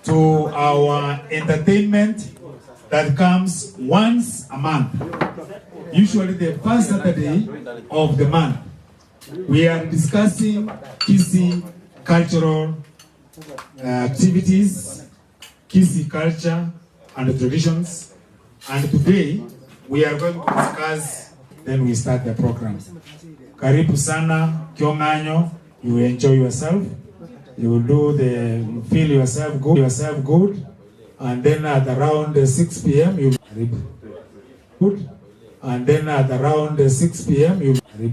to our entertainment that comes once a month, usually the first Saturday of the month. We are discussing Kisii cultural activities, Kisii culture and traditions, and today we are going to discuss, then we start the program. Karibu sana Kyong'anyo, you enjoy yourself, you will you feel yourself good, and then at around 6 p.m. you will good, and then at around 6 p.m. you will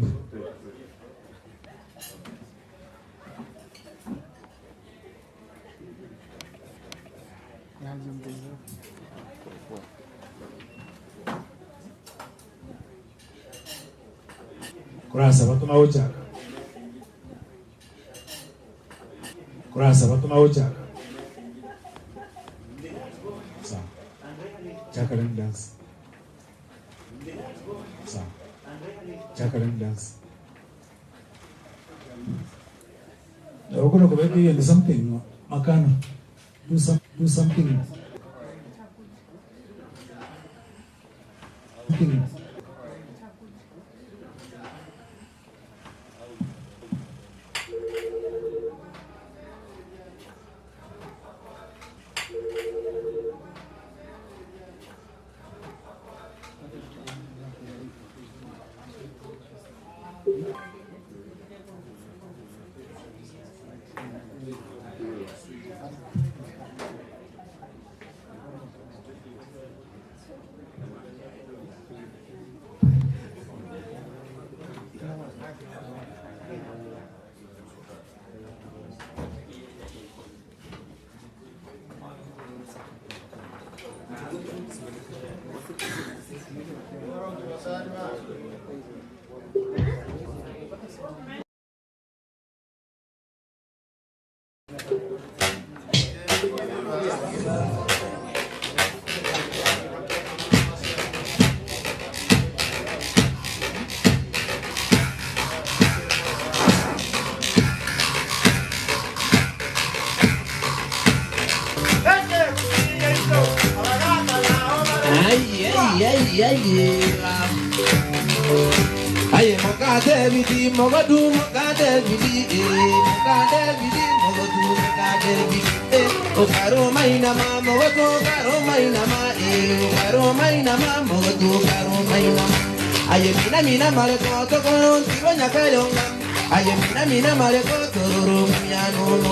Kurasa batuma uchaka. Kurasa batuma uchaka. Sawa. Chaka and dance. Sawa. Chaka and dance. We're going to go into something. Makano. Do something. Something. Aye mokade vidi mogadu mokade vidi mogadu mokade vidi okaro maina ma mogadu okaro maina ma okaro maina ma mogadu okaro maina aye mina mare ko to ko tironya kayonga aye mina mare ko tororo miano no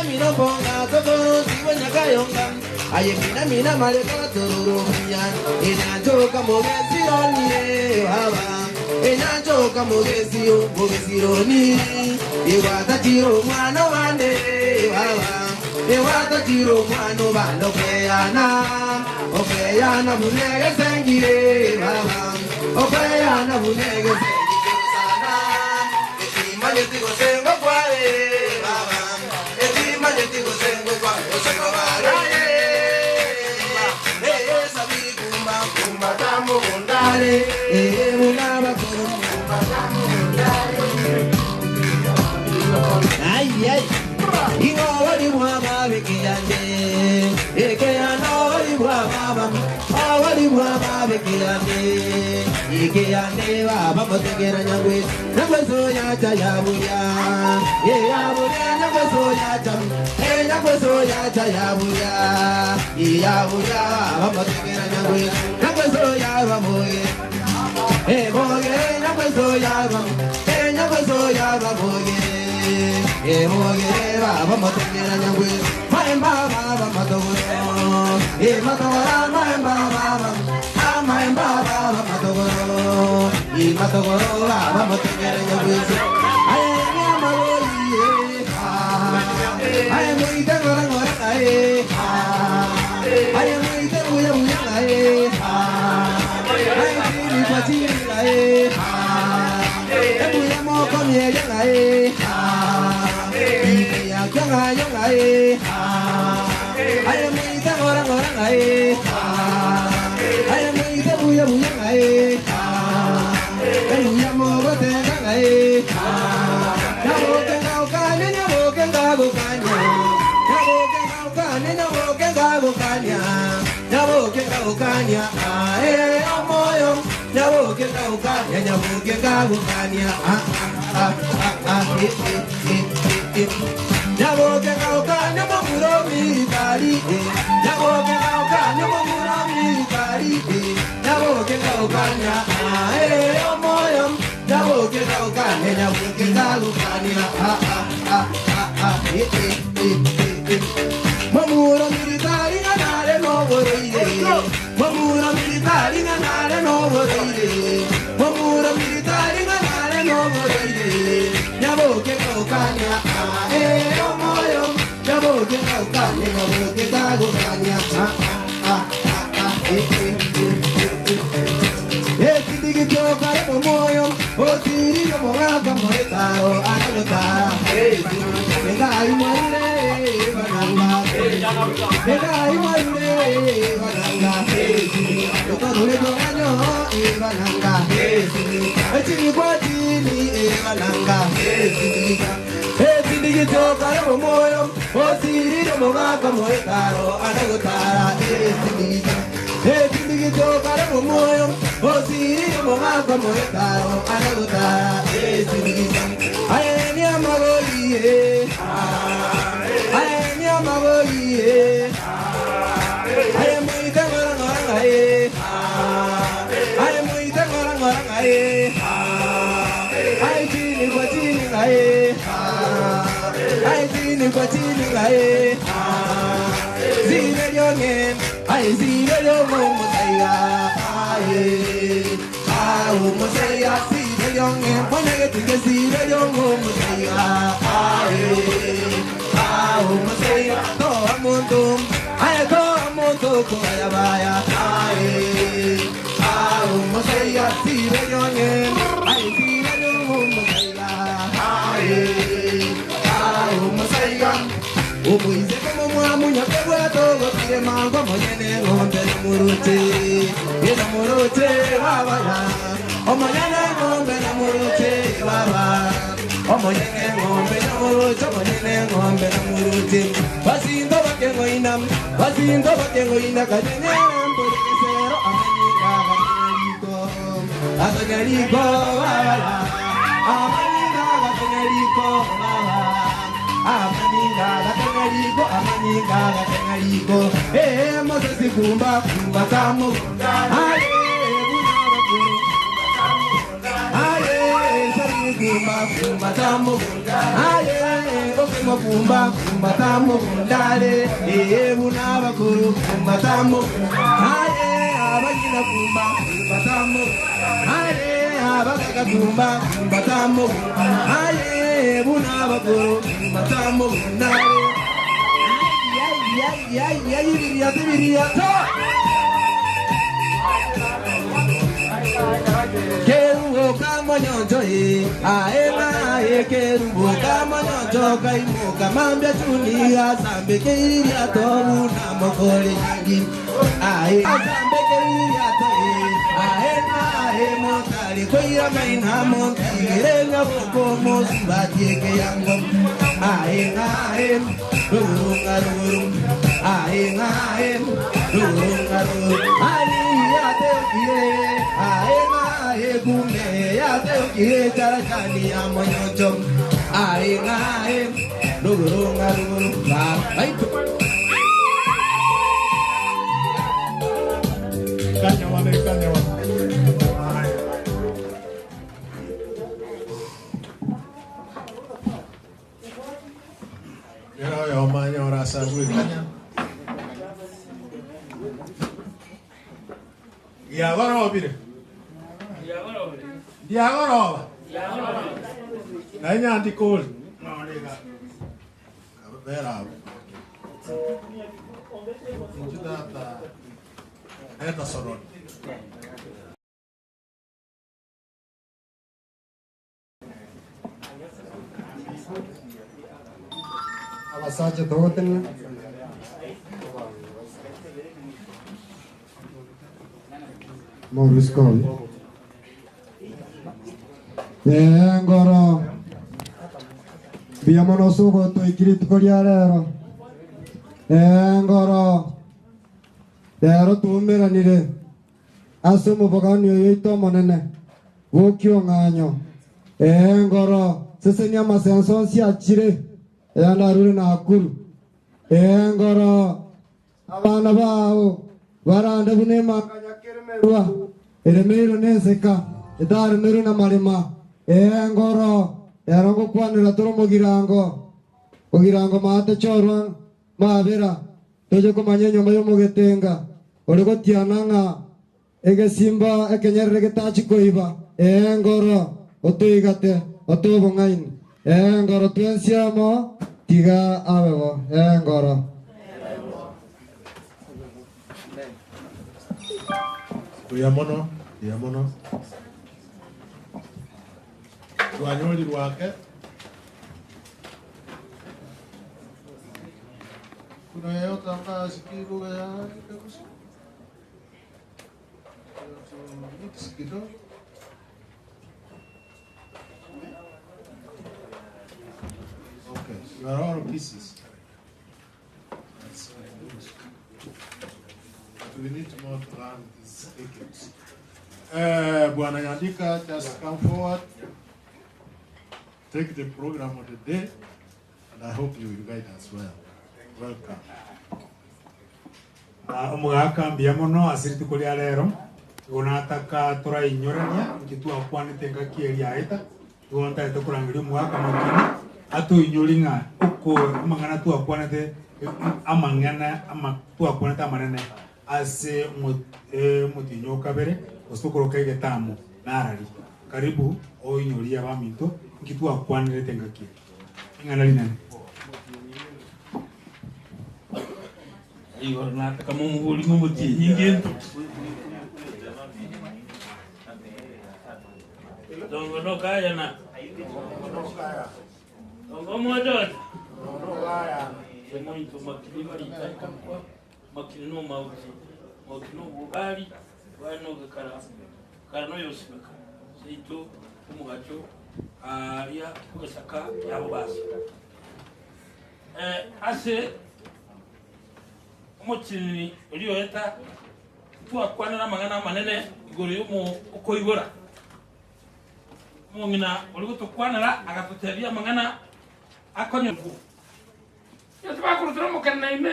mina bonga to ko tironya kayonga aye mina mare ko tororo miano ina joka mogezi oni baba ina joka mogezi roni iwata tiro mwana wande baba iwata tiro mwana balo okeyana munege sengire baba okeyana munege sengire sana etima yetigo sengo kwale baba etima yetigo sengo kwale sengo baraye sabi kumba tamu ndale munaba kumba tamu ndale ay iwo wali mwa bekiyande ekeyana wali mwa wali mwa bekiyande ekeyande baba motegera nyangwe so ya cha yabuya yabuya nyangwe so ya cha nyangwe so ya cha yabuya yabuya baba motegera nyangwe so ya bamoye moye nyangwe so ya bamoye nyangwe so ya bamoye moye baba motegera nyangwe maemba baba matogoro matogora maemba baba maemba baba matogoro matogoro baba motegera nyangwe aye nyamawoli aye moite ngora ngora aye moite buya buya aye tiri patiri buya moko miega aye moite ngora ngora aye moite buya buya buya moko tenga Nabo kenga ukanya kaukania ae omoyo nyaboke kaukania nyaboke kaukania nyaboke kaukania mamuro militari nyaboke kaukania mamuro militari nyaboke kaukania ae omoyo nyaboke kaukania nyaboke kaukania mamuro militari ganare no borire mamuro militari ganare no borire mamuro militari ganare no borire nyaboke kaukania omoyo nyaboke kaukania nyaboke kaukania Etidigi chokare omoyo otiri no moraga moretaro anotara Negai moire bananga Negai moire bananga Tokore doganyo bananga Etini kwatini bananga Etidigi chokare omoyo otiri no moraga moretaro anotara Etidigi chokare omoyo otiri no moraga moretaro anotara Ayeni amagoliye Ayeni amagoliye Ayemo itangora ngorangaye Ayemo itangora ngorangaye Ayitini kwa tini ngaye Ayitini kwa tini ngaye Zine yongen Ay zine yongen Musaya Aye Aye Musaya Zine yongen Ponege tinge zine yongen Musaya Aye Aye Musaya Toa mundum Aye toa mundum Kuya baya Aye Aye Musaya Zine yongen Aye zine yongen Musaya Aye Aye Musaya Ubuize como muamunya kweto gotire mango monyene ngombe na muruti ina muruti babaya omonyene ngombe na muruti baba omonyene ngombe na muruti omonyene ngombe na muruti basindo bakengo ina kajenye mbodesero amanyika babaya amanyika baba Amaniga gatengariko Moses kumba tamu Aye Aye Sari kumba tamu Aye Okemo kumba tamu Dale Bunaba kuru kumba tamu Aye Abagina kumba tamu Aye Abaga kumba tamu Aye Bunaba kuru Matamo nare ay viriato Kerubo kamonyonjo aena kerubo kamonyonjo kaimo kamambia tunia sambe kiriato una mokole nyingi ae sambe kiriato aena motari koira maina montirenga boko mosibatieke yango aenga rurungarum aenga rurungarum ali yate kie aenga gume yate kie charachani amonyocho aenga rurungarum bye kanya wale Yo mañana ahora salgo y caña. Y ahora va, mire. Y ahora va. Nanya anticol. No, nega. Vera. Esta soror. Abasaja doten Morris Cole Ngoro Biamono sugo to ikiri tukoria rero Ngoro Lero tumeranire ase omobogani oyo oito omonene gokia ong'anyo ngoro seseni amasenso nsi achire yandarure Nakuru ngoro abana bao barande buna emanganya keremerwa eremeiro nenseka etaremeru na marima ngoro ero ngokwanera toro ogirango mate chorwa mabera toje komanya nyoma y'omugetenga ori gotiana ng'a egesimba ekenyerere getachi koiba ngoro otoigate otobong'aini ngoro twensiamo tiga abego ngoro Yamono rwanyoli rwake kuna yeyote ambaye asikii lugha ya Kikusi? Kidogo. Okay, you are all pieces. That's good. We need more to learn these tickets. Bwana Nyandika, just come forward. Take the program of the day, and I hope you will guide us well. Welcome. Omugaka mbiamono asiriti kulia lero gonataka tora inyorania kitu akwanete ngaki aita gonta eto kurangirio mwaka makini atu inyoringa uko mangana tu akwanete amangana ama tu akwanete amanene ase mutinyo kabere osukoro kege tamu narari karibu o inyoria baminto kitu akwanete ngaki ingana linani Iyor nata kamu muguli mumuti nyingento dongo no kaya na dongo modot semoito makili mari kwa makili no mauti makili no bugali wano gakara no yosibaka seito umugacho ya kugasaka yabo basi ase muchini uriyo eta tuakwana na magana manene igoro yumo ukoibora mungina uri gutukwanira agatuteria magana akonyo yetu bakurutira mukana ime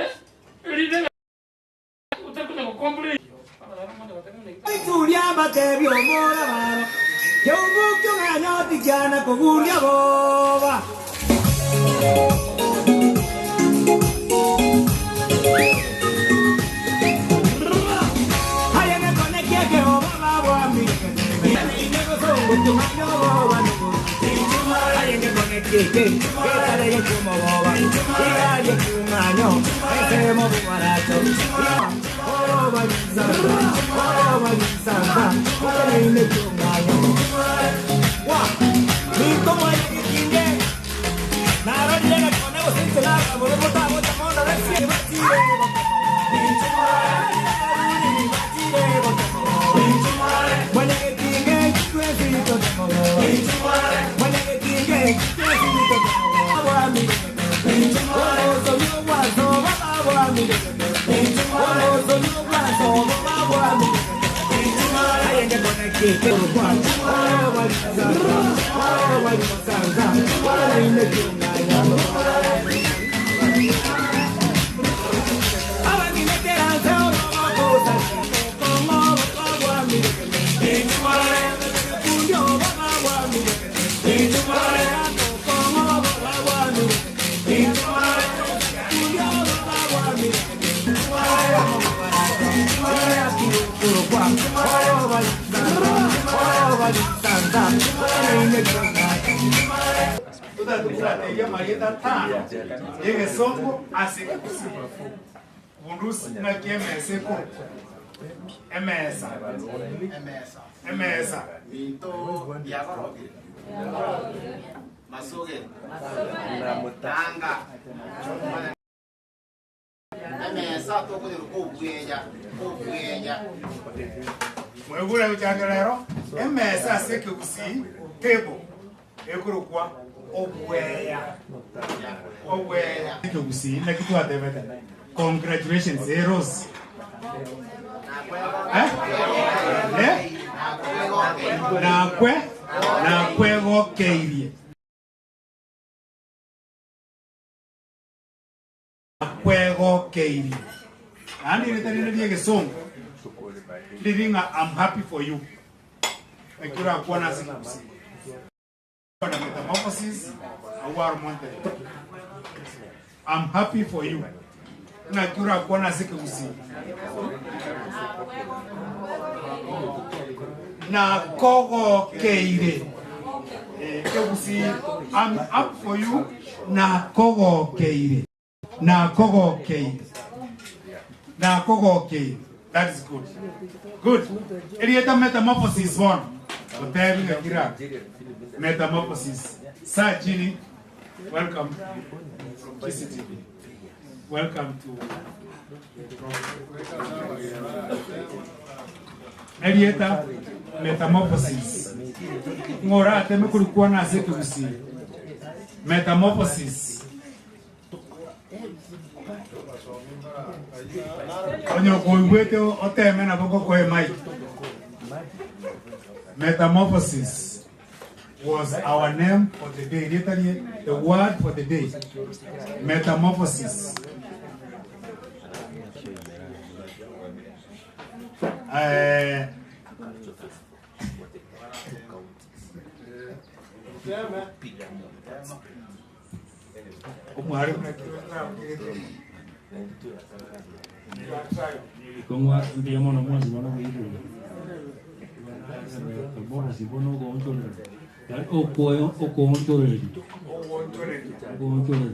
iride utakunya kukombre Itulia batebi omora baro Yobu kyonganya tijana kogulia boba Tudateria Marieta tá. Ele sombo assim possível. Vundus na que MSco. MS. Itu ya koroge. Masuke. Tanga. MS to ko kuyeja. Mwegura uchagalero. MS aseke kusi table. Ekurukwa obweya. Eke kusi na kitu atebete. Congratulations, Zeros. nakwegokeirie nakwegokeirie andi rĩtanĩrĩrie gĩcũngũ living I'm happy for you ekira kuona sikusi na metamorphosis awar monte I'm happy for you na kira kuona sikusi na kogo keire kekusi I'm up for you na kogo keire na kogo keire na kogo keire. That is good. Good. Elieta metamorphosis one. Otemi akira. Metamorphosis. Sir Gini, welcome from KCTV. Welcome to Elieta metamorphosis. Ngora ateme kulikuwa na sekusi. Metamorphosis. Onyo kuiwete oteme na boko kwe mai. Metamorphosis was our name for the day. Literally, the word for the day. Metamorphosis. Como digamos no mwanzo wana kuiru. Bora si bono go onto. Oko onto le. Oko onto le.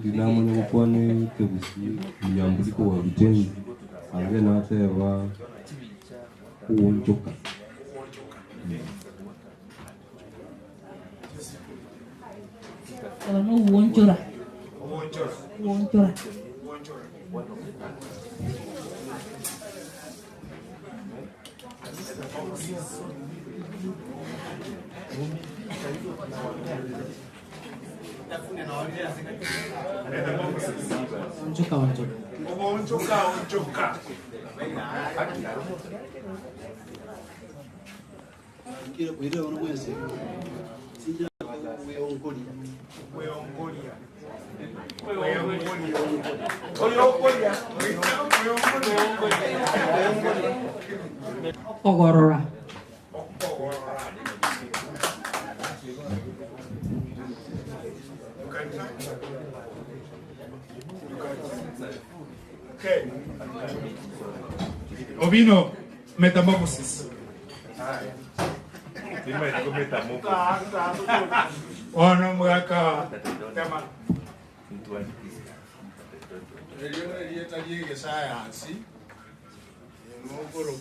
Dinamo ne kupone kebusi yambuliko wa vitenzi ange na teva uonchoka no uonchora uonchora Onchoka. Kile kuelewa unaweza. Sija weongolia. Ogorora. Okay. Ovino, metamorphosis. Ono mwaka tema.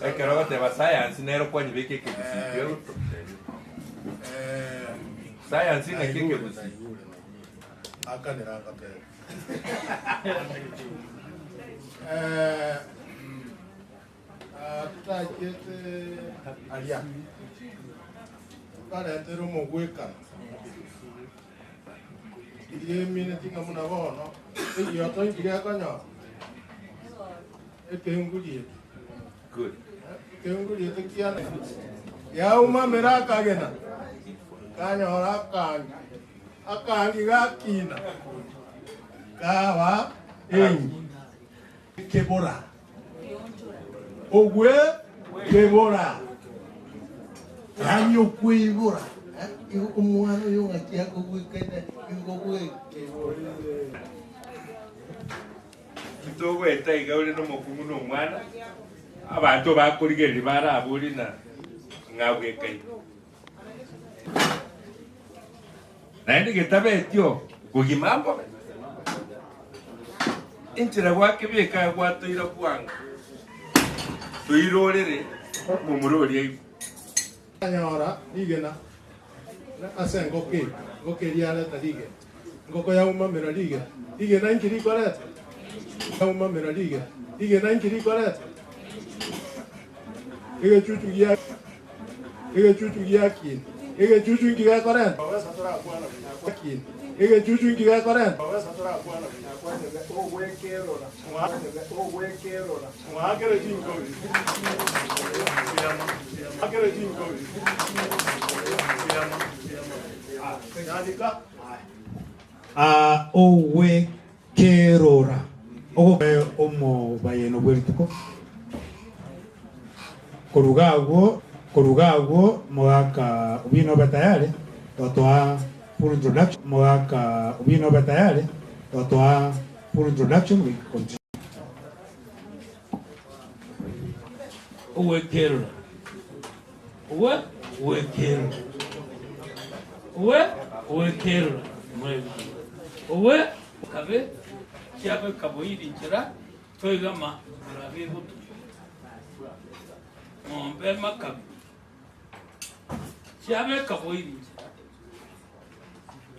Ekero te va science nero kwani beke ke science na kike busi. Akanera akapera. Tutakete alia. Tukaletera omugwekano. Irie mine tinga muna bono. Iyo to ingire akanyo. Ekengurie. Good. Ekengurie tekiana. Ya uma meraka gena. Kanyora kangi. Akangi gakina. Kawa enyi. Kebora. Ogwe kebora. Kanyo kuibora. Iko kumwana yo ngatia ko kwikene ingo kwe kebora. Kitogo etaiga uri no mukungu no mwana. Abantu bakurigeri baraburi na ngabwe kai. Naende getabetyo kugimambo. Inchira gwake beka gwatoira kwanga. Tuirorere mumurori ayi. Anyora igena. Na asengo ke. Gokeria la talige. Ngoko ya uma mera lige. Igena inkiri korete. Ya uma mera lige. ige na nkiri koret ige chuchu yakin ige chuchu ngiga koret ige chuchu ngiga koret owe kerora ogo omo bayeno bwerituko korugagwo mwaka ubino batayale watwa full introduction mwaka ubino batayale watwa full introduction we continue. Owe kerora owe kabe kiabe kaboiri kira toigama rabe butu ng'ombe makabe kiabe kaboiri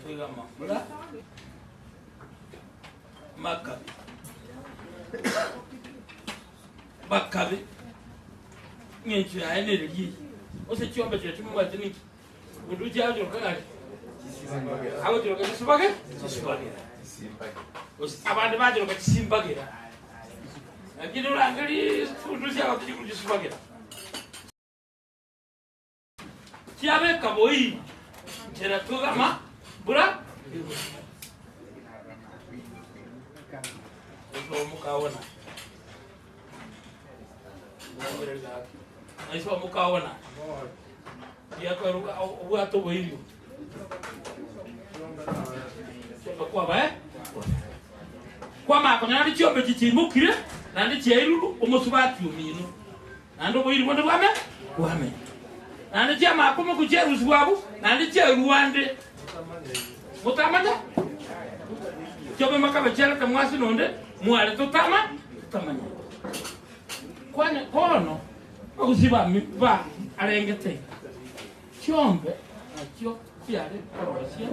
toigama bula makabe bakabe nyenchu ya energy ose chiombe chetu mwatini undu jajo kangari hawo jiro kasibage abantu baje bakisimbagera lakini urangali tunduzi abakiri kujisibagera kiabe kaboyi tera tugama bura eso mukawona aiso mukawona ya kwaruka ubwato boyirio kwa bae kwa makona ndi chombe chichimukire nandi chairuru omosubati omino nando boyiri bonde bwame nandi chama akoma kucheruzi bwabu nandi cheruwande mutamanya chobe makabe chera tamwasi nonde mwale totama tamanya kwane kono okuziba miba alengete chombe acho fiare korosia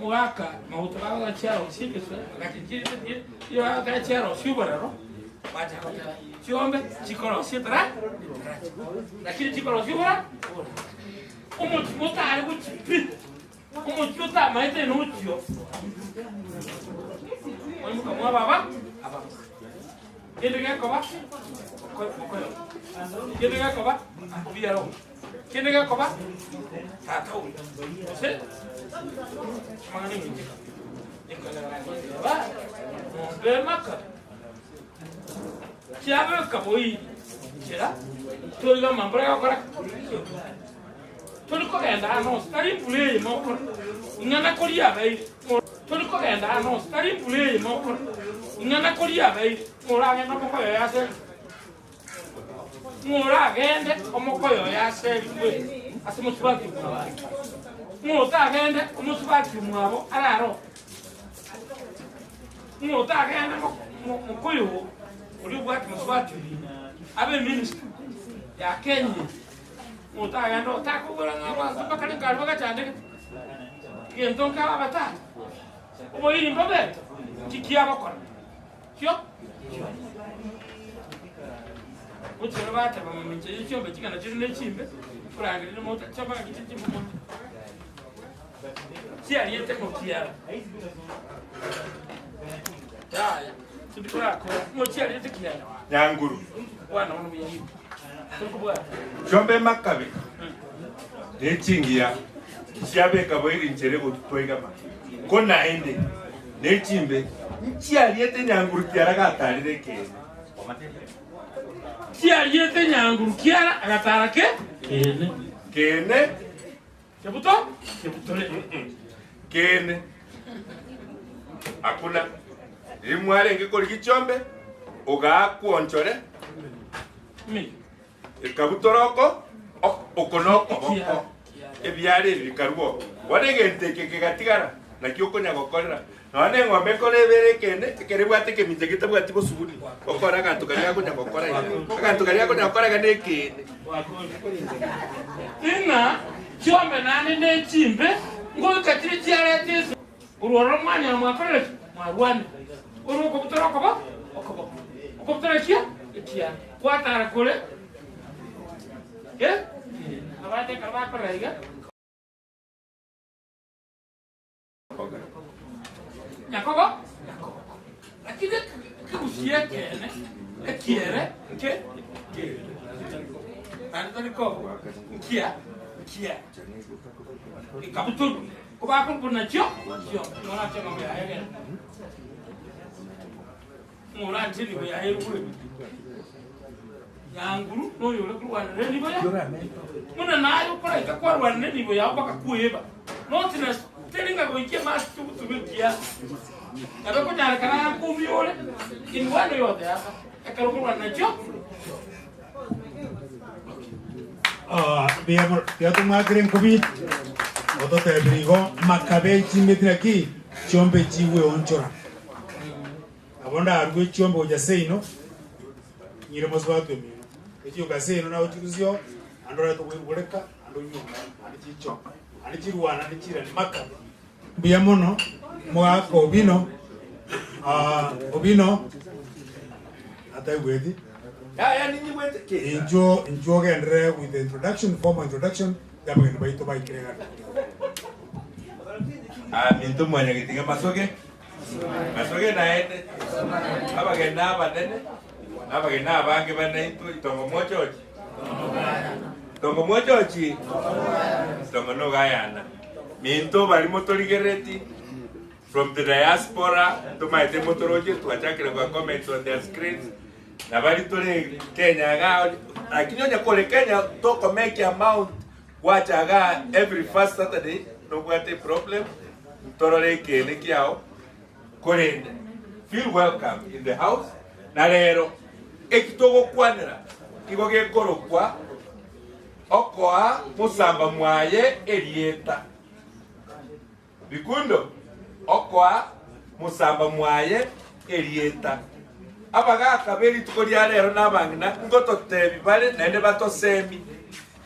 mwaka mautaba ga charo sikese akatijiri yo ga charo shubararo bacha ko chombe chikoro sitra lakini chikoro shubara umuntu mutari kuchipi umuntu utamaite n'utyo omuka mwa baba Kende koba kende koba biyaro kende koba tato ose mangani ngi ba be maka chabe kaboi chera toiga mambra akora toliko enda no stari pule mo ngana kolia bai toliko enda no stari pule mo ngana kolia bai Murage no mokoyo yase muragende omokoyo yase bwe asimusubaki mutagende omusubaki mwabo araro mutagende mokoyo uri bwati musubaki abe minister ya Kenya mutagende otakubura ngaba bakali kalwa gachande gento kala bata oboyiri mbabe kikia bakora kyo Uchero bata bamamenye icyombe kigana kiri n'ekimbe kurangirira mota cyaba giti cy'imbumo cyari yete ko kiyara ya tudikora ko mo cyari yete kiyara nyanguru wana ono biyi tukubwa chombe makabe nechingia cyabe kaboiri nchere gutwegama ko naende necimbe cyari yete nyanguru kiyara gatarire kene Tia yete nyanguru kiara agatara ke kene kebuto kebutole kene akuna rimware ngikori kichombe ogakwonchore mi ikabutoroko okonoko ebyare bikaruo wadegente kegatigara nakiyokonya gokorera none ngombe korebere kende kerebwate keminje kitabwati bosubuni okora kantu kanya konya gokora kantu kanya konya gokora gane kende ina chombe nane ne chimbe ngo katiri chiarete uroro mwanya mwakorere mwarwane Uru ko butoro ko ba? Ko butoro kia? Kia. Kuatara kule. Ke? Abate karba ko रहेगा. Yakobo? Lakini kusia kene. Kiere? Ke? Anataka ko. Kia. Kia. Ikabutur. Ko ba ko puna chio? Chio. Mora chama ya hege. Mora chini ko ya hege kule. Yanguru no yule kwa nani boya? Muna nayo kwa itakuwa nani boya baka kueba. No tina telinga ko ikia mas tu kia. Kada ko nyara kana ko biole. In wano yote hapa. Ekaro kwa na chio. Biar tu magren kobi, oto tebrigo makabe chimbetri aquí, chombe chiwe onchora. Abonda argue chombe ojasei no, nyiremos batu mi. Eti ogasei no na ochuzio, andora to wureka, ando nyu, andi chicho, andi chiruana, andi chira ni maka. Biar mono, moa obino, obino, atai wedi. Enjoy and with the introduction, formal introduction, that we're going to buy Kira. Minto mwenye kitinga masoge. Masoge na ende. Hapa kena bandene. Hapa kena bange bandene itu tongo mochochi. Tongo mochochi. Tongo no gayana. Minto bali motorigereti. From the diaspora, to my demotoroje to attack the comments on their screens. Na bali tole Kenya ga lakini onye kole Kenya toko make amount wacha ga every first Saturday no kwate problem torole kele kiao korende feel welcome in the house na lero ekitogo kwanera iko ge korokwa okoa musamba mwaye elieta bikundo okoa musamba mwaye elieta abaga kabeli tukolia lero nabangina ngoto tebi bale nende bato semi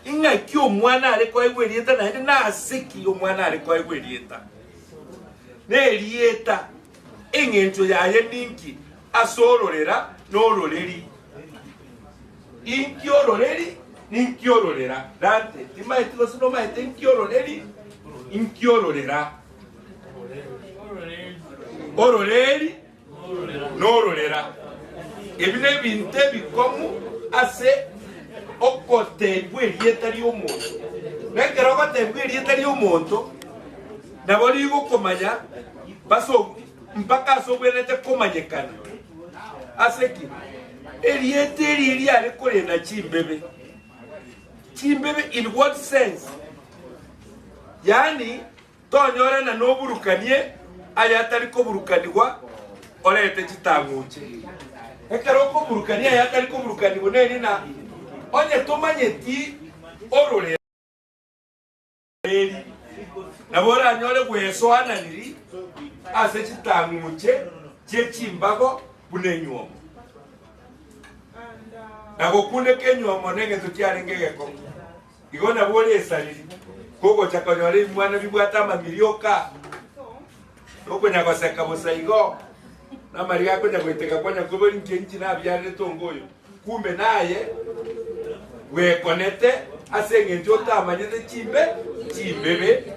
inga kyo mwana aleko egwelieta nende na asiki omwana aleko egwelieta ne elieta engenjo yaye ninki asololera nololeri inkiololeri ninkiololera dante timaiti losino maite inkiololeri inkiololera oroleri nololera ebine binte bikomu ase okotebwe elieta lyomuntu nekera okotebwe elieta lyomuntu naboli gukomanya baso mpaka asobwenete komanyekana aseki elieta eli ali kolenda chimbebe in what sense yani tonyora na noburukanie ayatari ko burukaniwa olete chitanguche ekero ko burukania ayatari ko burukaniwa neni na onye tomanyeti orole nabora nyole gweso ananiri ase chitanguche chechimbago bunenyuomo nago kunde kenyuomo nenge tukiarengegeko igona bole esaliri koko chakonyole mwana bibwata mamilioka oko nyakoseka busaigo na mariga ko nyakweteka kwa nyakobori nkenchi na byarire tongoyo kumbe naye we konete asenge njota amanyete chimbebe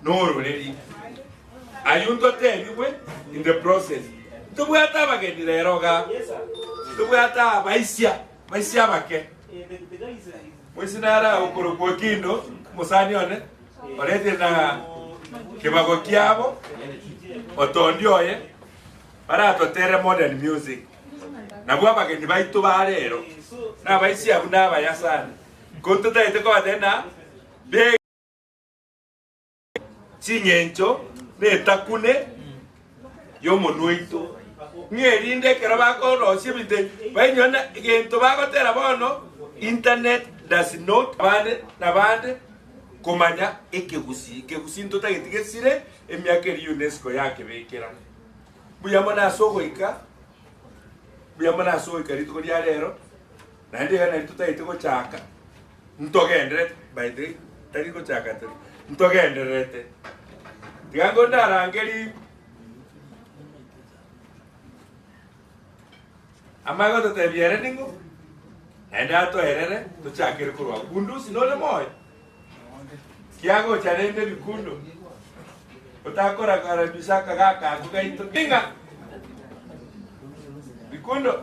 nororeri ayunto tebiwe in the process tubwata bagendire roga tubwata baisia bake mwisinara okorokwo kindo musani one orete na kibago kiabo otondi oye para totere modern music nabwa bagendi baitu barero na baisi abuna bayasana konto taite ko atena be chinyencho netakune yomonuito ngerinde kerabako rosibite banyona gento bagotera bono internet does not bande komanya ekegusi ntota gitigesire emyaka eri UNESCO yake bekera buyamana sogoika rituko lya lero nandi gana rituta itiko chaka ntogendere by the tariko chaka tari ntogenderete tigango ndarangeri Amago to te viere ningo. Enda to erere to chakere kurwa. Kundu sinole moy. Kiago charende bikundu. Utakora kara bisaka gaka kuga ito kinga. Bikundo.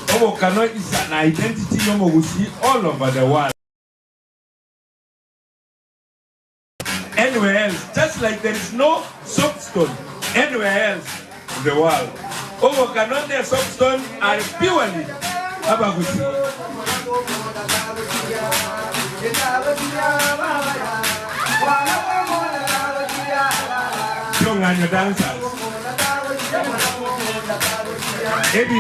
Omo Kano is an identity no we see all over the world. Anywhere else, just like there is no soapstone anywhere else in the world. Omo Kano their soapstone are purely Abagusi. Young and your dancers. Every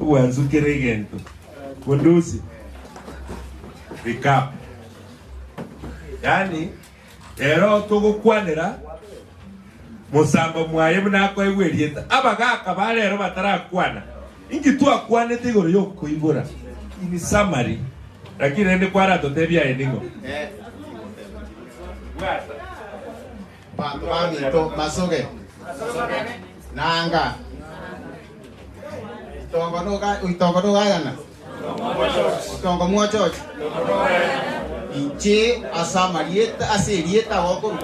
Ubuanzu kiregento. Kundusi. Recap. Yani, ero togo kwanera. Musamba mwaye munako egwerieta. Abagaka balero batara kwana. Ingi tu akwane tigoro yoko ibora. Ini summary. Lakini ende kwara totebia endingo. Pami to masoge. Nanga. Utongo gana. Utongo mwachoch. Inche asamarieta aserieta goko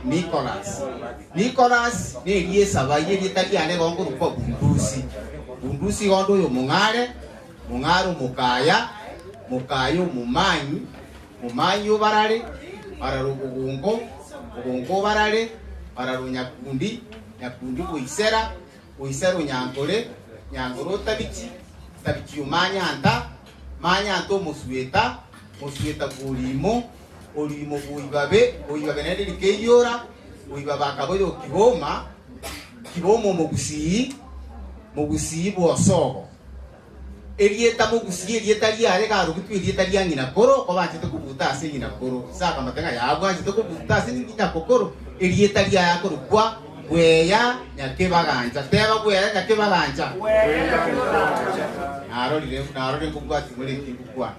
Nicholas. Nicholas ne rie sabaye rieta kiane goko rukwa bundusi. Bundusi gondo yo mungare, mungaro mukaya, mukayo mumanyi, mumanyo barare, bararugungo, ugungo barare, bararunyakundi, nyakundi kuisera, kuisera nyankore. Nyangoro tabichi umanya anta musueta bulimo buibabe nende likeyora buibaba kaboyo kibomo mugusiyi bwosogo Erieta mugusi erieta liare garu gitu erieta liangi na koro ko bantu kubuta asingi na koro saka matenga ya bantu kubuta asingi na kokoro erieta lia koro kwa weya nyake baganja teba weya nyake baganja naro le kubwa timule kibwa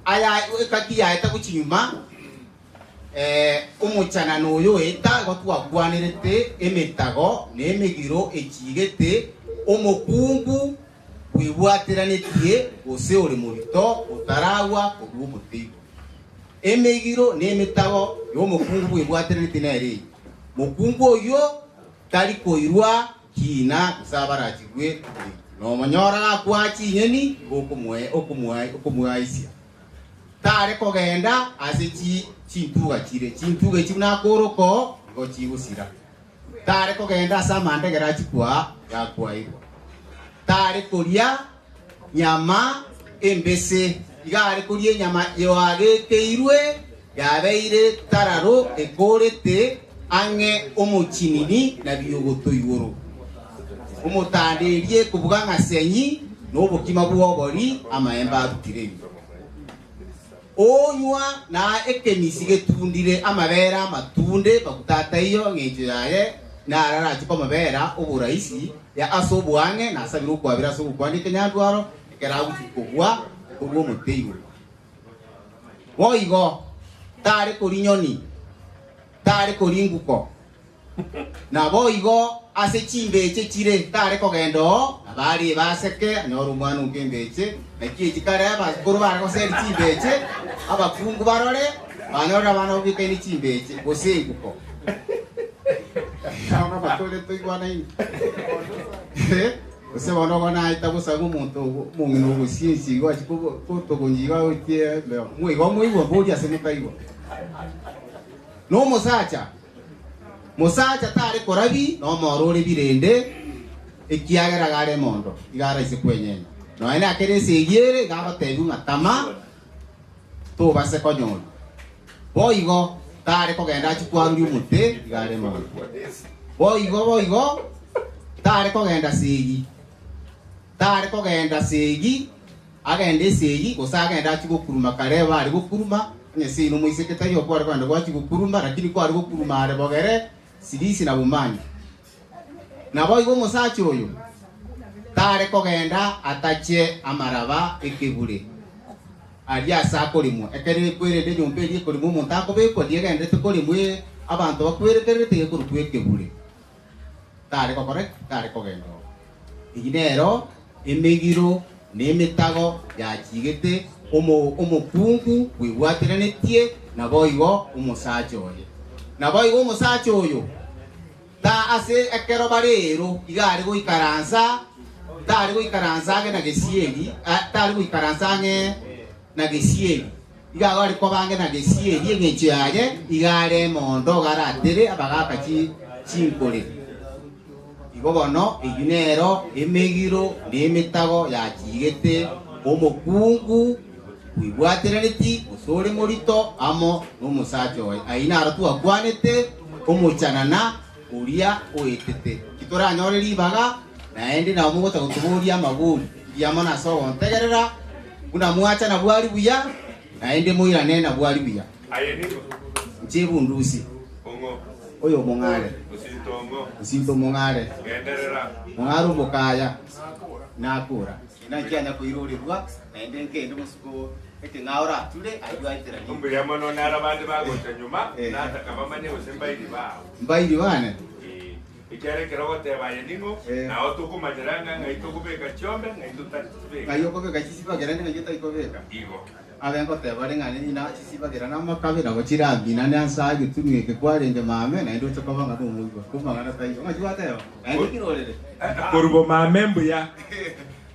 aya kati ya eta kuchinyuma umuchana noyo eta gotwa kwanirete emetago nemegiro echigete omokungu wibwatiranetie ose uri murito utarawa kubu mutigo emegiro nemetago yomokungu wibwatiranetie nere mukungu oyo tari koirwa kina kusabarachigwe no manyora kwachi nyeni okumwe aisia tare kogenda asechi chintuga chimuna koroko go chigusira tare kogenda samande garachi kwa yakwa ibo tare koria nyama embese igare koria nyama yoage keirwe yabeire tararo ekorete ange omuchinini na biyogoto igoro umutandirie kubuga ngasenyi n'obukima bwobori amaemba arutiremi onywa na ekemisi getundire amabera matunde bakutata iyo ngejo yaye na arara chiko mabera oburaisi ya asobwange na sabiru kwabira so kwandike nyandwaro ekera gukugwa kubwo muteyo woigo tare korinyoni tare koringuko na boigo ase chimbeche chire tare kogendo abari baseke anyoru mwana ukimbeche nakiye chikare abakuru barako seri chimbeche abakungu barore banyora bana ubike ni chimbeche gosenguko yaona batole toigwana ini ose bana bana itabusa gumuntu mungino gusiensi gwa chikubo kutogonjiga otie mwigo bodi asemukaigo no musacha tare korabi no morore birende ekiagera gare mondo igara ise kwenyenya no ene akere segiere gaba tebu matama to base konyo boigo tare kogenda chikwaru mute igare mondo boigo tare kogenda segi agende segi gosagenda chikukuruma kare bari gukuruma nyesi no muiseketayo kwa kwanda kwa chikukuruma lakini kwa gukuruma are bogere sidisi na bumani na boigo musachi oyo tare kogenda atache amaraba ekebure aria sakolimo ekere kwere de nyomperi kolimo montako be ko diega ndete kolimo abantu bakwere terete ko kwekebure tare kokore tare kogenda iginero emegiro nemetago ya chigete omokungu wibwatiranetie na boigo umusachi oyo ta ase ekero barero igari goikaransa tari goikaransa na gesieri tari goikaransa na gesieri igari ko bange na gesieri engecho yaye igare mondo garatere abagaka chinkore igobono iginero emegiro nemetago ya chigete omokungu wibwatiraneti usore morito amo n'umusachi oyo aina aratu akwanete omuchanana uria oetete kitora nyore libaga naende na omugota gutuburia amaburi yamana so ntegerera kuna mwacha na bwali buya naende muira nena bwali buya ayeni nchebu ndusi ongo oyo mongale usinto mongale genderera mongaru bokaya nakura inakianya kuirurirwa naende ngende musuko ete ngaora tule aywa itera umbe yamono nara bandi bagocha nyuma nata kabamane usembaidi mbaidi bane ikere kerogo te bayeningo na otuko majeranga ngaito kubeka chombe ngaito tatubeka ngayoko beka chisipa gerane ngayita ikobeka igo abengo te bale ngane ina chisipa gerana makabira gochira bina ne ansa gitumye ke kwarende mame na ndo chokabanga do muigo kumanga na tayo ngajwa tayo ngayiko kirolele kurbo mame mbuya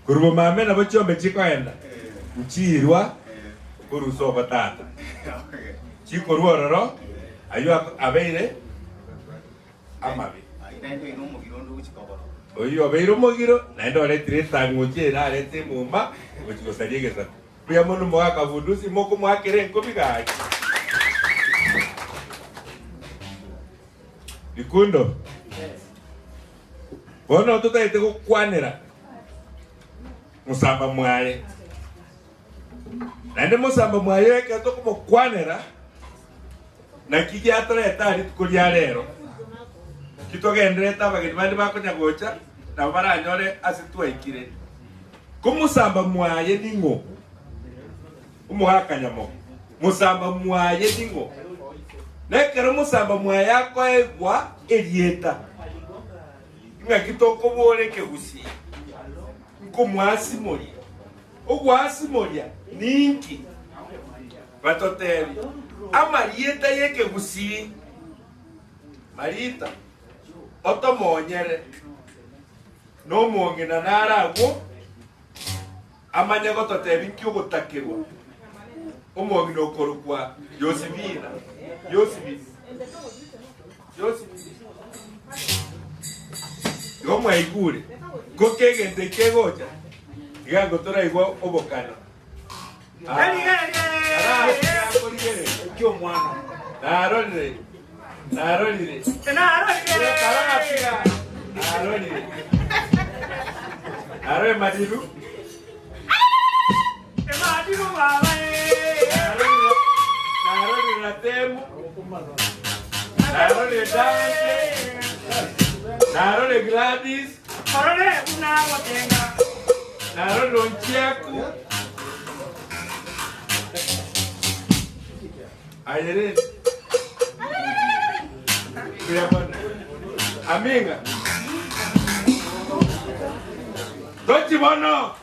kurbo mame na bochombe chikoenda uchirwa kuruso batata chikorwa roro ayo abeire amabe oyo abeire omogiro naendo aretire tangochera arete mumba gochigosariegesa buya mono mwaka vundusi moko mwakere nkobigaji bikundo bono tutaite gukwanira musamba mwaye nande musamba mwaye keto kumukwanira na kijya atoleta ari tukulia rero kitogendreta abageni bandi bakonyagocha na baranyore asitwaikire kumusamba mwaye ningo umuhakanyamo musamba mwaye ningo nekero musamba mwaye akoegwa erieta ngakitoko boreke gusi kumwasi moria ogwasi moria ninki batoteri amarieta yeke gusi marita otomonyere no mongena narago amanya gototebi kyugutakirwa omongi no korukwa Yosibina yo mwaigure kokegende kegoja igango toraigwa obokana narorire madilu narorire na temu narorire dance narorire Gladys narorire onchiaku ayere amiga Dochi bono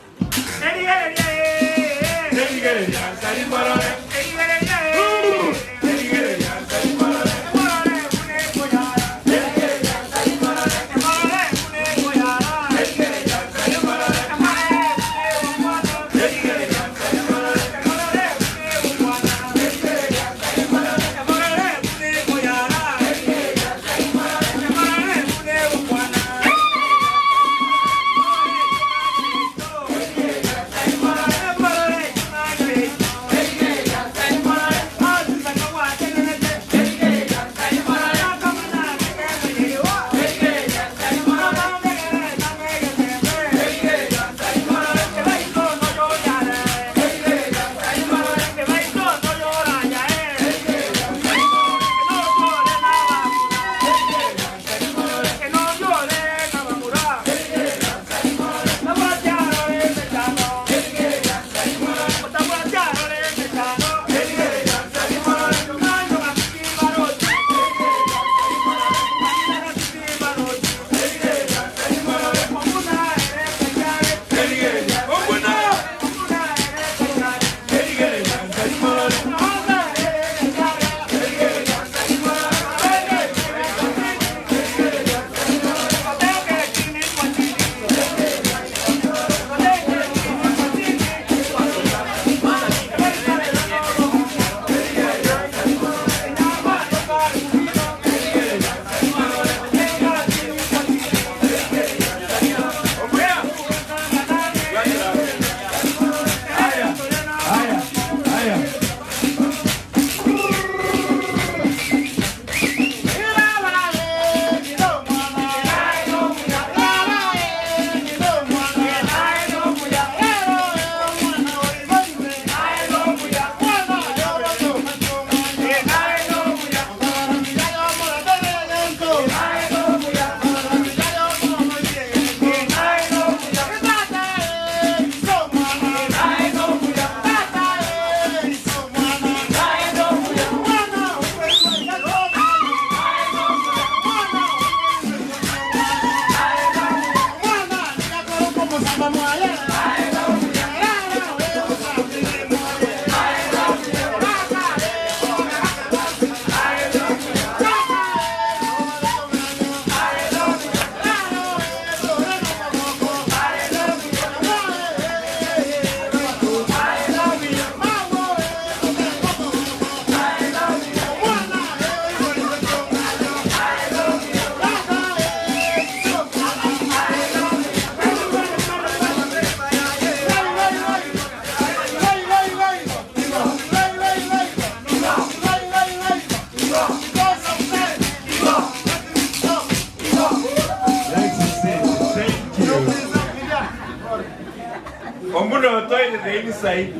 Muno toile the inside.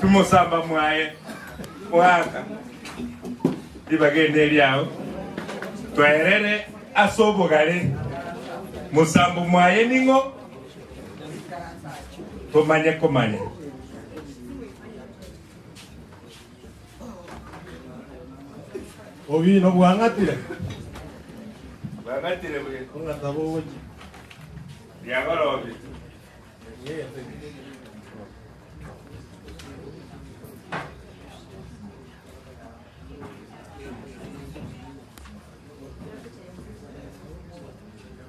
Tumusamba mwaye. Waka. Ibagende lyao. Twaerere asobogare. Musambo mwaye ningo. Komanye. Obi no buangatire. Buangatire bwe. Ngata boji. Yagorobi.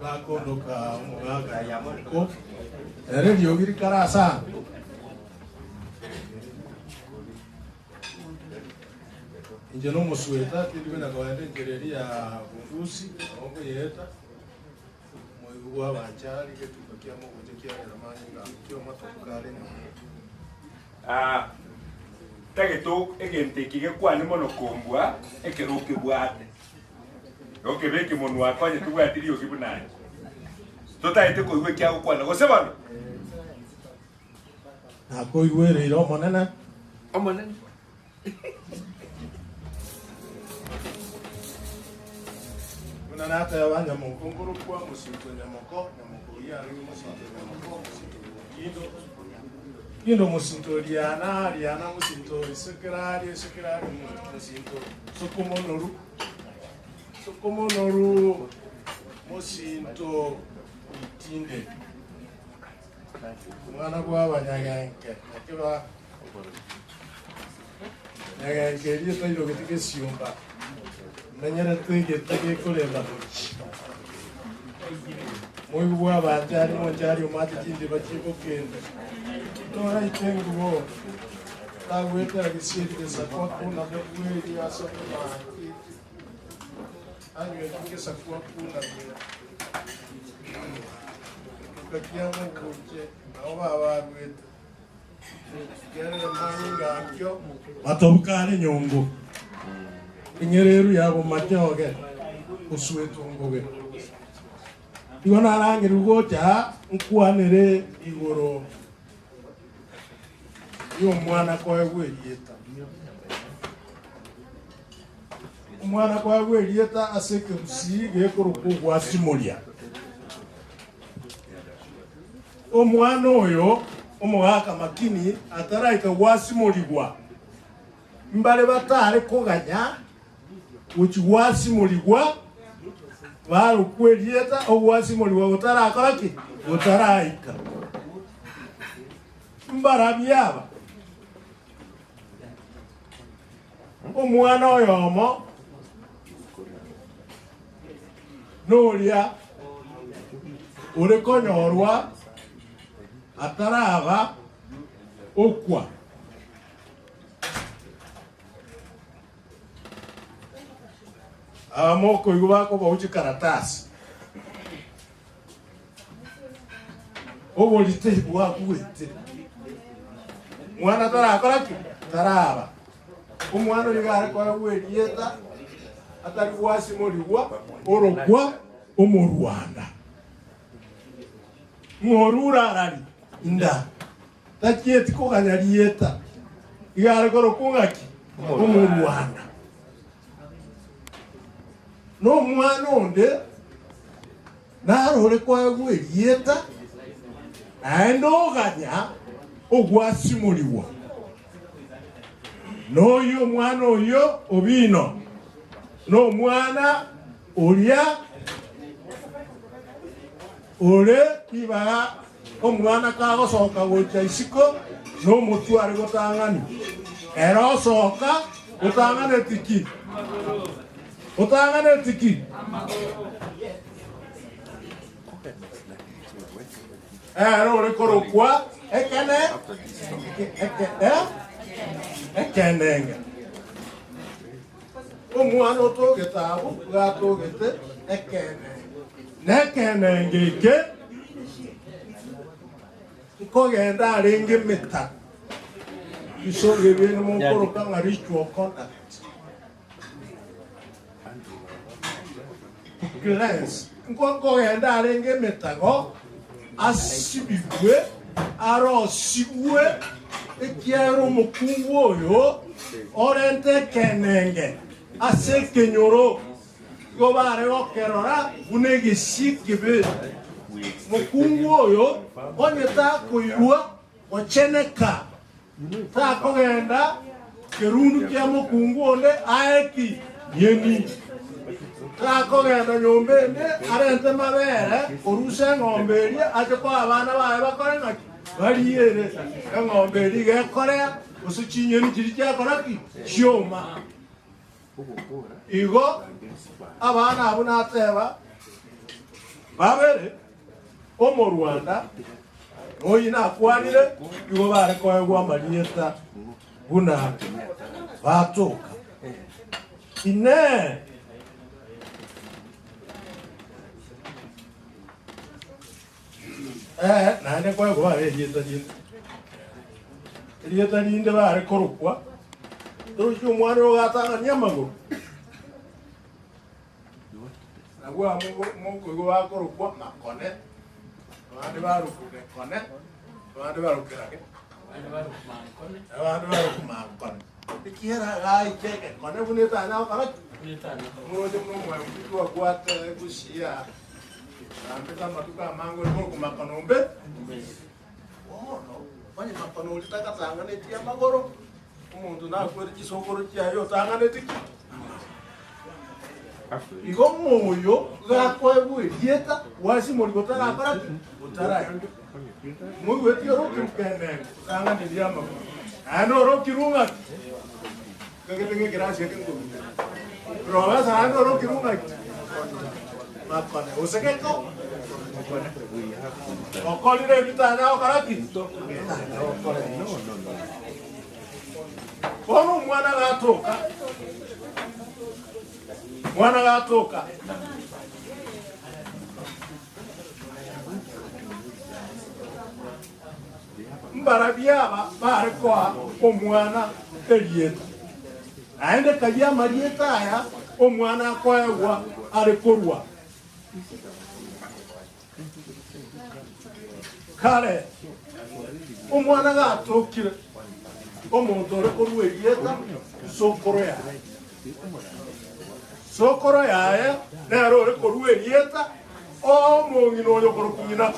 Bakondoka mugaga yamako. Ere yogiri karasa. Injeno musueta tiliwe na kawaida njereria bundusi ongo yeta moyo banchari ke tukakia mo kujekia na mani nga kyo matokale tageto egente kige kwani mono kombwa ekeroke bwate oke beke mono wakwanye tubwatiri okibunani totaite ko iwe kya kwana gosebano ako iwe rero monena omonene Nata ya wanya mokongoro kwa musito nyamoko ya ari musito nyamoko Yindo musito liana musito sekrari musito sokomonoru musito itinde mwana kwa banyanyanke akiba nyanyanke lito ilo kitike siumba Nanyara tuige tage koleba. Moi bua batari monjari umati jindi bachiko kende. Tora itengo. Taweta risiri de sakwa kuna bweli aso kuma. Anyo tuke sakwa kuna bweli. Kakiamo kuche. Awa weta. Yare mani gakyo. Matobukane nyongo. Inyereru yabo matyoge uswetungoge Iwana rangiru gocha nkwanere igoro yo mwana kwa werieta Mwana kwa werieta aseke musige korukugwa simolia Omwana oyo omuhaka makini ataraika wasimoligwa Mbale batale koganya uchiwasi muligwa baru kwelieta owasi muligwa utara akalaki utaraika mbara byaba omwana oyomo nolia urekonyorwa ataraba okwa Amoko yubako bauchi karatasi. Obo lite bwa kuwete. Mwana tara akoraki taraba. Umwana yigara kwa welieta atari wasi moliwa orokwa omu Rwanda. Ngorura arari nda. Takieti ko kanyarieta. Yigara ko rokungaki omu Rwanda. No mwana onde narore kwa welieta ando ganya ogwasimuliwa no yo mwana oyo obino no mwana olia ole iba omwana kago soka gocha isiko no mutware gotangani era soka gotangane tiki Utangane tiki. Ero rekoro kwa ekene ekenenga. Omwana otogeta abo gatogete ekene. Nekenengeke kogenda aringe meta. Isonge bene mu koroka ngarichwo contact. Glance. Nkongo yenda arenge metago asibigwe arosigwe ekiero mukungu oyo orente kenenge ase kenyoro igo bare gokerora buna egesi kibe mukungu oyo onye takoirwa ocheneka takogenda kerundu kia mukungu onde aeki yeni takogenda nyombende arente mabere oruse ng'ombe eria ache kwa abana bae bakore ng'aki bariyere eng'ombe eri gekorea ase chinyeni chiri chiakora ki chioma igo abana abo nateba babere omo Rwanda oyi nakwanire igo bare koegwa amarieta buna batoka ine nane koegwa bare erieta rinde bare korokwa torosio omwana ogatang'ania amagoro nagwa mokoigo bakorokwa makone abandi barokire kone abandi barokirage abandi barokumakone ikiera gaikeke kone bunetanya okaraki mojo nomwe wakwate gushia ambeta matuka amango mokumakonombe ono banye makono litaka tangane tia magoro umuntu nakwere kisokoro cyayo tangane tiki igo moyo gakwebwe dieta wasi muri gotara akora utara muri weti ro kukene tangane dia magoro ano ro kirunga kagete gracia que ngo roba sano ro kirunga makone usekeko okolire bitana okaraki kono mwana gatoka mbarabiaba barekoa omwana elieta aende kajia marieta aya omwana koegwa arekorwa kare omwana gatokire omuntu orekorwa elieta sokoro yaye nero orekorwa elieta omong'ina oyo korokung'ina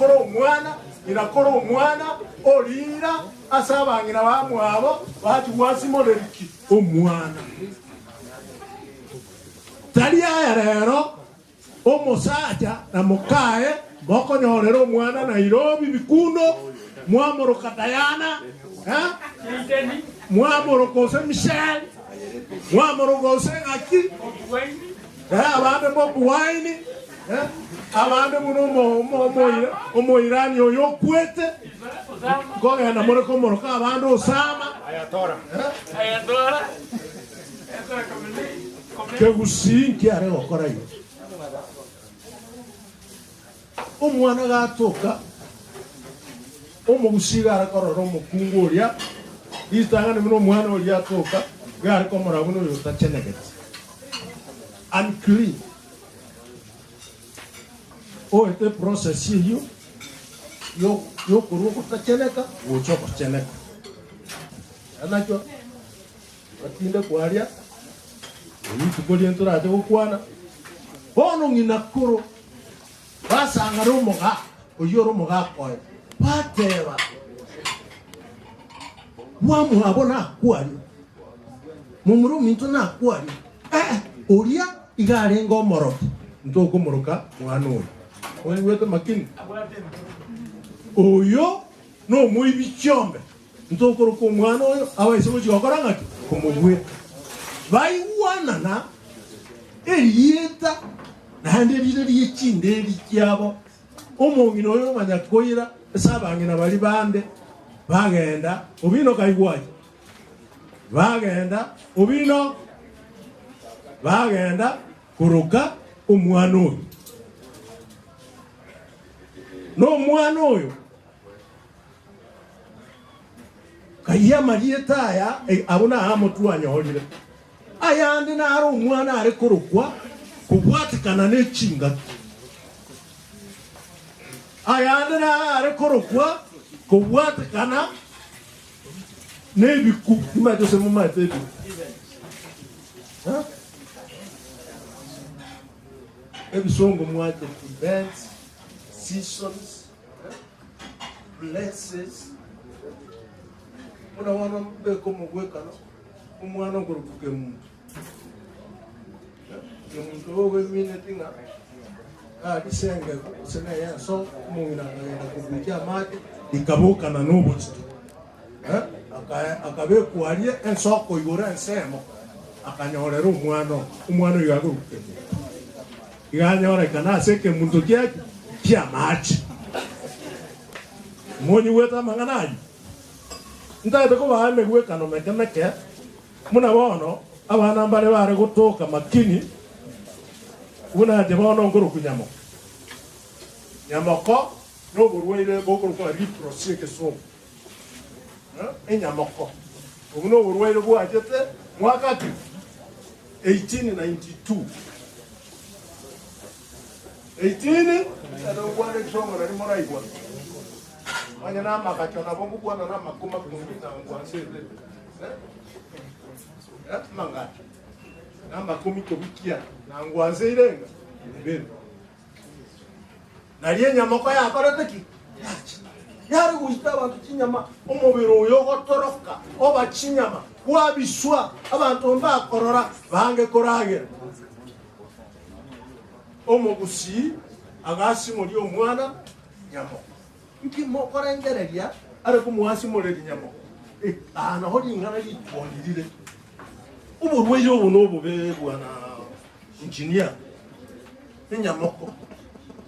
koro omwana orira ase abang'ina bamwabo batiwasimoneriki omwana tari aya rero omosacha na mokae mokonyorera omwana Nairobi bikundo mwamoroka Diana mwamoroka ose Michelle mwamoroka ose ng'aki abande Bobi Wine abande muno omoirani oyo okwete ngogenda moreko moroka abande Osama ayatora kegusinki are gokora iyo omwana gatoka omogusiga arakorora omokungu oria isitangane muno omwana oria atoka gare komora buno oyo tachenegete unclean oete process iyo yo kurwo kutacheneka gocho kocheneka anacho atinde kwaria oyitukolie nturate gokwana bono ng'ina koro basang'ara omoga oyora omoga akoe bateba bwamwabo nakwari momura ominto nakwari oria igarenga omoroki ntokomoroka mwana oyo oigwete makini oyo nomoibi chiombe ntokoroka omwana oyo abaise gochigokora ng'aki komogweta baiwanana erieta naende rire riechinde eri kiabo omong'ina oyo omanya koira ase abang'ina bari bande bagenda obino kaigwaji bagenda koroka omwana oyo n'omwana oyo kaiya marieta aya abo naamo twanyorire ayande naro omwana are korokwa kubwatikana n'echingaki ayande nare korokwa kobwatekana n'ebiku imatose mu maete ebiku ebisongo mwate events seasons blesses muna wana mbeko mugwekana umwana ngorukuke muntu muntu owe minetinga disenge kusena ya so mungina ngenda kubukia mate ikabukana n'obuti akabe kualie ensoko igora ensemo akanyorera umwana yaguruke iganyora kana seke muntu kyake kya machi moni weta manganaji ndaite ko bahame gwekano mekemeke muna bono abana mbare bare gutoka makini una de bono ngoro kunyamo nyamoko no burweire bokoro kwa riprosie ke so enyamoko uno burweire bwa ajete mwaka 1892 ado kwale chongo na rimora igwa manya na makachona bongo bwana na makoma kumbi na ngwansete manga na makomi kobikia na ngwanze irenga beno naliye nyamoko ya korateki yari guhita abantu kinyama umubiro uyo gotoroka oba kinyama wabiswa abantu mbakorora bange koragera omugusi agasi muri omwana nyamo nkimo korengereria ari kumuhasi muri nyamo ana hori ngana litwondirire uburweyo ubuno bube bwana engineer nyamoko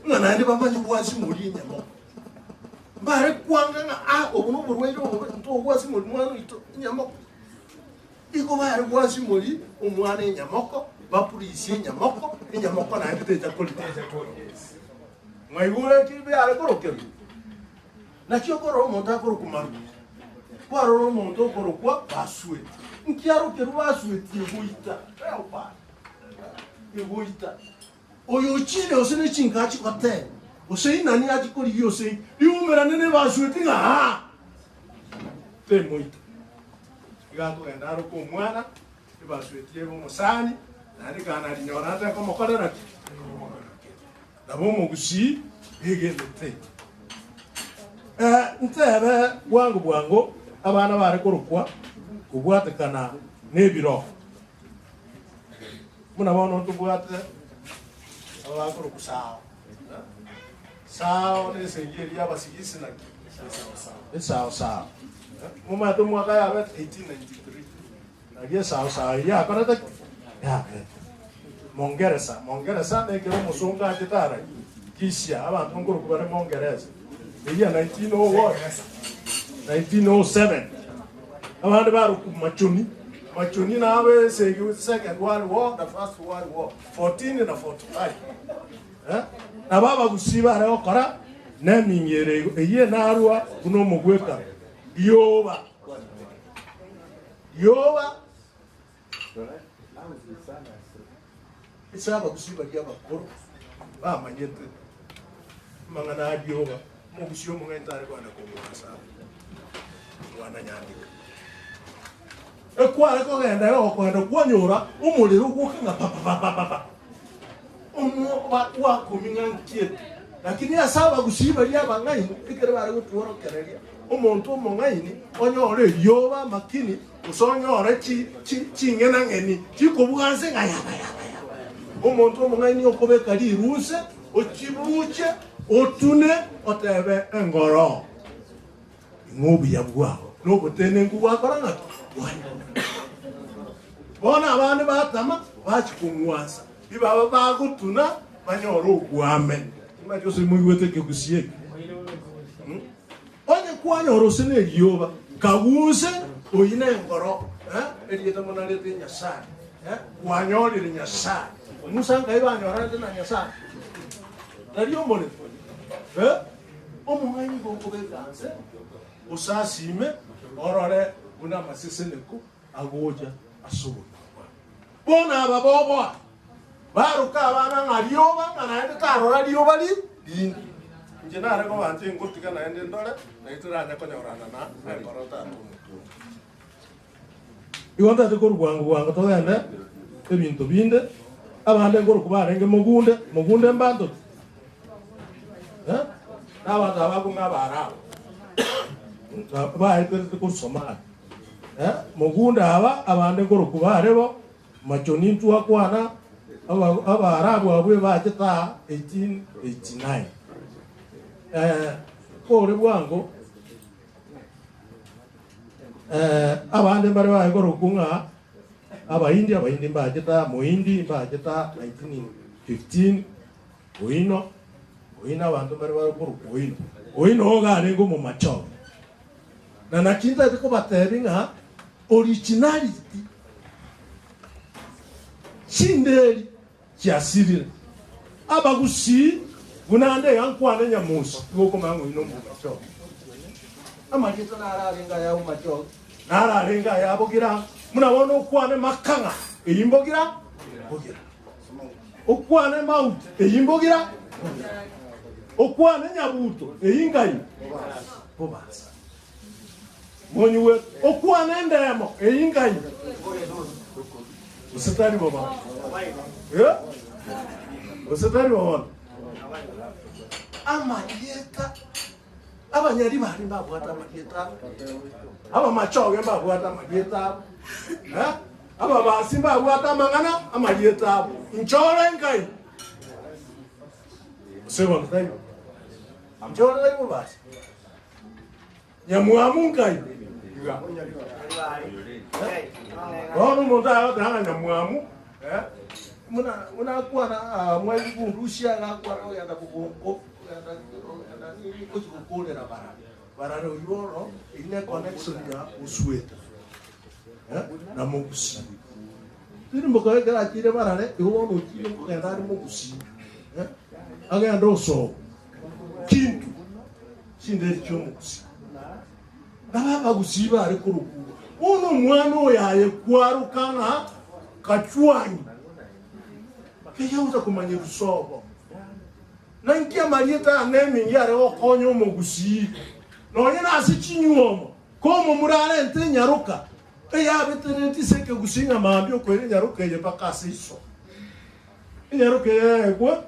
ngana ndi bamanyi bwasi muri nyamo bare kwanga na ubuno burweyo bube nto bwasi muri mwana ito nyamoko iko bare bwasi muri omwana nyamoko bapurisi nyamoko inyamoko na ndete politeze ngayure kibe ale korokero na kyokoro monta koro kumaru kwaro monto koro kwa baswe nkiaro keru baswe tibuita elpa tibuita oyo chile osene chinkachi kote osei nani ati kori yose yumera nene baswe tinga te moita gato endaro ko mwana baswe tiebo musani nani kana linyorata como kolera nabo mugusi bigende ntebe bwangu abana bare korukwa kubwatekana nebiro muna bono tubwate abakoro kusao sao ne sengeri abasigisi na sao muma to mwaka ya 1893 nagie sao ya kanata ya Mongereza ne kero musunga kitara kisha abantu ngoro kubare Mongereza iya 1907 abantu baru machuni nawe second world war the first world war 14 na 45 na baba gusiba re okora na minyere iye narwa kuno mugweka yoba isaba gusiba dia bakoro ba manyete mangana adioba mugusio mungentare kwana kumwasa wana nyandika ekwara ko genda yo kwenda kwonyora umuliro gukinga papa wa kuminga nkiet lakini asaba gusiba dia bangaini ikere bare gutworo kereria umuntu mongaini onyore yoba makini usonyore chi ngena ngeni chikobuganse ngaya umuntu omungani okobeka liruse okibuche otune otebe engoro ngobi yabwa nobutene ngubakora bona abantu batama bachikumwasa bibaba bagutuna banyoro ogwame imajo se muyiwete ke kusiye onye kwanyoro sene liyoba kawuse oyine engoro eliyeta monalete nyasani kwanyori nyasani Musa ngaiba nyora tena nyasa. Dari omone. Omungani gongo beganse. Usasime orore una masiseneko agoja asubu. Bona babobo. Baruka abana ngalioba nganaende karora lioba li. nje nare ko bantu ngutika na ende ndore na ituranya konyorana na korota tu iwanda te kurwangu to ende ebintu binde abande ngoro kubarenge mugunde mbando n'abantu abakunga barabo baheterete kusomana mugunde aba abande ngoro kubarebo machoni ntua kwana abarabu abwe bacheta 1889 kore bwango abande bari bagoro kunga abahindi bacheta muhindi bacheta 1915 oino abantu bari bagoro oino ogare ngo mu macho na nakinta ko bateringa originality chindeli kiasirire abagusi gunande yankwane nyamusi ngoko mangu ino mu macho amakito nararenga ya mu macho nararenga ya bogira munabona okwane makanga eyimbogira bogira okwane mauti eyimbogira okwane nyabuto eyingayi bobasa monywe okwane ndemo eyingayi usitari baba usitari baba amalieta abanyari bari babwata amalieta aba machoge babwata amalieta aba basi babwata mangana amalieta nchore ngai sebo ngai amchore ngai basi nyamuamu ngai Ono monta danga nyamuamu muna kwa na mwezi kundushia na kwa ya kubongo ya ni kuchukolera bara yoro ile connection ya usweta na mugusi tiri mboka kera kire bara ne yo no kire ko ya ndari mugusi aga ndo so kintu sinde cyumugusi baba gusiba ari kuruku uno mwana yaye kwarukana kachwanyi kiyauza kumanya rusobo nankia marieta anemi yare okonyo mugusi nonye nasi chinyuomo komo murare ente nyaruka eya betenenti seke gusinga mambio kwere nyaruka ye pakasiso nyaruka ye kwa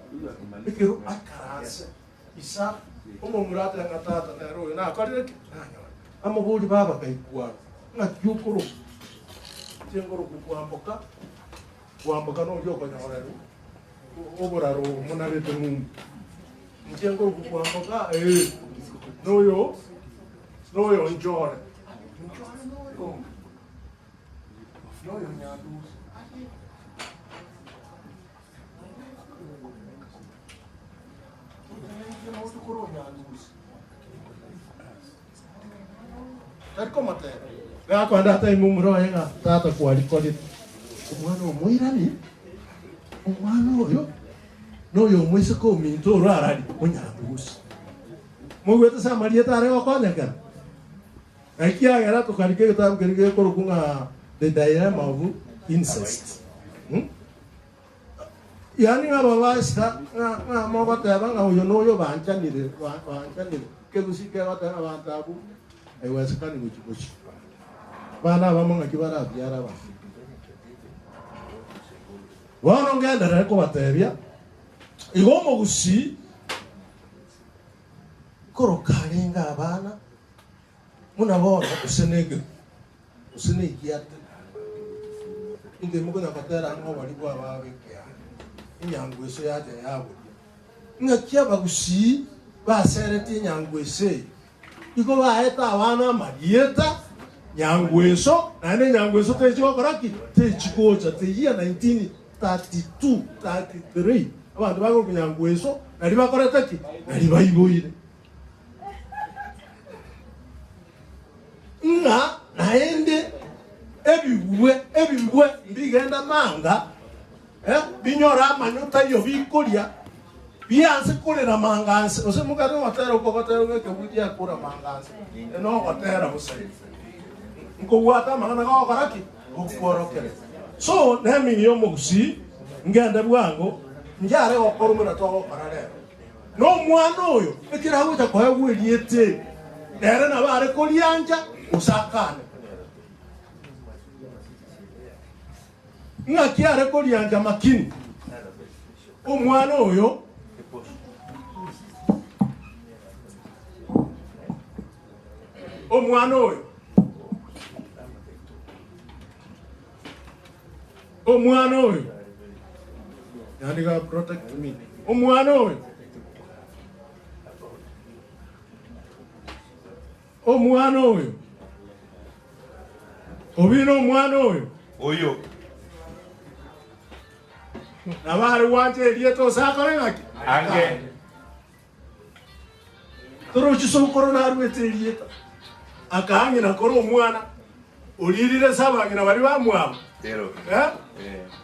bikiru akarase isa komo murate ngatata nero na akarire amubuli baba kaikwa ngakyukuru cyengoro kuamboka no byo konyarero oboraro munabete mu cyengoro kuamboka noyo njore noyo nyadu Tarko mate. Ya kwanda hata imumro yenga tata kwali kwali. Umwana omuirani. Umwana oyo. No yo mwese ko minto rarari onyangusi. Mugwete sa marieta are okonya kan. Aikia gara to kalike ta gerige ko kunga the dilemma of incest. Yani nga baba sta nga mo bata banga oyo no yo banchanire ke gusi ke bata na bantabu. Aiwezekani kuchikuchi bana bamwe ngakibara byara ba wana ngenda reko batebya igomo gusi korokarenga abana munabona usenegiyate inde muko nakatera ngo bali kwa babekya inyangweso yaje yabo ngakia bagusi baserete inyangwese iko baeta abana marieta nyangweso nane nyangweso techo koraki techikocha teya 1932 33 abantu bako kunyangweso nali bakoreta ki nali bayiboyire nga naende ebibwe bigenda manga binyora amanyota yo bikolia bianze kolera manganse ose mugare watera ukokotera ngeke budia kura manganse eno watera busai nko wata mangana ka karaki ukorokere so nemi yo mugusi ngenda bwango njare okorumira to karare no mwana oyo ekira guta kwa gwiriete nere na bare kolianja usakane ngaki are kolianja makini omwana oyo omwana oyo yani ga protect me omwana oyo obino omwana oyo nabari wanje elieto sakore ngaki ange toro chiso korona arwete elieta akaangi na koro omwana olirire sabangi na bari bamwama pero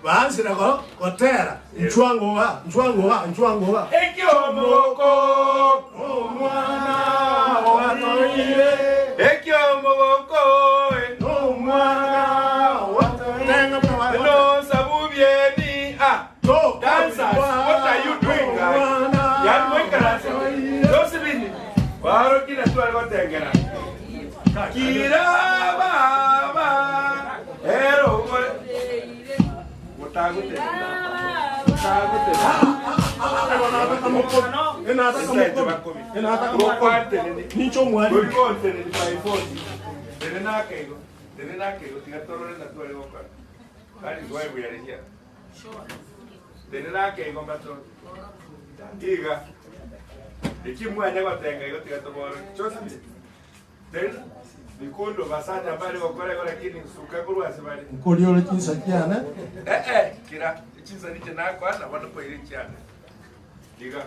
bansi na kotera nchwango wa ekyo moko omwana watoire ekyo moko omwana watoire no sabubieni dancers, what are you doing, guys? Yan mo karate. Joseph, baro kina tu algo tengena. Kira baba, ero mo. Mutagute. Nicho mwari. Tenera que combato. Diga. De que muanya batenga yo tiga tomoro. Chosi. Den bikundo basanya bali okore kore kini suka kurwa sibali. Nkoliyo le kinsa kiana. Kira. Kinsa ni tena kwa na bado kwa ile kiana. Diga.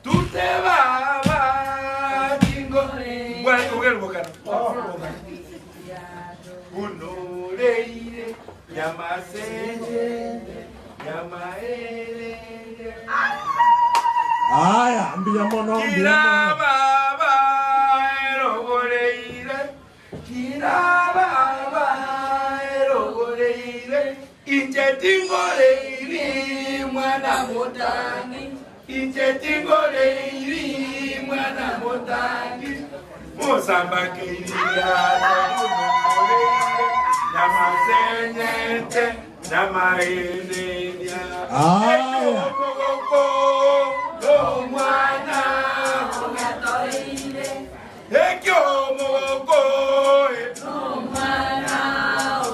Tu te va dingole. Bueno, coger bocana. Unoreire, Yamaseje, Yamaere. Aya, ambia mono. Kira baba, erogoreire. Kira baba, erogoreire. Inchetingoreiri, mwana motangi. Inchetingoreiri, mwana motangi. Mosamba kiria. Namasenyete, namaenenya. Aya. Mwana ugatoire. Ekyo moko. Mwana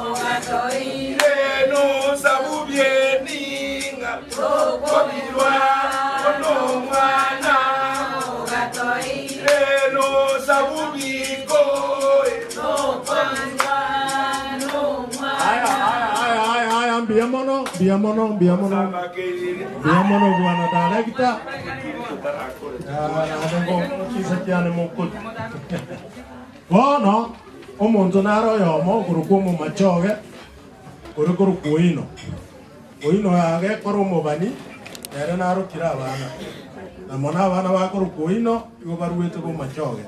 ugatoire. No sabubieninga. Kobirwa. No mwana ugatoire. No sabubiko. No mwana. Biamono bwana director. Adongo kisa kiane mokut. Bono omonto naro yomo kurukumu machoge kurukuru kuino. Kuino yage korumo bani nere naro kira bana. Na mona bana bakuru kuino igo baruete ku machoge.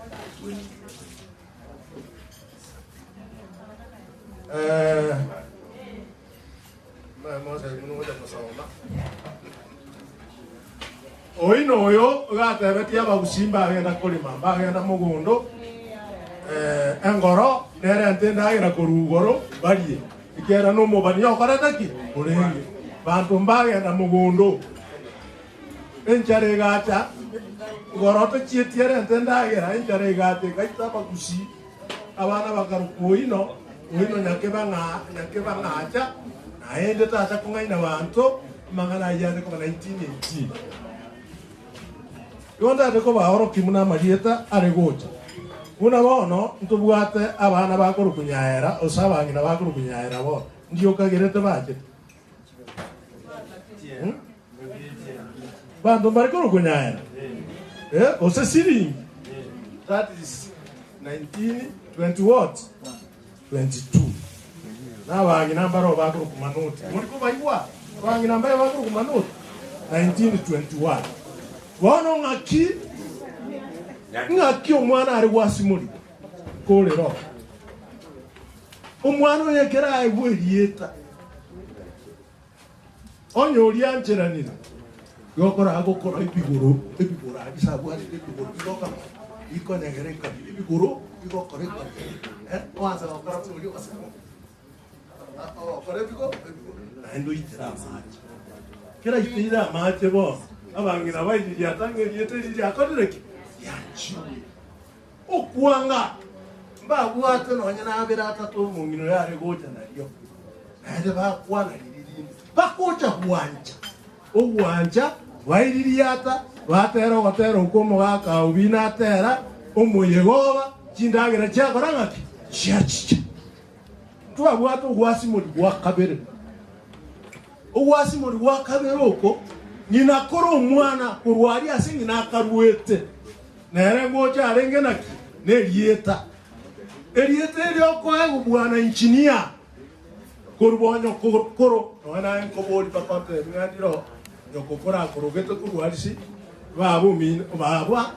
Oino oyo gatebetia abagusimba agenda kulima bagenda mugundo engoro nere ntenda agira kurugoro barie ikera no mubani okoreta ki urenge bantu mbagenda mugundo enchare gacha goroto chietiere ntenda agira enchare gate gaita bagusi abana bakarukuino oino nyakebanga acha aende tata kungaina bantu mangana yande kwa 1918 yonda ndiko bahoro kimuna marieta aregocha una bono ntubwate abana bakuru kunyaera osabangina bakuru kunyaera bo ndiyo kagerete baje bando barikuru kunyaera ose siri that is 1920 what 22 na wangi namba ro bakuru kumanuti muriko baigwa wangi namba ya bakuru kumanuti 1921 wono ngaki omwana ari wasimuri kolero omwana yekera aibwerieta onyo ulia ncheranira yokora agokora ibiguru agisabu ari ibiguru igoka iko negereka ibiguru igokora waza okora tuli wasemo okora bigo ndo itira maji kira itira maji bo abangira bayiri yatange yete yakorereki yachi okuanga mbabwate nonya nabera atatu mungino yare goja nariyo nade bakwana lirindi bakocha kuwanja uwanja waiririata watera watera ukomo waka ubina tera umuyegoba chindagira chakorangati chiachicha twabwate ugwasimuri gwakabere ugwasimuri gwakabere uko ninakora umwana kurwari asingi nakarwete nere ngocha arenge naki nerieta erieta erioko ego bwana engineer kurbonyo koro wana enkobori papante ngandiro yokokora korogete kurwarisi babu min babwa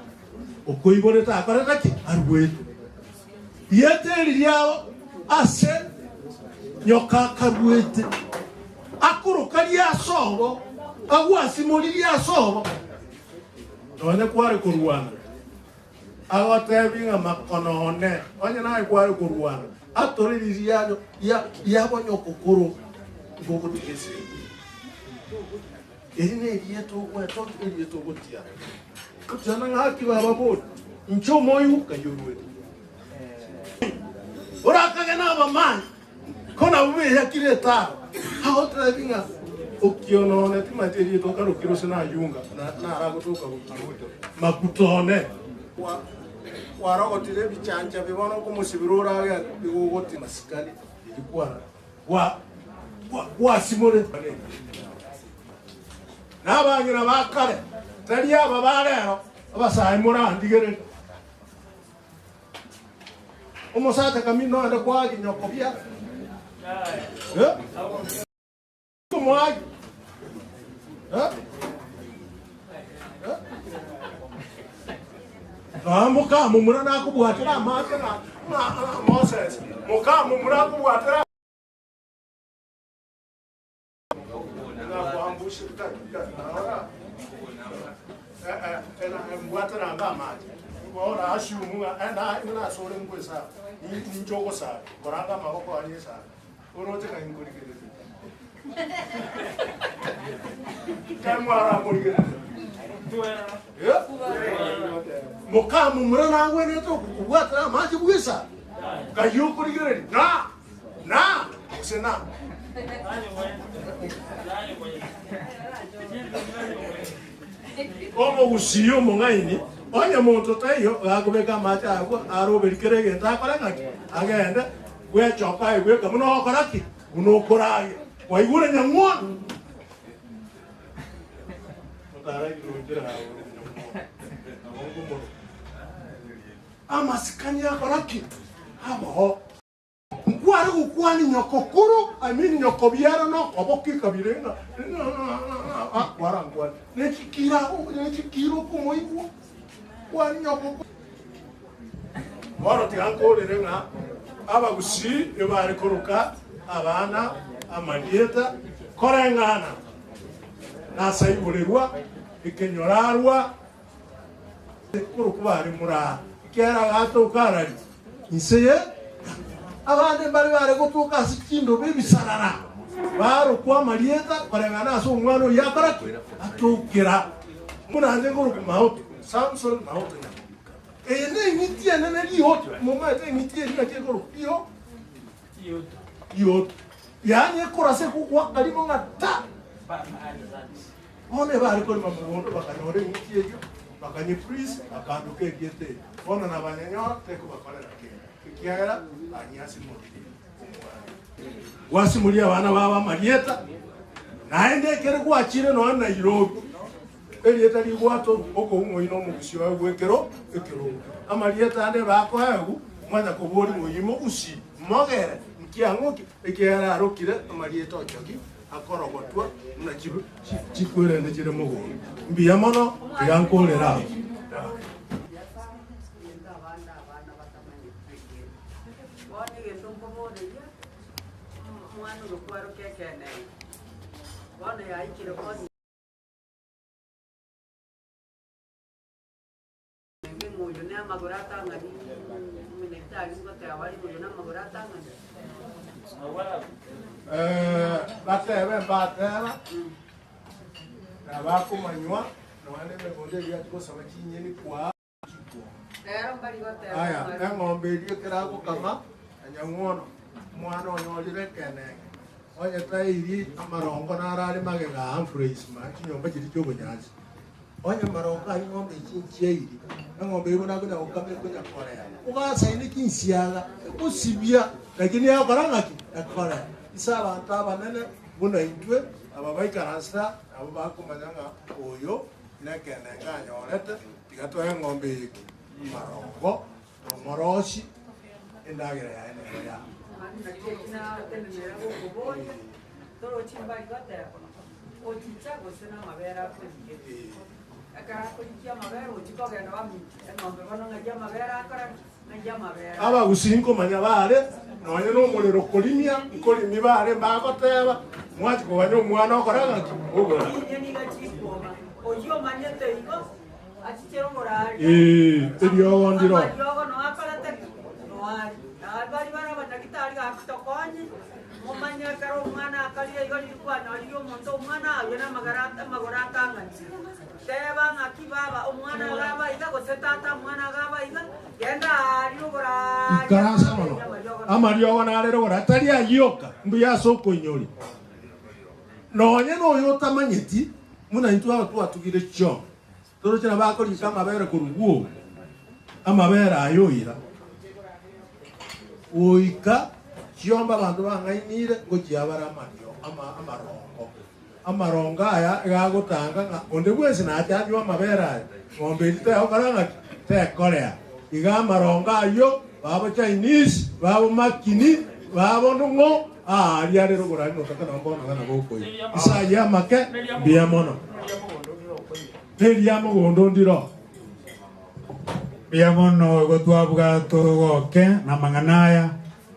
okoiboreta akarata ki arwete yete riyao ase nyoka karwete akuru kaliya sobo agwasi moliya sobo none kware kurwana awatebinga makonone onye na kware kurwana atori riyayo ya bonyo kokoro gogo tikese ene rieto weto rieto gotia kutana ngaki baba bod ncho moyu kayurwe ora kagena baman kona uwe yakireta haotra binga okiono ne timateri to karo kirosena yunga na arago to ka makutone waro otire bichanja bibono ko musibirura ya bigogoti masikali ilikuwa wa simore nabangira bakare tari aba barero abasaye murandigere umusata kamino ande kwa ginyokobia kumwagi muka mumura nakubwatira amate na Moses muka mumura kubwatira na kuambusha ora mbwatira ngamaje ora ashumunga ina sore ngwesa njoko sa koranga maboko anyesa orote kangurigere kamara ngurigere mukamu murana ngwene to kubwatira maji bwisa kayukurigere na sena omo usiyo mungaini onye muntu tayo agobeka mata ago aroberikere genta koranga agenda we choka we kamuno koraki uno korage waigure nyamwa otara irundira amasikani koraki abo kwari ukwani nyokokuru amini nyokobiara no koboki kabirenga warangwa nekikiro kumoibu kwani nyokoko waro tiankore renga abagusi ebare koruka abana amalieta korengana nasaibulerwa ikenyorarwa kurukubari mura kera gato karari inseye abande bari bare gutuka sikindo bibisarara baro kwa malieta korengana so umwana yakara atukira munanze kuruka mauti Samson mauti ene ngitie nene liot moma ete ngitie ni akekoro yo yani korase kwa kalimo ngata one bari ko mamundo bakanyore ngitie yo bakanye prise akanduke gete ona na banyanyora teko bakorera kiagera anyasi moti wasi muri abana baba marieta naende kere kwachire no na Nairobi elieta ligwato oko umuino mubisi wa gwekero ekero amarieta ande bako hagu mwana kobori muyimo usi mogere nkiango ekera arokire amarieta ochoki akorogotwa na chikwere ndejire mugo mbiya mono yankolera batebe mbateba na bakumanywa none megonde ya tukosaba kinyeni kwa aya eng'ombe irie kirago kama anyang'ono mwana onyolire kenenge onye tairi amarongo narari magega Humphreys ma kinyomba kiri cyo bunyazi onye marongo ari ng'ombe ikinchie iri eng'ombe ibona kunya ukame kunya korea ugasa ini kinsiaga usibia lakini yakoranga ki akora isaba ntaba nene buna intwe ababaikaransa abo bakumanyanga oyo nekenenga nyorete tigato eng'ombe marongo moroshi endagera ya ene ya aba gusinko manya bare noye no muliro kolimia kolimi bare mbagoteba mwati ko banyo mwana okoraga ogora oyo manyete igo achichero morari edio ondiro yogo no aparate no ari bari bara batagitari gakutokonye mumanya karo mwana akalia igo likuana aliyo mondo mwana yena magorata nganzi teba ngakibaba omwana gaba iga gosetata mwana gaba iga yenda aliyo gora karansa mono amario wana rero gora tari ayoka mbuya soko inyori nonye no yota manyeti muna intu aba atugire cho toro chana bakori kama bere kuruguo amabera ayoira oika chiomba bantu bangainire ngojiabara amanyo amaronga aya gagotanga nga onde bwese na atanyo amabera ngombe ite okaranga te korea iga amaronga ayo babo Chinese babo makini babo nungo ya rero gorani no takana mbona ngana boko isa ya make bia mono Neriamo gondo ndiro bia mono gotwabwa torogoke na manganaya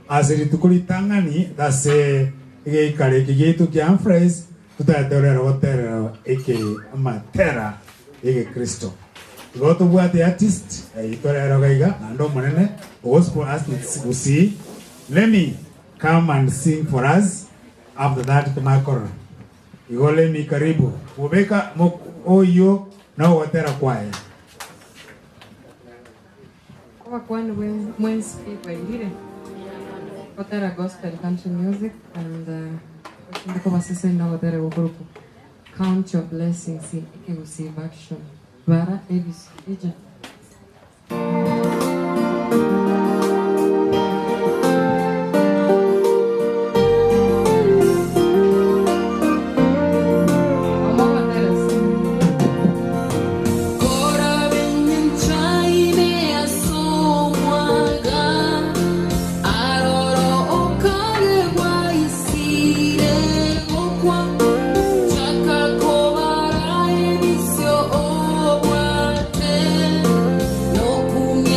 asiri tukulitangani dase geikare kigetu kya Humphreys tutatorera gotera eke matera ege Kristo goto bwate artist itorera gaiga ando monene gospel artists gusi let me come and sing for us. After that tumakora igole mi karibu ubeka oyo na watera kwae kwa kwani mwenzi people ile watera gospel country music and ndiko basese na watera grupo count your blessings ikegusiva action bara ebis eja No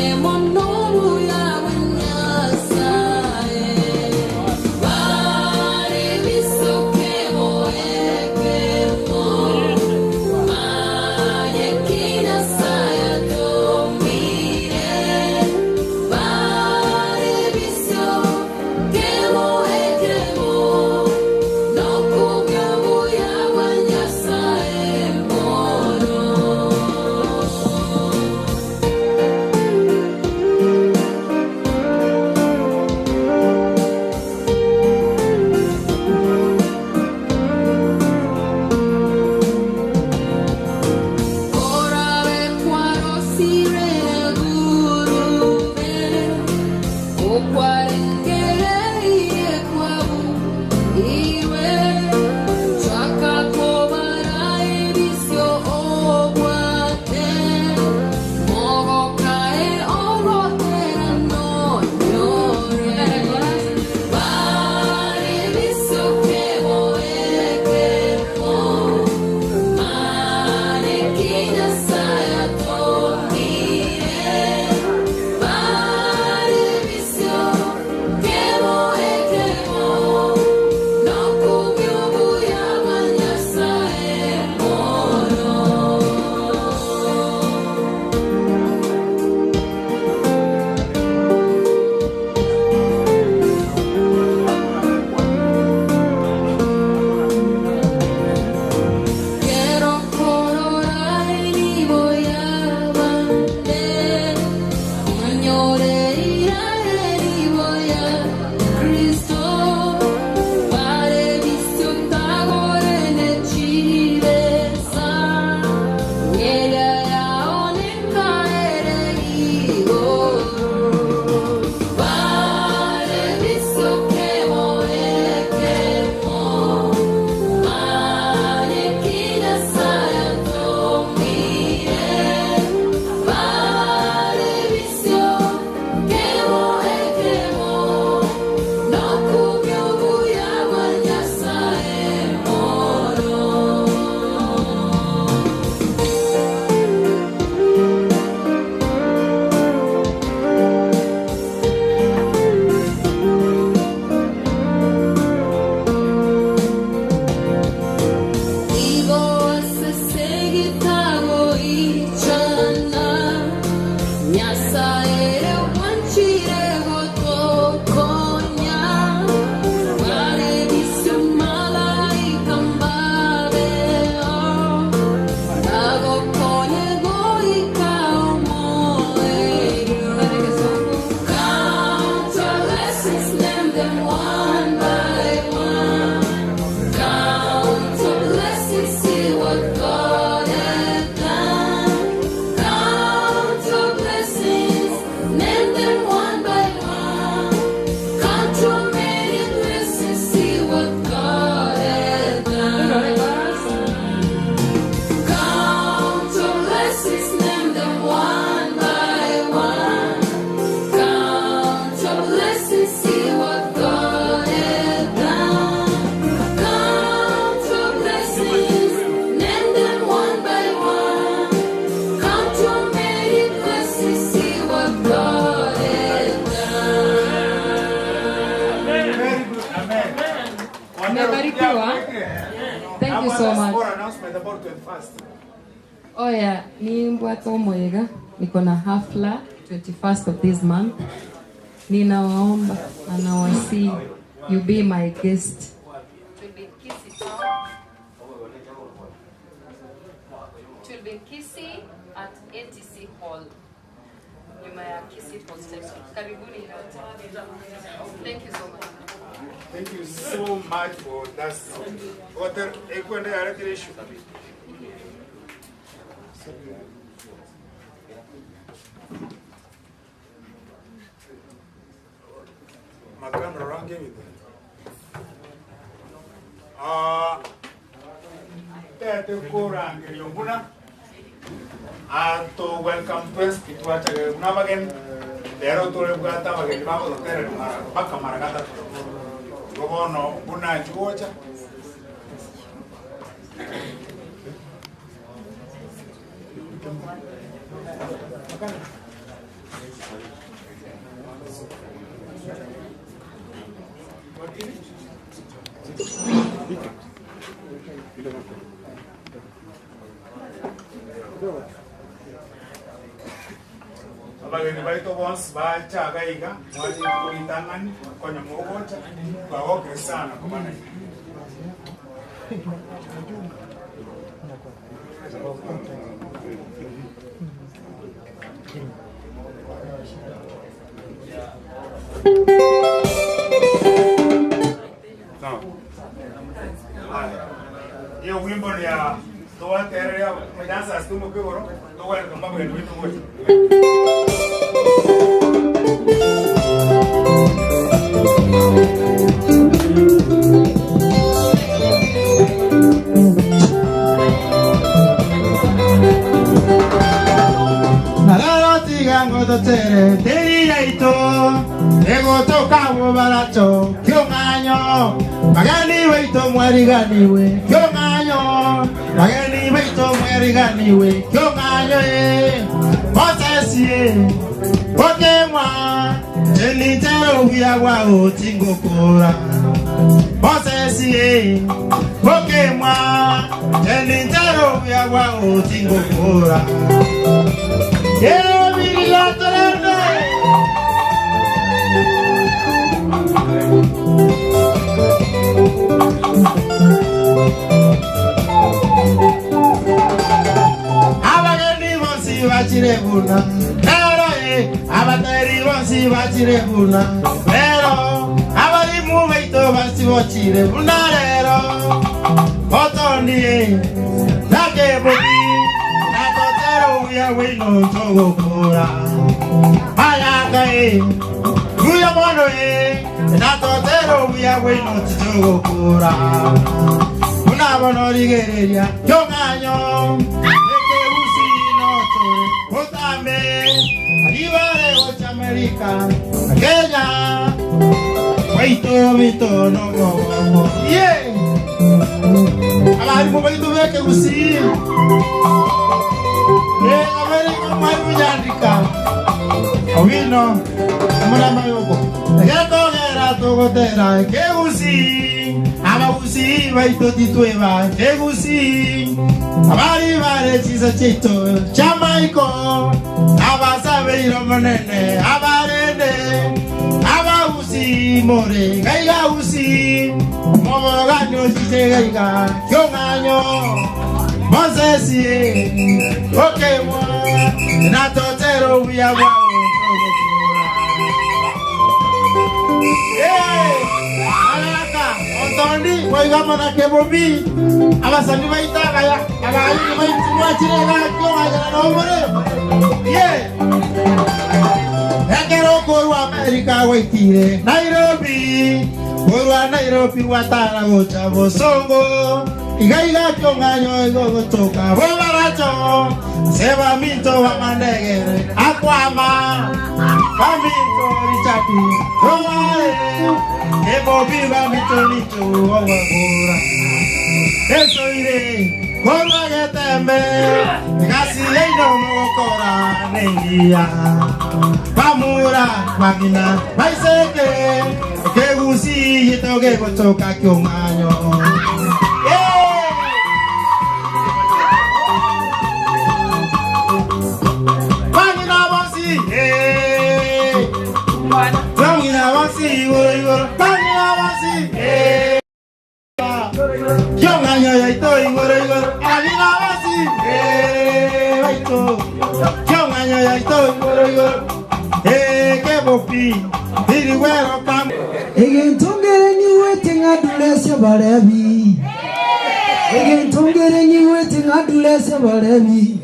Thank you so much. More announcement about 21st. Oh yeah, ni Mbwato Mwega. Niko na hafla 21st of this month. Ninawaomba na nawasi you be my guest. Will be Kisii at ATC Hall. Nyuma ya Kisii Post Station. Karibuni nyote. Thank you so much. Thank you so much for that. Water ekwende ya issue. Makamera rangi with tete kurangiri yonguna to welcome first kitwacha unamagen dero tole bugata magen babo tere baka maragata gobono buna chuocha abageni baito bonse bachaga iga mwaje kulitangani konya mugocha bagoke sana kumana Yo wimbo ni ya toa tere ya majansa astumo kiboro to welcome babu ni wimbo wote. Nararoti gango to tere teri yaito ego to kabo baracho kyonganyo magani weito mwari ganiwe kyonganyo magani weito mwari ganiwe kyonganyo Mosesi Pokemwa Elitero wiawa otingokora Mosesi Pokemwa Elitero wiawa otingokora Yo Vigilatorende Abageni bonsi bachirebuna abatari bonsi bachirebuna pero abari mu baito basi bochirebuna rero otonie nake bobi nakotero ya wino togokora ayaka kuya mono nakotero ya wino togokora una bono rigereria yoganyo ekebusi no otame Ibare ocha America, Kenya, Waito Vito no go, yeah. Alari mo baito veke usi, America maru yandika, Awino, amara mayoko, Gato era togo tera, Kegusi, Amabusi Waito titueva, Kegusi, Abari bare chisa chito, Jamaico. Abasabe iromonene, abarene, ababusi more, gaiga usi, momorogano chitega, kyonganyo, Mosesi, Pokemwa, natotero wiawa Alaka, Otondi, Wagamana Kebobi, Abasani Maitagaya, Abali Maitumachirega, Kyonga, no yeah. Ekero koru America waitire Nairobi koru Nairobi watara gocha bosongo igaiga kyonganyo igogo toka bobaracho seba minto wa mandegere akwama kaminto richati romae ebo biba minto nicho wawagora eso ire Koma getembe, kasi leino mokora nengia. Pamura magina, maiseke, kegusi yetoge gotoka kyonganyo. Yeah. yaito igoro igoro Amina basi yaito Chonganyo yaito igoro igoro Kebopi Diri wero pam Egentongere ni wete ngadulese barebi Egentongere ni wete ngadulese barebi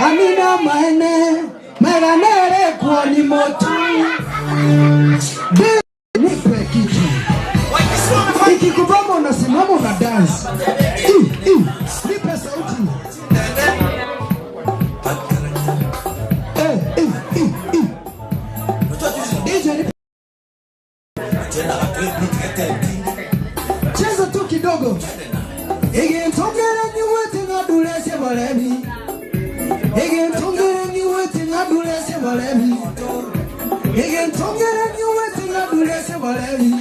Amina maene meganere kwa ni motu Nipe kitu Ikikubama unasimama una dance Nipe sauti Cheza tu kidogo Egentongere ni wete ngadulese barebi Egentongere ni wete ngadulese barebi Egentongere ni wete ngadulese barebi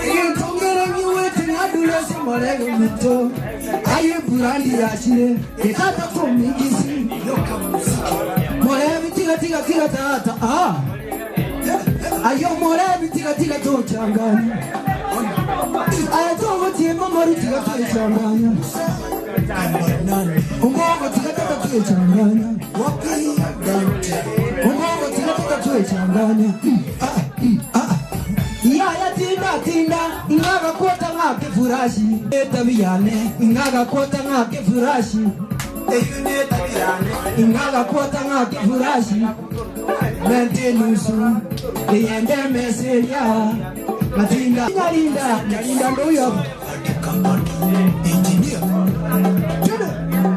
Egentongere ni wete ngadulese barebi mito Aye burandi yashire Ekata komigisi Morebi tiga tiga tiga tata Ayo morebi tiga tiga to changanya Ayo togo tiema maru tiga tiga changanya Ungogo tiga tiga tiga changanya Ungogo tiga tiga tiga changanya Ya tinda tinda Ingaga kota ngake furashi Tabiyane Ingaga kota ngake furashi Ingaga kota ngake furashi Mente nusu Eyende meseria Matinda Nyalinda ndoyo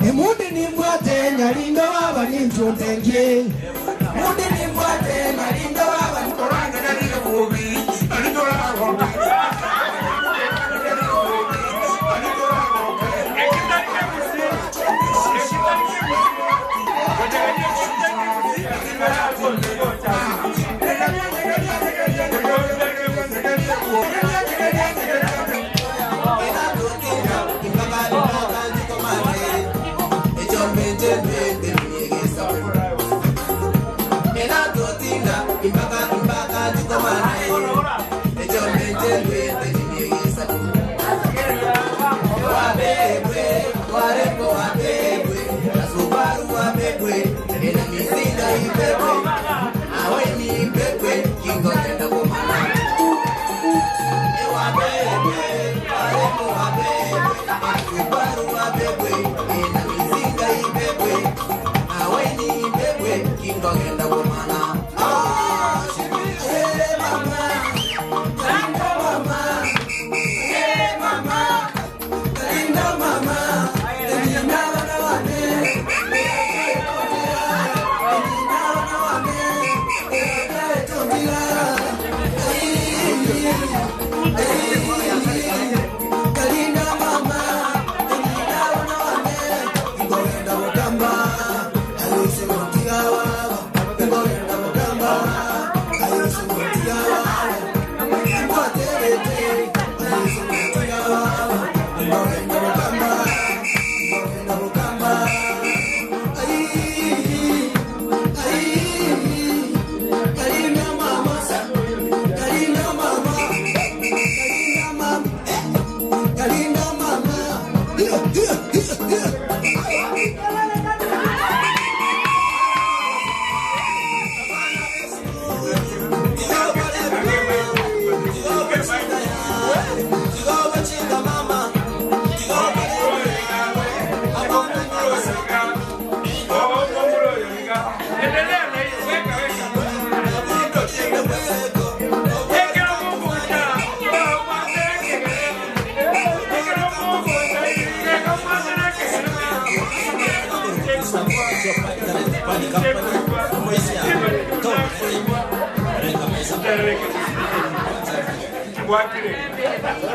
Emundi ni mwate Nyalinda waba ni mchotenge Mundi ni mwate Nyalinda waba ni koranga na nile mubi Alitola agonga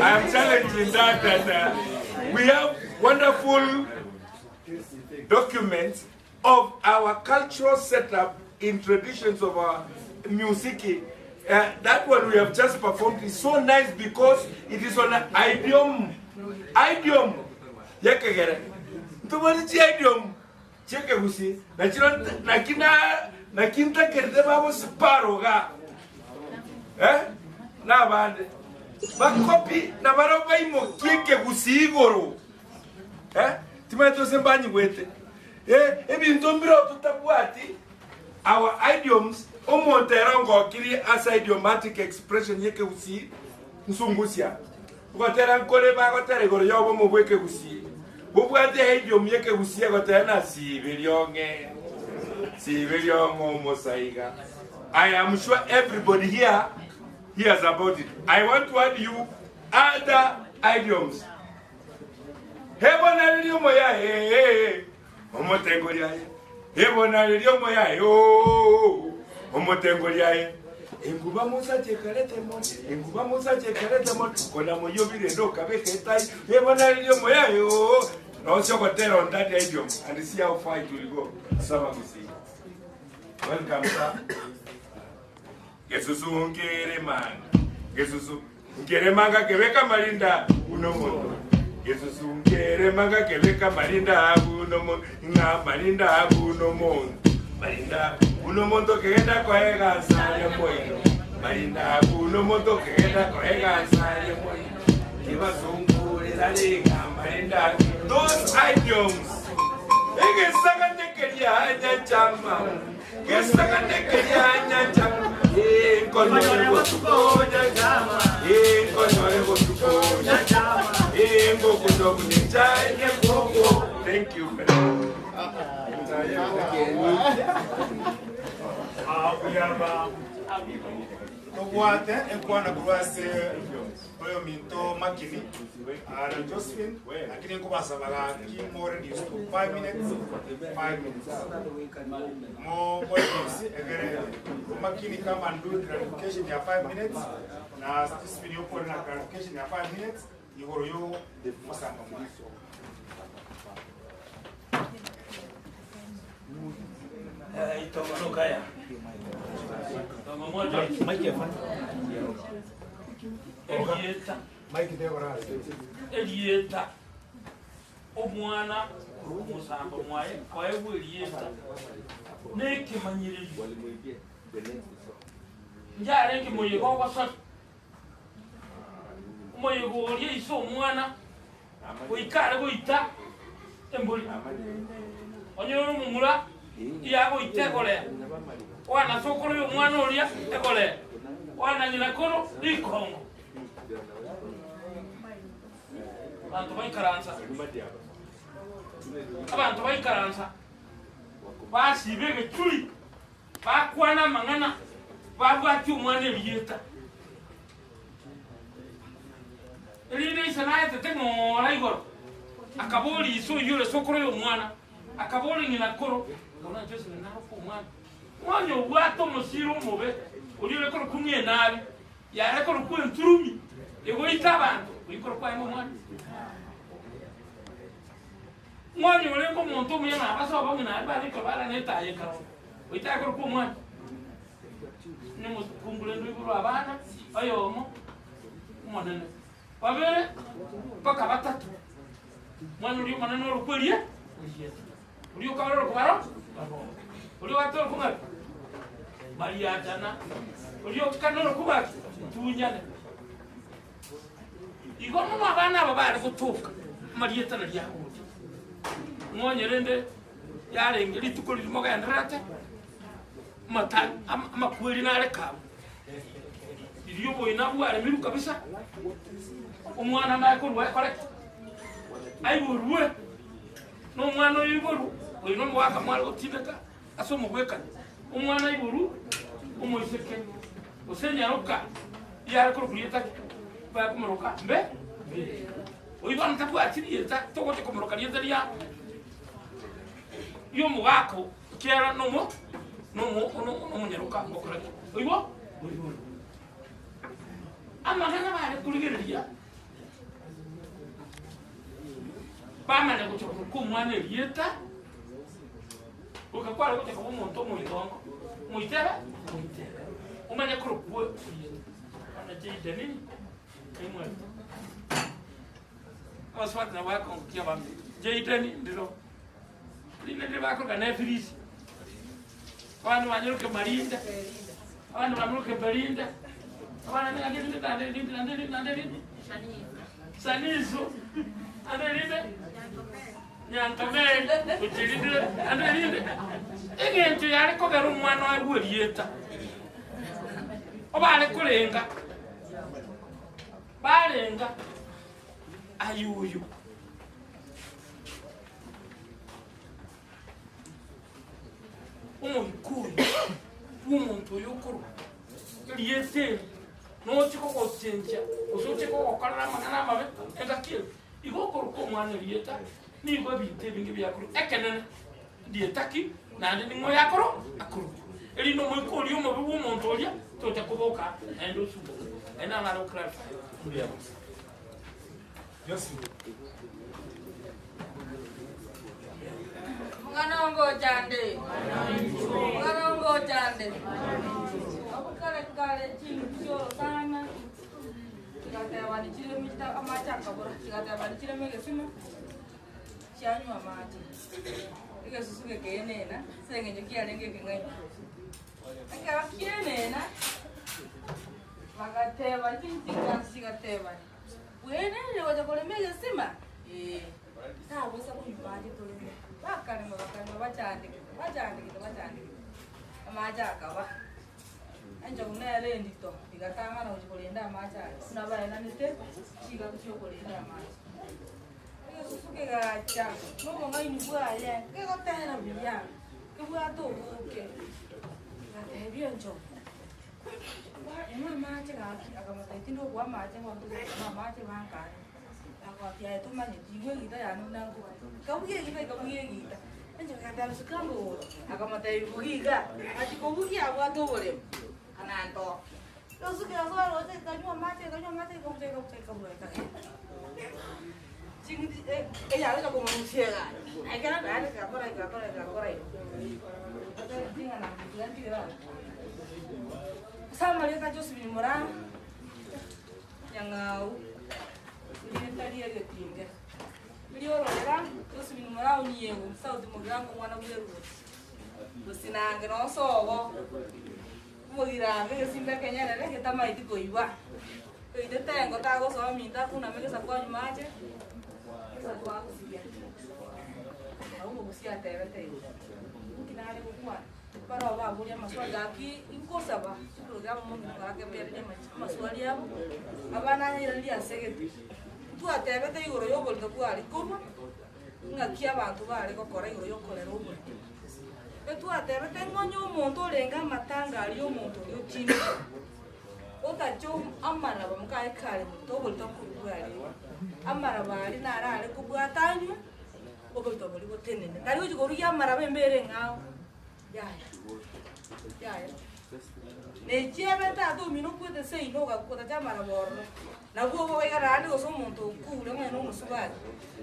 I am challenging that we have wonderful documents of our cultural setup in traditions of our music. That one we have just performed is so nice because it is on an idiom. Idiom. Yakagere. Tumanichi idiom. Chekagusi. Nakinta kerde babo sparoga. Na bande. Bakopi na baroba imo kieke gusigoro. timaito sembanyi wete ebintu mbiro tutabwati our idioms omontera ngokiri as idiomatic expression yeke usi nsungusia gotera nkole ba gotera igoro yobo mubweke usi bubwate idiom yeke usi gotera na sibiryonge mosaiga. I am sure everybody here hears about it. I want to add you other idioms. Hebona lilio moya omotengolia hebona lilio moya omotengolia enguba musa chekarete mon kona moyo birendo kabeke tai hebona lilio moya no so hotel on that idiom and see how far it will go. Sama misi. Welcome sir. Yesusu ngere man. Yesusu ngere manga kebeka malinda unomoto. Yesusu ngere manga kebeka malinda unomoto. Nga malinda unomoto. Malinda unomoto kenda koega sale moyo. Malinda unomoto kenda koega sale moyo. Kiba sungure dale malinda. Those idioms. Ege sagante keria anya chama. Gesagante keria anya chama. Konyo tukonya chama. Konyo tukonya chama. Ngoko ndogo ni chai ngoko. Thank you. Togwate enkwana kurwase oyo minto makini na Josephine lakini nkubasaba more reduced to 5 minutes mo boys egere makini come and do clarification ya 5 minutes na Josephine yo na clarification ya 5 minutes igoro yo musamba mwaso Itomokaya. Tomomoja. Elieta. Elieta. Omwana omusamba mwaye kwaye Elieta. Neki manyiriri. Njare ki moye kwa wasa. Moye goriye iso omwana. Oikare goita. Emboli. Onyoro mumura. Yago itegole. Wana sokoro yo mwana olia egole. Wana nyina koro ikongo. Abantu bayikaransa. Basibege tuli. Bakwana mangana. Babwati umwana Elieta. Elieta isanaye tetengo laigoro. Akaboli iso yule sokoro yo mwana. Akaboli nyina koro. Ona Jose na hapo mwana. Mwana obwato musiro mobe. Olire ko kumye nabi. Ya reko ku nturumi. Ego itabantu. Uyikoro kwa mwana. Mwana ole ko muntu muyana abaso bangu na bali ko bala neta yeka. Uyitako ku mwana. Nemo kumbule ndiburo abana. Ayomo. Mwana ne. Babere paka batatu. Mwana uri mwana no rukwelie. Uri ukabaro kubaro? Uri watoro kumari? Maria jana. Uri ukanoro kumari? Tunyane. Igono mabana babari kutuka. Maria tana yahuti. Mwonyerende yarenge litukoli moga ndrate. Mata amakweli na reka. Iriyo boyina bware miru kabisa. Umwana makuru wa correct. Aiburuwe. No mwana yiboru. Oino mwaka mwali otineka asomo gweka umwana iburu umoiseke usenya roka yari ko kurieta ba kumoroka mbe oiba ntabu atirieta togote kumoroka lieta ya yo mwako kera no nyaruka ngokora oibo amagana bare kurigeria bamane kuchoko kumwana Elieta. Ukakwala kote kwa umuntu muitongo. Muitera? Muitera. Umanya kurupuwe. Ana jide nini? Kimwe. Waswati na wako kia bambi. Jide nini ndiro. Lina ndiro wako kana firisi. Wanu wanyoke marinda. Wanu wanyoke belinda. Wanu wanyoke ndende. Sanizo. Ande nyantameli uchilide andalinde egento yali kogera omwana wagwerieta obale kulenga balenga ayuyu umuikulu umuntu yukuru liete no chiko kosenja usochiko kokarana manana mabe engakiro igokoro ko mwana lieta ni go bite bingi byakuru ekenene lietaki nande ni ngo yakoro akuru eli no muikulu yumo bu umuntu olia tote kuboka endo subo ena ngalo craft Yes. Nganongo jande. Nganongo jande. Aku kale cingcio sana. Kata wani cile mita amaca kabur. Kata wani cile mege sima. Cianyu amaca. Ika susu ke kene na. Senge joki alenge kengai. Ika kiene na. Magatewa cincingan sigatewa. Wene le waja kole mege sima. Sa wesa ko ibaje to le. Bakane bacande amaja akaba anje unere ndito igatanga na ujikolenda amaja unabaya na nite chiga kuchokolenda amaja iyo susuke gacha no ngai ni bua ye ke gotera biya ke bua to ke ate bien cho ema amaja ga akamata tindo kwa amaja kwa to amaja banka ya itu mah jiwa kita ya nang kau kita enjo kata sekambo agama tai bugiga ati ko bugi agwa to boleh ananto lo suka so lo te kanyo mate ko ta jing ya lo ko manusia ga ai kana ada ka pora ada jing ana bulan tira sama dia kan Joseph Mora yang ini tadi ada tinggal. Beliau orang terus minum rau ni yang usah dimakan kau mana boleh ruh. Terus nang kena sogo. Mula ke simpan kenya ada kita mai di koiwa. Itu teh kau tahu soal minta aku namanya kesakwa cuma aja. Kesakwa aku sih ya. Aku mau sih ada mungkin ada kuat. Para awak boleh masuk lagi, ikut sabah. Program mau nak kebernya masuk dia. Apa nanya dia segitu. Tu atebe te igoro yo bolto kwali kuma ngakia bantu bale ko kora igoro yo kolera ubo tu atebe te ngonyo umuntu lenga matanga ali umuntu yo chini otacho amara bamkae kale to bolto kwali amara bali nara ale kubwatanyu obolto boli botenene kali uji goru yamara bembere ngao ya ne chebe ta do minu kwete sei no ga kota jamara borno na guo wa gara ande so muntu kule ngene no musubali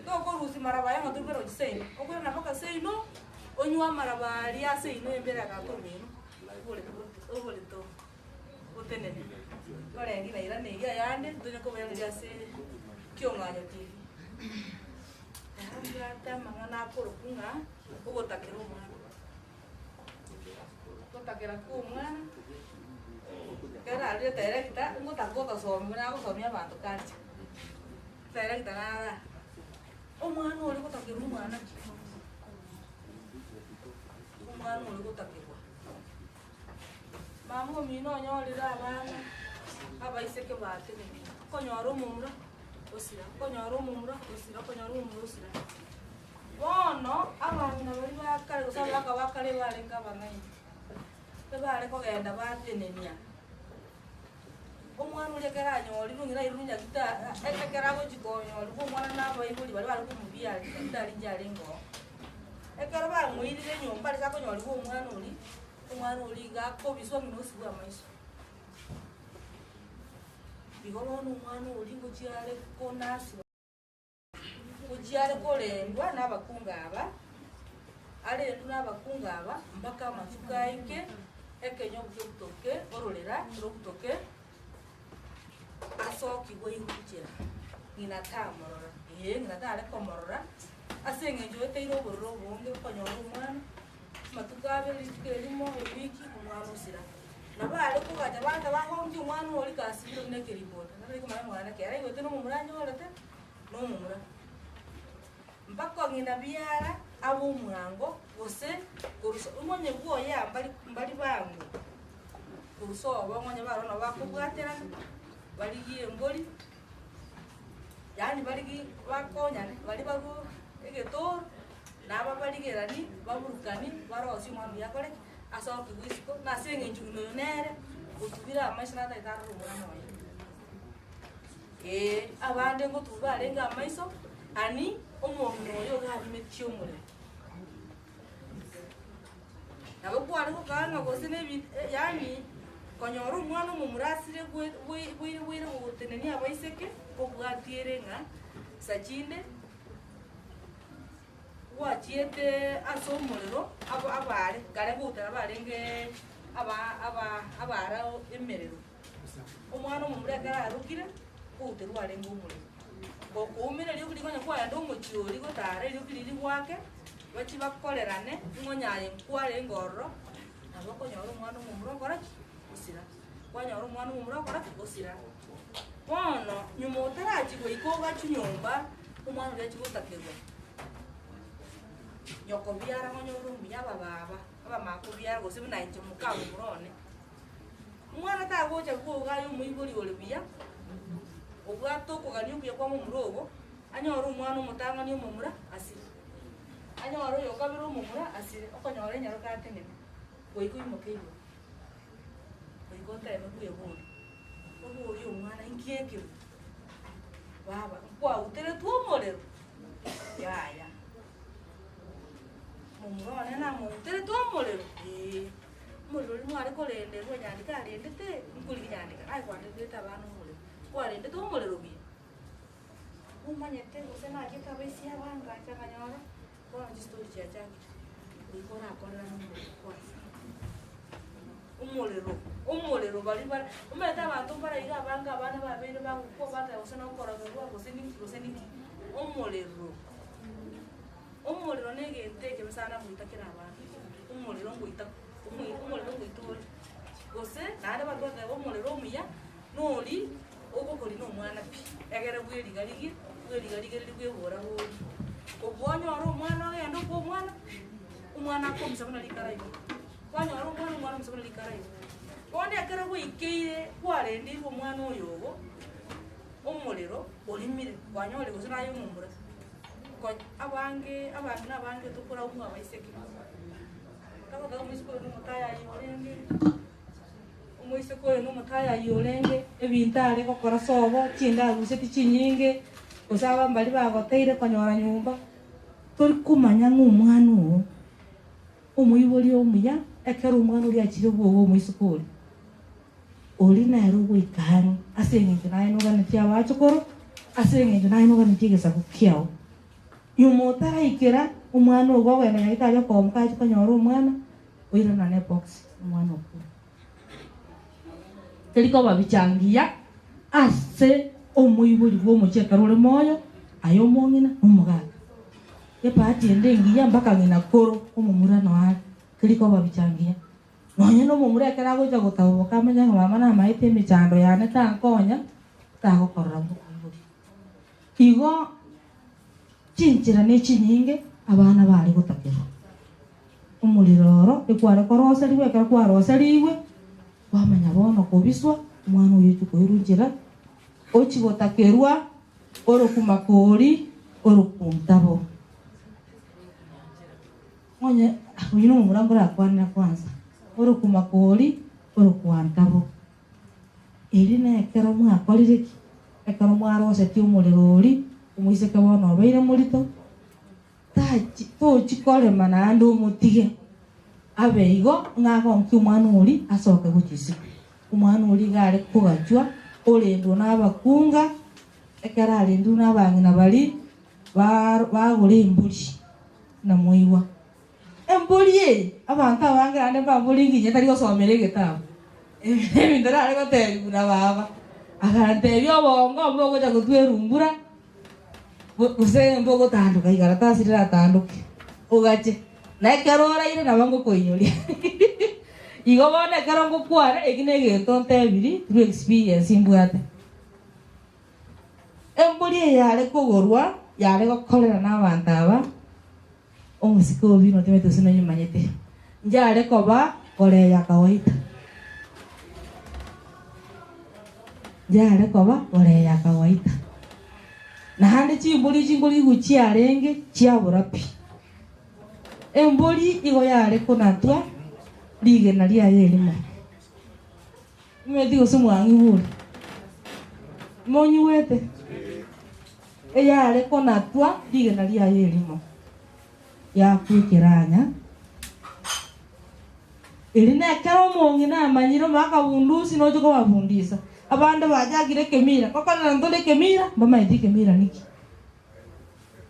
to ko rusi marabaya ngatu pero sei o ko na paka sei no onywa marabali ya sei no embera ga to minu obole to otenene kore ngi na ira ne ya yande to nyako baya ya se kyo nganya ti ta mangana ko kunga o takero mwana ko takera ko mwana kera dia tere kita ngu takut atau suami mana aku suaminya bantu kerja tere kita nara oh mana oleh aku tak kira mana oh mana oleh aku tak kira mamu mino nyori dah mana apa isi kebatin ini kau nyoru mumra usira kau nyoru mumra usira bono awan nabi bakal usah bakal balik kapan ini balik kok kayak dapatin ini ya omwana ule kera nyoli lungira irunya kita ekera go jiko nyoli ko mwana nabo ibuli bali bali kumubia ndali njalengo ekera ba mwirire nyomba ali sako nyoli ko omwana uli ga ko biswa mino siwa maiso bigolo no mwana uli ngo chiale ko nasi ujiale ko lendwa nabakunga aba ale nabakunga aba mpaka mafuka yake ekenyo butoke orolera robutoke asoki go ihujira ngina tamorora ngina tale komorora asenge jo teiro borro bonge konyoro mwana matukabe likelimo ebiki kumwaro sira nabale ko gaja banta bahonje mwana oli kasiro ne keribota nabale ko mwana ke ari gote no mumura nyorate no mumura mpaka bakong'ina biara abo mwango gose kuruso umonye bwoya mbali bangu kuruso abonye barona bakubwatera baligiye mboli yani baligi bakonyane bali bagu egetoro naba baligerani baburukani barosi mwandu yakore asoke wisiko nasenge njuno nere utubira amaisha nataitaro mwana abande ngo tubarenga amaiso ani umuntu yo gari cyumure nabo kwari ko kanga gose ne yani konyoro umwana mu murasire gwe uteneni abaiseke ko bwatierenga sakinde wachiete asomorero abare gare gutera barenge abara emerero umwana mu murega arukire uteru warenga umuriro umire ryo kuri ngonya kwa ndo mucyuri go tare ryo kuri wake bachi bakolerane ngonyaye kware ngorro nabo konyoro umwana mu murogora usira kwanyoro umwana mu murogora usira bono nyuma utarachi go ikoga chunyomba umwana ryo kigutakirwa nyoko byara ngonyoro mbyaba baba abamako byara go sibu nainje mukabu murone umwana tagoja kuga yo muiburi olibia ubwato kuganyukiye kwa mu murogo anyoro umwana umutanga niyo mumura asire anyoro yo kabiro mumura asire okonyore nyaro katene boyiko imokeyo boyiko taime kuye buri ubu yo umwana inkeke baba kwa utere tuomorero ya mumurone na mu utere tuomorero mulori mwari kolende ngo nyandika arendete nkuri nyandika ai kwandete abantu mure kwarende tumurero bi umanyete gose na ke kabesi abanga cyanganyora ko story cyacyanga ikora akora n'umuriro umuriro bari umeta abantu bara iga abanga abana babere baguko bata gose no kora ngo gose ni umuriro nege teke besana muitakira abantu umuriro nguita umuriro nguitura gose nare bagode umuriro muya noli okokori no mwana pi egere bweri garigi ribwehora buri obonyo ari umwana agenda ko umwana ko musabona likarayo kwanyo ari umwana musabona likarayo konde akara bwikeire kwarende umwana oyobo umuriro olimire kwanyo ole gusana yo mumura ko abange tukura umwa baiseki kaba musiko no mutaya yorenge umuiseko no mutaya yorenge ebintare kokora sobo kinda ruseti kinyinge usaba mbali bagoteire konyora nyumba turi kumanya ng'umwana umuyibori omuya ekera umwana uri akiri bwobo umuisukuri uri nero gwikani asenge naye no gane tia wachokoro asenge naye no gane tigesa kukiao yumotara ikera umwana ogwa wena yaitaje ko mukaje konyora umwana oira na ne box umwana okuru teliko babichangia ase omuyibori bwo mucheka role moyo ayo mongina umugaga epati endengiya mpaka ngina koro omumurano ari teliko babichangia nonya no mumure kera goja gutaboka amanya mama na maite michando yane tankonya tagokorra muyibori igo chinchira nechinyinge abana bari gutakira umuliroro ekware korose liwe kera kwarose liwe wamanya bono kubiswa umwana uyu tukoirunjira ochigotakerwa orokumakori orokuntabo onye uyu no murangora kwana kwanza orokumakori orokuantabo eri ne kera mwakolireki ekara mwarose ti umulirori umuiseka bono beire mulito tachi tochikole manando mutige abeigo ngago nkumwana uri asoke gukisi umwana uri gare kugachwa olendo nabakunga ekara alendo nabangina bali bagure imbuli na muiwa embuli abantu abange ande bambuli nginye tari gosomere gitabo ebindora ari goteri kuna baba agante byo bongo mbogo ja gutwerumbura use mbogo tanduka igaratasi riratanduke ugache na kerora ire nabango koinyori igo bone karongo kware egine gentonte biri through experience imbwate embuli yale kugorwa yale gokorera n'abantu aba omusiko bino temeto sino nyumanyete njare koba kore ya kawaida njare koba kore ya kawaida na hande chimbuli guchiarenge chiaburapi emboli igo yare konatwa dige na lia yelimo medi osumwangi buri monyi wete eyare konatwa dige na lia yelimo ya kwikiranya irine kero mongi na manyiro maka bundusi no joko babundisa abande bajagire kemira kokana ndole kemira mama edi kemira niki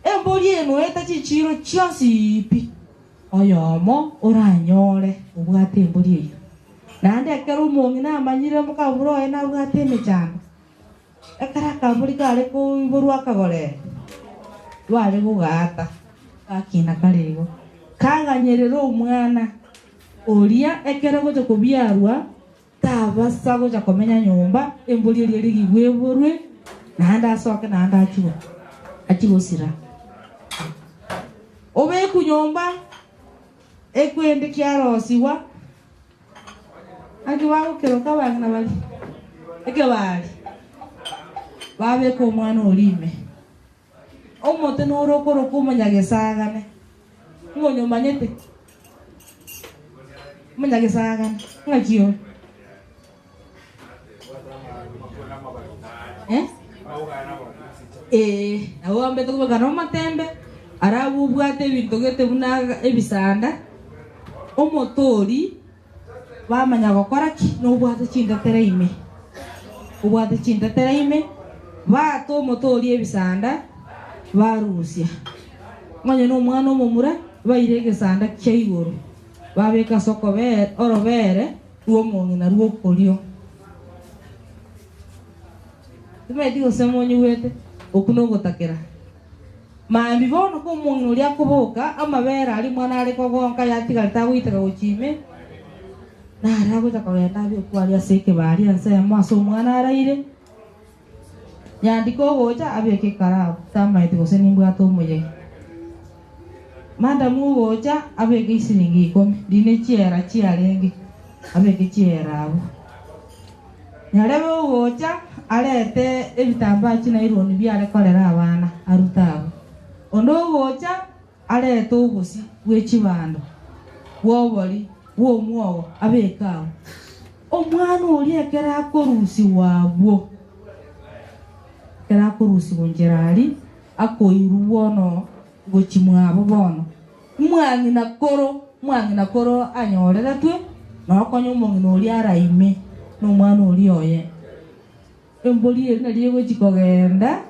emboli eno eta chichiro chiosipi oyomo oranyore ubwate emboli eyo nande kero mongi na manyiro maka buro ena ubwate mechano ekara kambuli kale ko iborwa kagore wale gugata akina karego kaganyerero umwana oria ekera goje kubyarwa tabasa goje komenya nyumba emboli eri rigigweborwe nanda asoke nanda achigosira obe kunyomba ekwende kyarosiwa akiwago keroka bana bali ekebali babe ko mwana olime omote norokoro kumanyagesagane ngonyo manyete manyagesagane ngakio awo ambeto kubagana matembe arabu bwate bintu gete buna ebisanda omotori bamanya gukora ki no bwate chindatereime ubwate chindatereime bato motori ebisanda barusia mwanya no mwana omumura bairege sanda kyaigoro babeka soko be orobere uwo mongina ruo kolio tumedi osemonyi wete okuno gotakera mambi bono ko mongino lia kuboka amabera ali mwana ali kogonka yatiga tawitega gochime na arago takogenda byo kwalia seke bali ansa maso mwana araire nyandiko gocha abeke karabo tamaite gosenimbu atomoye madamu gocha abeke isiringi 10 dine chiera chiarenge abeke chiera abo nyarebe gocha arete ebitamba china ironi byare kolera abana arutabo ondo gocha arete ubusi bwechibando wobori wo muogo abeka omwana oli ekera korusi wabwo kera kurusi bonjerali akoiru wono gochimwabo bono mwangi na koro anyorera twe no konyo mongi no ri araime no mwana ori oye emboli eri na liego chikogenda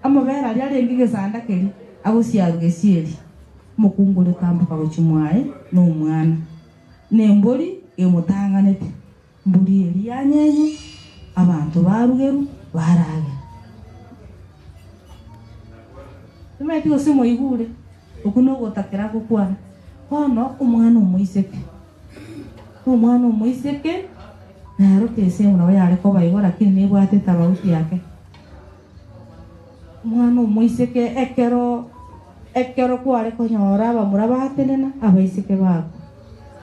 amabera ali arengi gesanda keri agosiaga gesieri mukungule kambuka gochimwae no mwana nemboli emutanganete mbuli eri yanyenye abantu barugeru barage tumeti osimo igure okuno gotakera gukwana hono umwana umuiseke naro kese una yale ko bayigora kini bwate tabauti yake umwana umuiseke ekero kwale konyora bamuraba hatenena abaiseke bako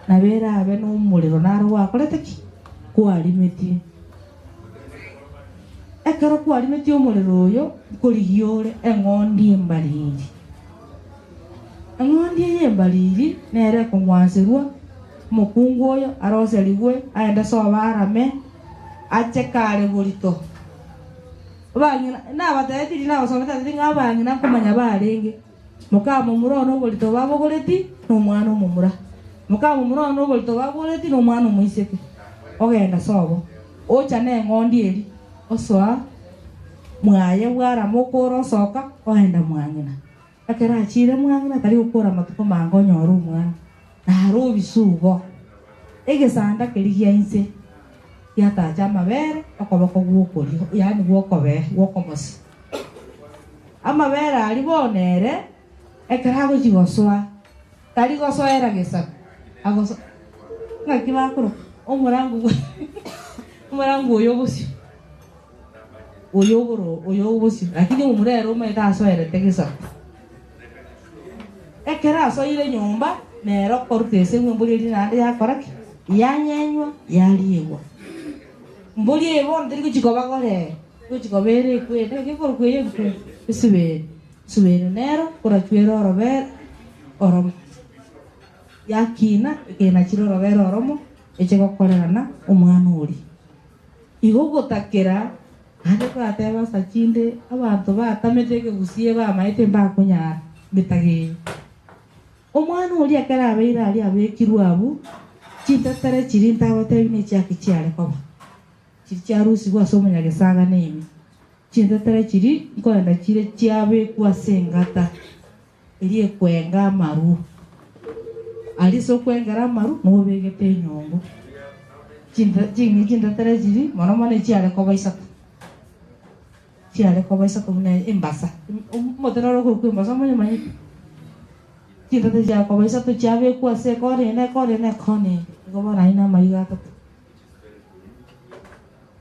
nabera abe no umuliro naro wakorete ki kwalimeti ekero kwalimeti umuliro yo kuligiore engondi embaliri nere kumwansirwa mukungu oyo aroserigwe aenda soba arame achekare burito bangina nabatayetiri nabasometa tinga bangina kumanya barenge mukamo murono burito babogoreti n'umwana umumura mukamo murono burito babogoreti n'umwana umuiseke ogenda sobo ocha nengondi eri oswa mwaye bwara mukoro soka oenda mwangina akera achire mwangina tari gukora matuko mangonyo ru mwana naro bisugo egesanda kerigia inse yatacha mabere okoboko gwokori yani gwokomosi amabere ali bonere ekera gojigoswa tari gosoera gesa agoso ngakibakuru umurangu oyobosi oyobosi lakini umurero umeta asoere tegesa ekera asoire nyumba nero korutese mbuli ri nande yakoraki yanyenywa yaliwa mbuli ebo ndiri kuchikoba kore kuchikobere kwete kikoro kweye subere nero kurachwero orobe oromo yakina ikena chiro orobe oromo echegokorerana omwana uri igogotakera ande kwateba sachinde abantu batameteke gusie bamaite mbakunyara bitage omwana uri akara abeira ali abekirwa abu chintatare chiri ntabote bine cyaki cyare koba chiri cyarusi gwasomunya gesanga nemi chintatare chiri ngoenda chire cyabe kwasengata iri kwenga maru ali so kwengara maru no begete nyongo chintatare chiri mono mone cyare koba isatu cyare koba isatu mune embasa motenoro ko embasa mone manye chintatare cyare koba isatu cyabe kwase kore ne kone gobana ina maigato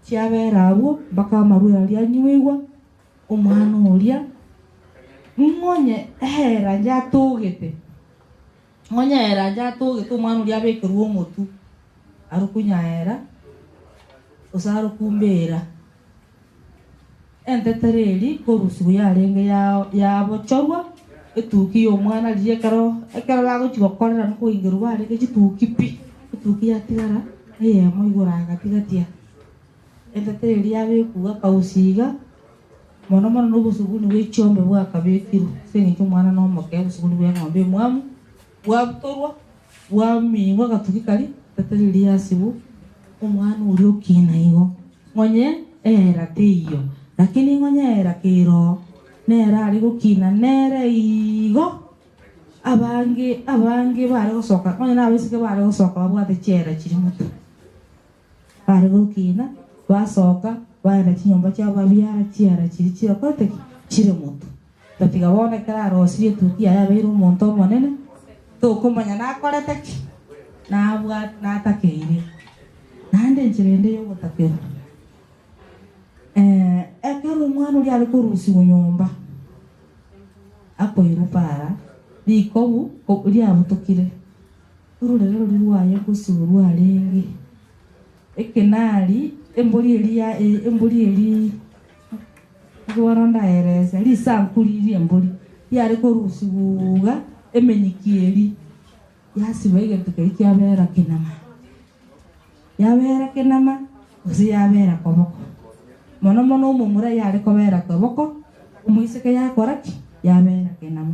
cyabera abo bakamaru yali anywewa omwana uria ngonye era njatugete omwana uria abekirwo omotu arukunyaera osaru kumbera entetereri korusigu yarenge yabochorwa etuki omwana liekaro bagochigokorera nkoingirwa bareke chituki pi etuki yatigara eyemo iguraga tigatia entetereri yabekuga kausiga mono n'obusuguni bw'ekyombe bwakabekirwe seng'ekyo omwana n'omoke obusuguni bw'eng'ombe mwamu bwabutorwa bwamingwa akatuki kari entetereri yasibu omwana uri okina igo ng'onye era teiyo lakini ng'onye era kiro nera ari gukina nere igo abange bari gosoka ng'onye nabesike bari gosoka babwate kyera kiri muto bari gukina basoka baenda kinyomba cyabo babyara cyara kiri kote kiri muto tatiga bone kararo siye tukia yabeira omonto monene tokumanya nakorete ki nabwa natakeire nande njirende yo gutakira ekero omwana uri ari kurusi nyomba akoiro para likobu uri abutukire ururere ruri rwaye kusiburwa arenge ekenari embuli eri gwaronda ereza lisankuliri embuli yari kurusi buga emenyikieri yasibege tukeki yabera kinama uzi yabera koboko mono umumura yari kobera koboko umuiseke yakoraki yabera kinama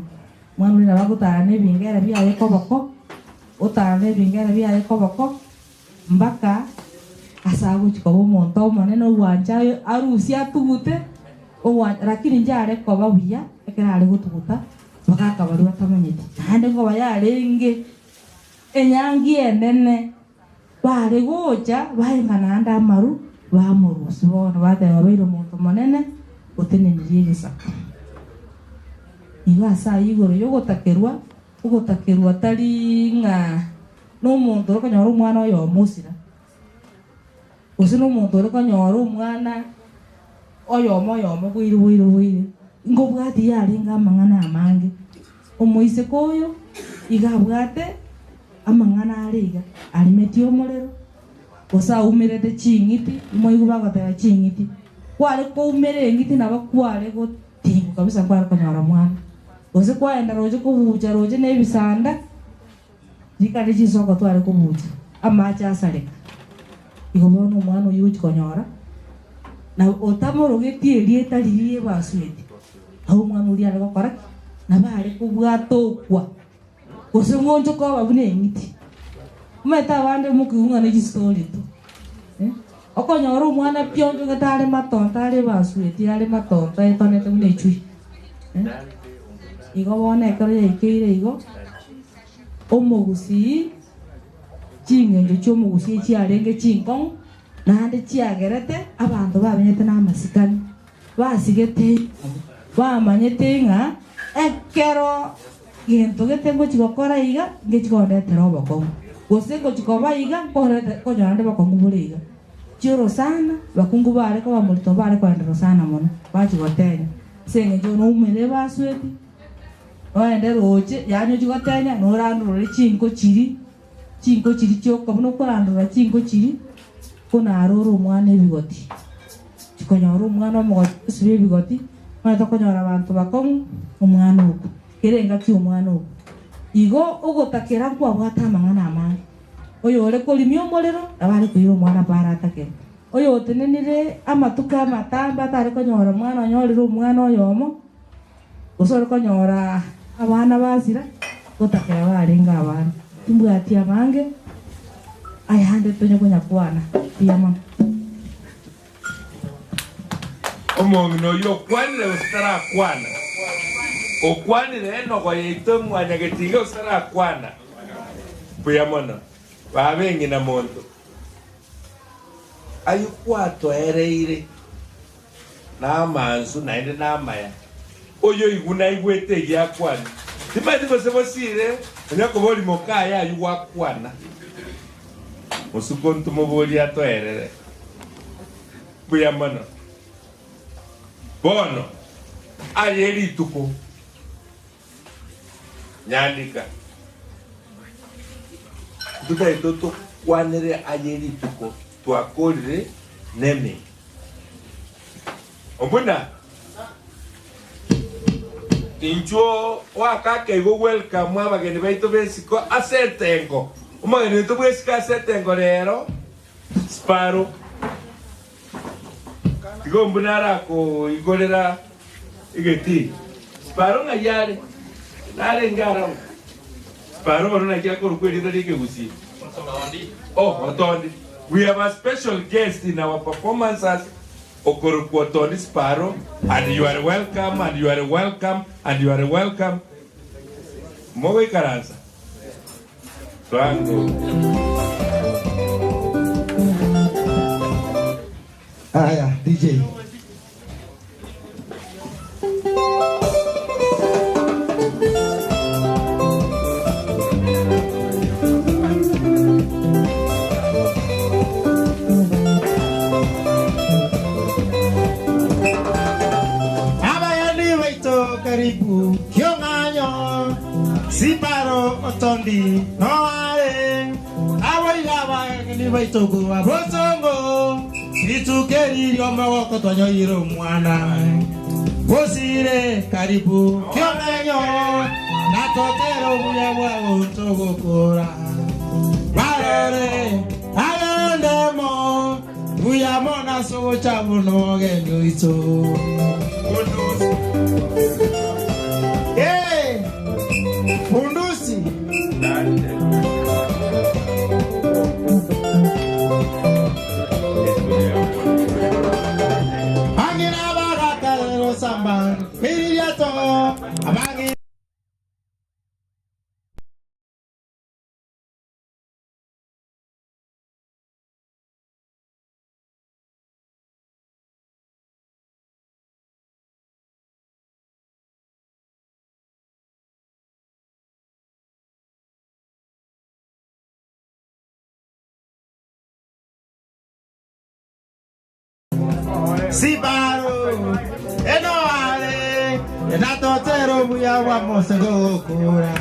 mwana uri nabagutara nebingera byaye koboko utara nebingera byaye koboko mbaka asabu chikobo monto monene wanja arusi atugute lakini njare koba buya ekera ari gutuguta bakakabari batamanyete hande ngo bayarenge enyangi enene bari goja bahingana anda amaru bamurusi bono bateba bairo monto monene utenenirie gisaka igasa igoro yogotakerwa tari nga n'omuntu okonyora omwana oyo omusira usi n'omuntu okonyora omwana oyomo bwire ngo bwati yaringa amang'ana amange omoise koyo igabwate amang'ana ariga arimeti omorero osa umirete ching'iti moigu bagoteba ching'iti kware koumere eng'iti nabo kware gotingu kabisa kware konyora mwana ose kwaenda roje kubucha roje nebisanda dikare chisoko tware kubucha amacha asareka igobona omwana oyo chikonyora na otamorogetie rieta ririe baswete aho omwana uri ari gokora na bari kubwatokwa ose ngonjo ko babune ngiti umeta abande mukiunga ne story tu okonyora omwana pionjo gatare matonta ari baswete ari matonta etonete mune chui igobona ekero yaikeire igo omogusi chingenjo chomogusi chiarenge chinkong nande chiagerete abantu babenyete n'amasikani basigete bamanyete nga ekero gento getengo chigokora iga ngechikondetera obokongo gose ngochikoba iga konyarande bakongu bore iga chiro sana bakungu bare ko bamurito bare kwendero sana mono bachigotenya senge jo no umere basweti oende roche yanyo chigotenya norandurore chinko chiri choko buno kurandura chinko chiri kunarura omwana ebigoti chikonyora omwana omogoti sibe ebigoti mwana tokonyora abantu bakomu omwana ogo kerenga ki omwana ogo igo ogotakera kwabwata amang'ana amange oyo ore korimia omorero abare kuira omwana paratakera oyo otenenire amatuka amatambe atare konyora omwana onyorire omwana oyomo gosore konyora abana basira gotakera barenga abana timbwati abange ayande tonye konyakwana piyama omong'ino yo okwanire ositarakwana okwanire enogo yaito mwanya getinga ositarakwana buya mono babeng'ina monto ayikwatoereire n'amanzu naende n'amaya oyo iguna igwete egiakwana timaiti gose bosire onyakoba oli mokaya ayu gwakwana osuko ntumobori atoerere buya mono bono aye rituko nyandika tutaito tukwanire aye rituko twakorire neme ombuna incho wakakeigo welcome abageni baito besiko asetengo omageni baito bwesika asetengo rero Sparo igo mbuna arako igorera igeti Sparo ngayare nare ngara Sparo barona kyako rukwirira rikegusi Otondi. We have a special guest in our performances Okorukwotoni Sparo, and you are welcome, and you are welcome, and you are welcome. Mogo Karanza. Franco. Aya, DJ. Karibu Kyonganyo Siparo Otondi Noare Awailaba ni baitogo abosongo Situkeri yomawoko tonyo iro mwana Bosire karibu Kyonganyo Natotero buyawa ontogo kora Barore Ayondemo Buyamona sogo chabu no genyo ito Hey, Fundusi. Angina baraka lo samba, miriato, abangi. Siparo, enoale, enatotero buyawa mosego kura.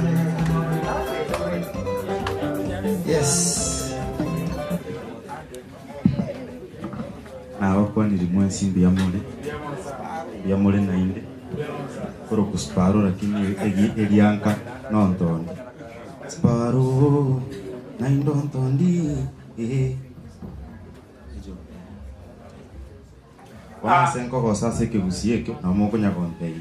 Yes. Naho kwa nilimwe simbi ya mole nainde. Koro kusparo lakini elianka nontondi. Sparo naindontondi. Senko cosa se que usie na moko nya konte.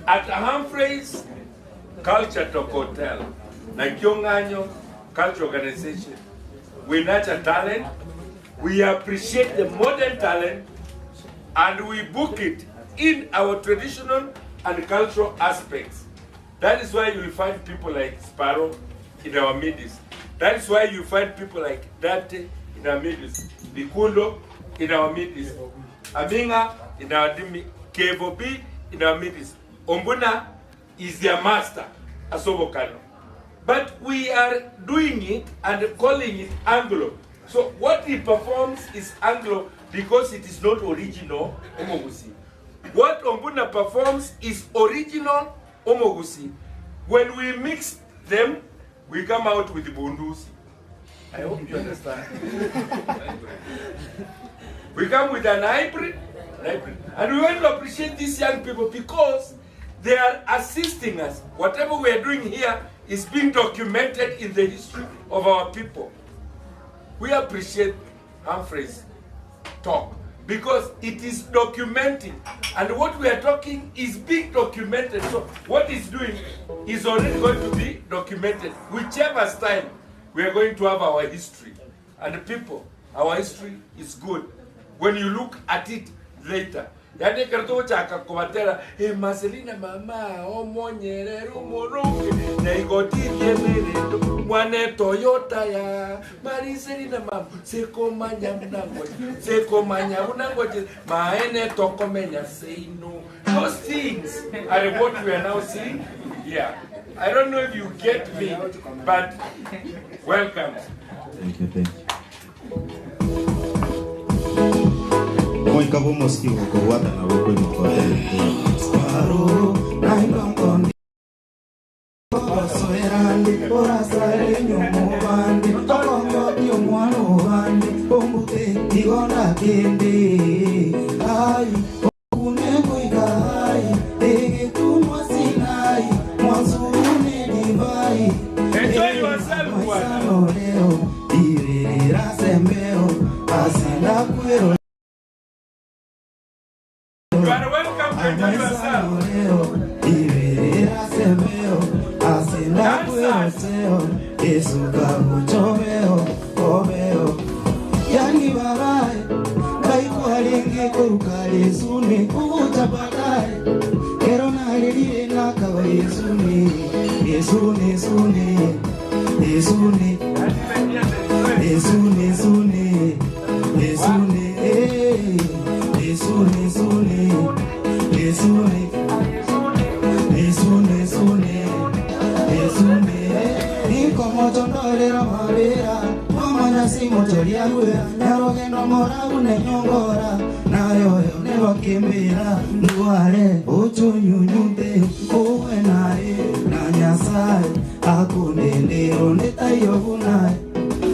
At Humphreys Culture Talk Hotel, na Kyonganyo Culture Organization, we nurture talent, we appreciate the modern talent, and we book it in our traditional and cultural aspects. That is why you will find people like Sparo in our midst. That is why you find people like Dante in our midst, Bikundo in our midst, Aminga in our midst, Kevo B in our midst. Ombuna is their master, Asobokano. But we are doing it and calling it Anglo. So what he performs is Anglo because it is not original Omogusi. What Ombuna performs is original Omogusi. When we mix them, we come out with the Bundusi. I hope you understand. We come with an hybrid. And we want to appreciate these young people because they are assisting us. Whatever we are doing here is being documented in the history of our people. We appreciate Humphrey's talk because it is documenting, and what we are talking is being documented. So what it's doing is already going to be documented. Whichever style, we are going to have our history. And the people, our history is good. When you look at it later, yani karto chaka kumatera Marcelina mama omonyere rumoroke na igoti yemerendo mwane Toyota ya Marcelina mama seko manya munangoje maene tokomenya say no. Those things are what we are now seeing. Yeah, I don't know if you get me, but welcome. Thank you. Muy cabo mosquito con guata na boca ni con Sparo nai don soerande ora sare nyomo bande tokongo dio mwano bande ombute digona kende ai kunego igai ege tu mosinai mwazune divai enjoy yourself bwana leo irira sembeo asina kuero. You are welcome to enjoy yourself. Yani babae, kaikua lenge korukale sune, uta bagae, kero na lelile nakawa yesune, yesune sune, yesune, yesune sune, yesune, yesune sune, yesune, yesune sune, yesune, nikomo tondolera mabera. Motoria guera, naroge no mora une nyongora, nayo yo nebo kimbira, nuare ocho nyunyute, owe nae, nanyasai, akunende ronde tayo gunae,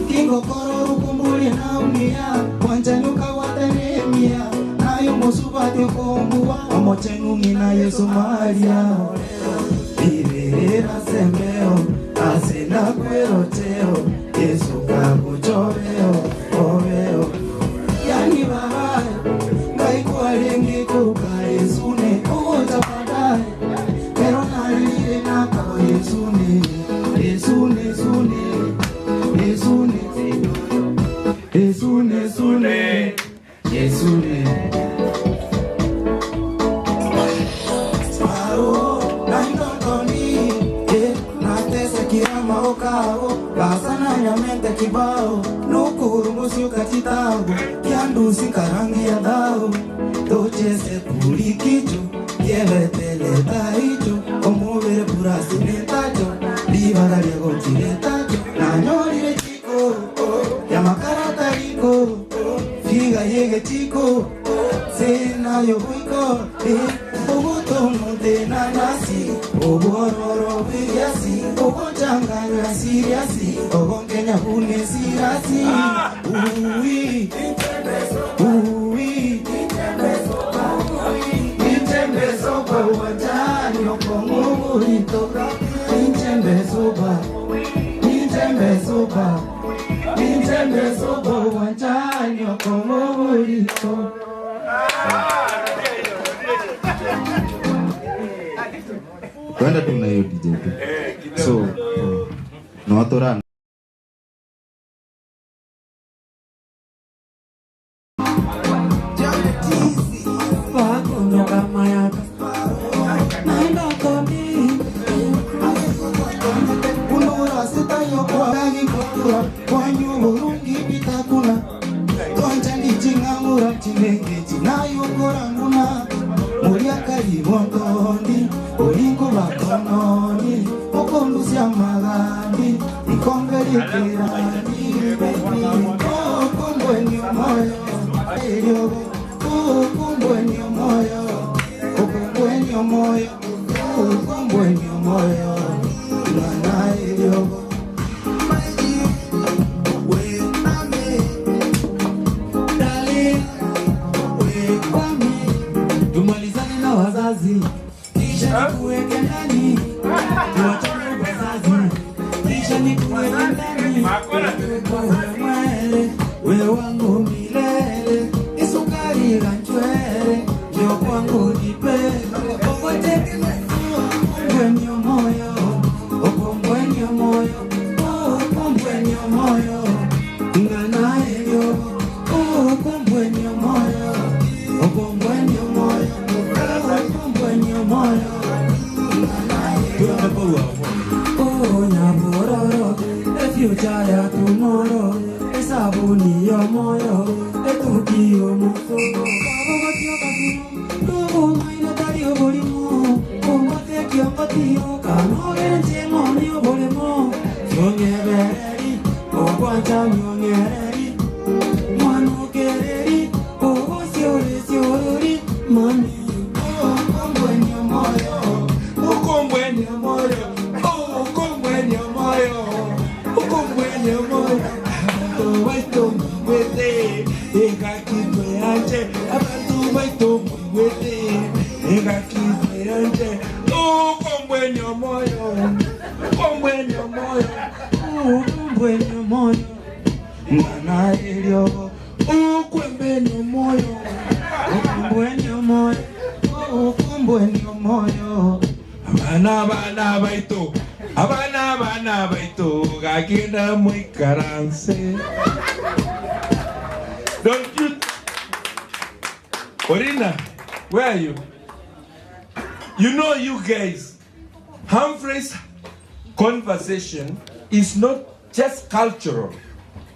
kingo koro rukumbuli na unia, wanchanyuka watenemia, nayo mosubati kombua, omochenungi na yesu maria, ibera sembeo, asena kueroteo, Yesu kakuchoreo, oveo. Yani babae, kaikua lengi kuka Yesune, uta padae. Pero nalile nakawa Yesune, Yesune sune, Yesune, Yesune sune, Yesune. Sparo, naindotoni, natese kirama okao. Basana nyamente kibao, nukuru musyu katitangu, kiandusi karangi ya dao, toche se puli kicho, kiebetele taicho, omuvere purasi netacho, divagaria gonchi netacho, nanyolire chico, yamakarata riko, figa yege chico, sena yobuiko, obuto monte nanasi, obororo viriasi, obochanganya siriasi, obongenya bune sirasi, uwi, uwi, inchembe sopa uwajani, okongo burito, inchembe sopa, inchembe sopa, inchembe sopa uwajani, okongo burito. Kwenda tuna hiyo DJ tu. So, notora moyo ukombwenyo moyo ngana iliogo tumalizane na wazazi kisha nikuweke ndani tuachane wazazi kisha nikuweke ndani wewe wangu milele isukari ganchwere yo kwangu nipende okote okombwenyo moyo okombwenyo moyo okombwenyo moyo ngana elio okombwenyo moyo okombwenyo moyo okombwenyo moyo oh nyabororo the future ya tomorrow esabuni yo moyo etuki yo mufogo babo batio kasino no maina tario bolimo combate que apatio canore chemo ni bolemo nyongereri ogwanja nyongereri manu kereri ogosiore siori mami okombwenyo moyo okombwenyo moyo okombwenyo moyo okombwenyo moyo Baito mwete, ega kitwe anje. Abantu baito mwete, ega kitwe anje. Kombwenyo moyo, kombwenyo moyo, kombwenyo moyo. Ngana elio, kombwenyo moyo, kombwenyo moyo, kombwenyo moyo. Abana baito. Abana baito gakina muy caranse. Don't you Orina, where are you? You know, you guys, Humphrey's conversation is not just cultural,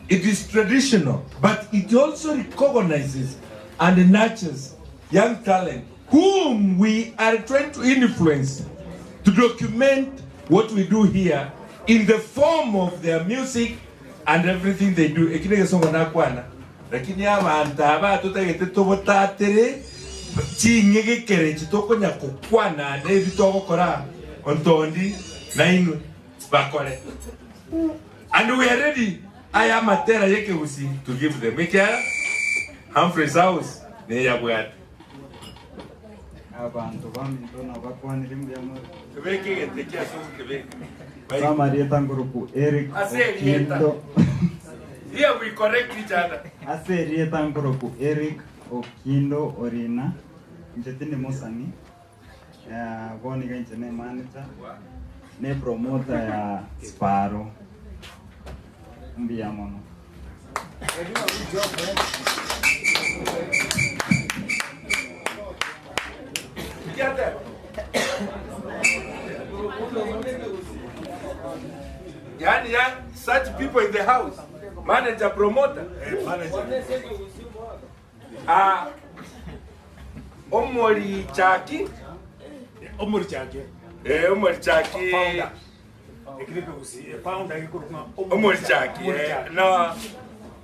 it is traditional, but it also recognizes and nurtures young talent whom we are trying to influence to document what we do here in the form of their music and everything they do. Ekine songa na kwana. Lakini abantu aba tutagete tobotatere chingege kere chitoko nya kokwana ne bitoko kora ontondi na inu bakore. And we are ready. I am a terra yeke usi to give them. Mekya Humphrey's house ne yabwat. Abantu bamintona bakwanira imbyamu Tebeke getekia so tebeke. Samarieta grupo Eric Okindo. Here we correct each other. Aserieta grupo Eric Okindo Orina. Njetini Mosani. Ya goni ganchene manager. Ne promoter ya Sparrow. Mbyamono. Yani such people in the house, manager, promoter, Omori Chaki, Omori Chaki, Omori Chaki, Omori Chaki, no,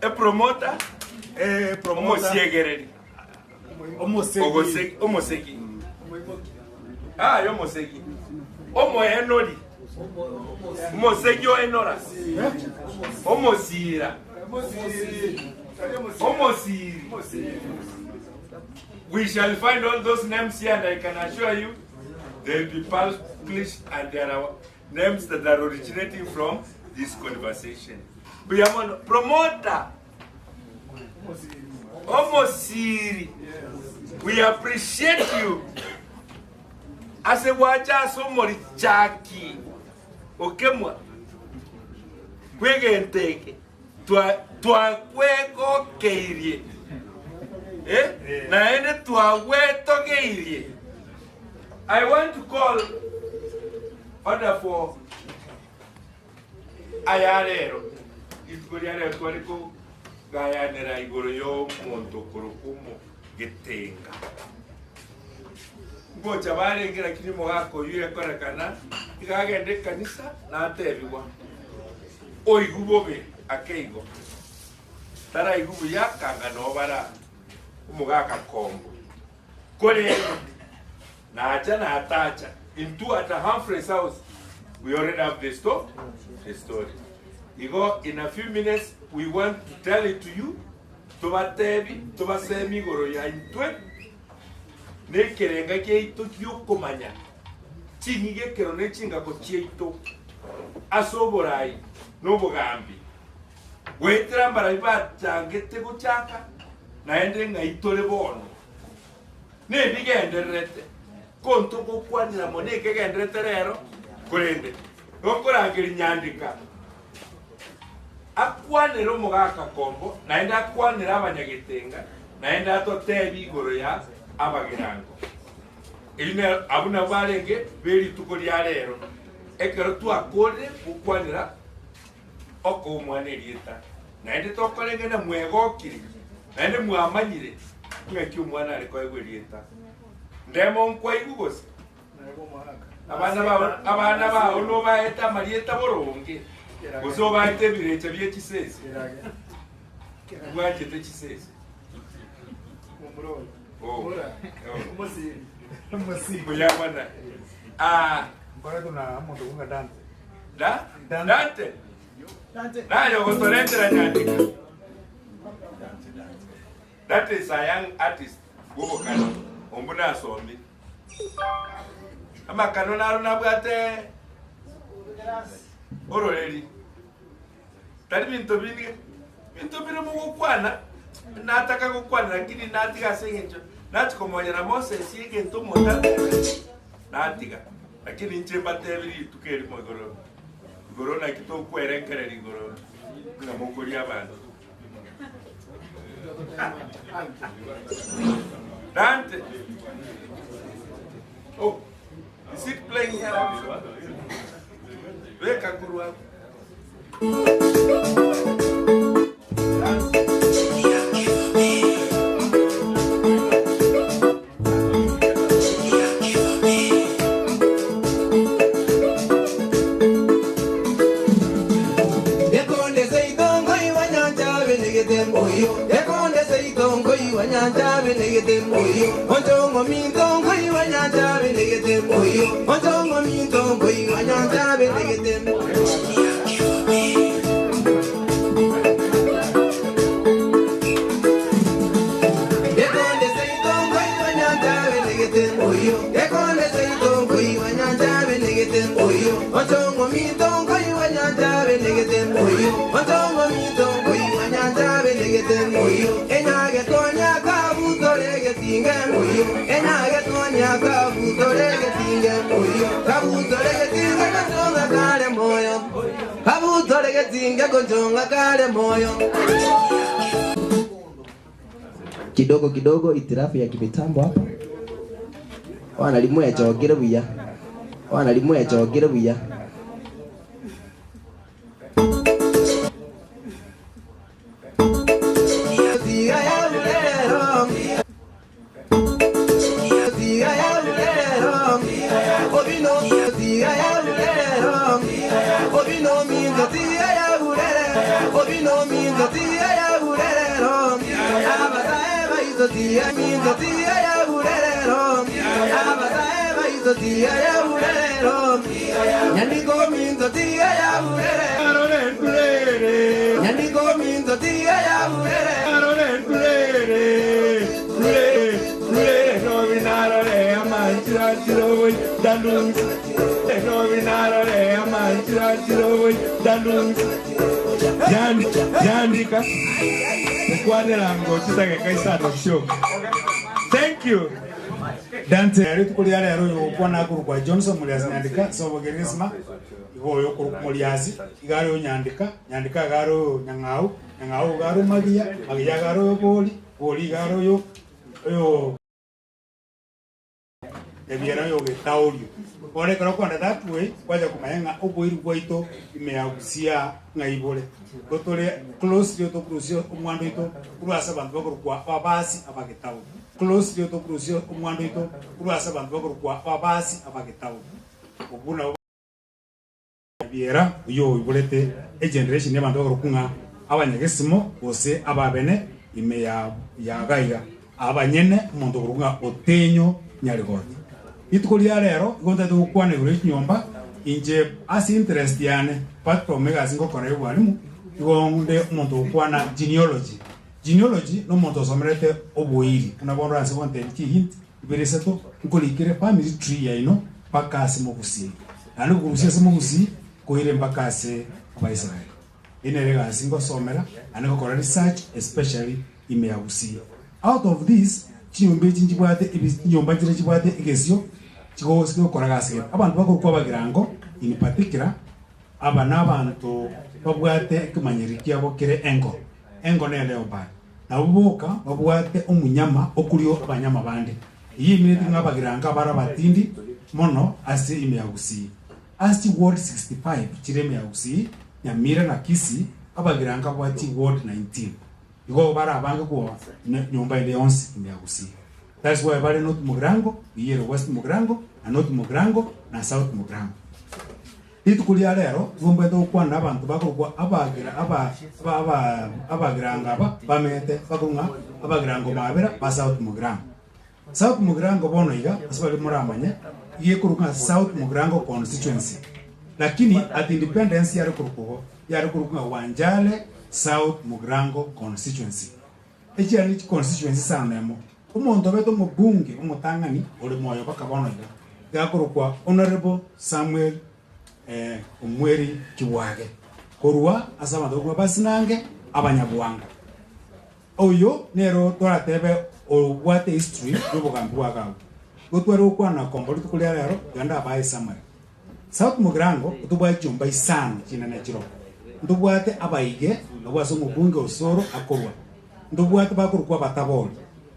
a promoter, Omosiegereri, Omosegi, Yomosegi, Omo Enori. Mosegio enora. Omosira. Omosiri. We shall find all those names here, and I can assure you they'll be published, and there are names that are originating from this conversation. Biamon promoter. Omosiri. We appreciate you. As a waja somebody Jackie. Okemwa kwegenteke twa kwego keirie na ene twa weto keirie. I want to call order for ayarero itkoriare twariko gayanera igoro yo monto korokumo getenga ngocha bare ngira kirimo gako yue korekana igagende kanisa na atebiwa oigubobe akeigo tara igubu yakanga no bara umugaka kombo kore na acha na atacha into at Humphrey's house. We already have the story. In a few minutes, we want to tell it to you. Toba tebi, toba semi goro ya intwe. Ne kerenga ke ito kyoko manya. Chinige kerone chinga ko chieito. Asoborai, no bogambi. Wetra mbarabiba changete ko chaka. Naende nga itole bono. Ne bigenderete. Konto ko kwanira moneke genderete rero. Kurende. Ngokorangiri nyandika. Akwanira omugaka kombo, naenda akwanira abanyagitenga, naenda atotebi igoro ya abagirango. Ine abuna barenge beri tuko lya rero. Ekero twakore ukwanira oko umwana erieta. Naende tokorenge na mwegokiri. Naende mwamanyire. Ngaki umwana ariko egwerieta. Ndemo nkwa igugose. Abana ba no baeta marieta boronge. Uzo baite birecha bye kisese. Waje te kisese. Oh. Musi. Muyabana. Mbona tuna moto kunga Dante. Dante. Nayo gotolente la nyandika. That is a young artist. Gogo kano. Ombuna asombi. Ama kano na bwate. Ororeri. Tari bintu biri mu gukwana. Nataka gukwana lakini natika sengenjo. Nati komonyera Moses yige ntumo tata. Natika. Lakini nche batebiri tukeri mo goro. Goro na kito kwerenkere ri goro. Na mokori abantu. Dante. Oh. Is it playing here also? Weka guru wako. Kidogo itirafu ya kimitambo hapa. Wanalimu ya chogere buya. Thank you. Dante aritu kuli yale yaro yopona kuru kwa Johnson muliazi nyandika so bogerisma igo yo kuru muliazi igaro nyandika garo nyangau garo magia garo boli garo yo ebiera yo getaurio one karo kwanda that way kwaja kumayenga oboiru kwaito imeagusia ngaibole gotore close yo to crucio umwando ito kurasa bantu bakuru kwa babasi abagetawo close yo to crucio umwando ito kurasa bantu bakuru kwa babasi abagetawo obuna biera yo ibolete e generation y'abantu bakuru kunga abanyagesimo bose ababene imeya gaiga abanyene umuntu kurunga otenyo nyarigoti itukulia lero igonta tukwane gure nyomba inje as interest yane part from mega singo kore walimu igonde umuntu ukwana genealogy no muntu somerete oboiri kuna bondo anse bonte hint ibereseto nkolikire family tree ya ino pakasi mogusi anu kurusia se mogusi koire pakasi aba Israel inerega singo somera anu kora research especially imeagusi out of this chiyombe chinjibwate ibinyomba chire chibwate igesio chigosiko kora gase abantu bakuru bagirango in particular aba nabantu babwate kumanyirikia bokire engo ne leopard na buboka babwate umunyama okurio abanyama bandi iyi minute ngabagiranga bara batindi mono asi imeagusi asi ward 65 chireme agusi nyamira na kisi abagiranga bwati ward 19 igo bara abanga kwa nyumba ile onsi imeagusi. That's why bale not Mugrango yero west Mugrango and not Mugrango na south Mugrango itukulia lero ngombe to kwana abantu bakogwa abagiranga bamete bakunga abagirango mabera ba south Mugrango bono iga asbali muramanya iye kuruka south Mugrango constituency lakini at independence yari kuruka Wanjale south Mugrango constituency echi ari constituency sanemo umuntu beto mubunge umutangani uri moyo bakabono iga gakurukwa honorable Samuel umweri kiwage korwa asaba ndogwa basinange abanyabwanga oyo nero toratebe what history yobogambu wagawo gotwero kwana kombori tukulia lero ganda abaye samari south Mugrango utubwa cyumba isano kinana kiro ndubwate abayige nobwaso mubunge osoro akorwa ndubwate bakurukwa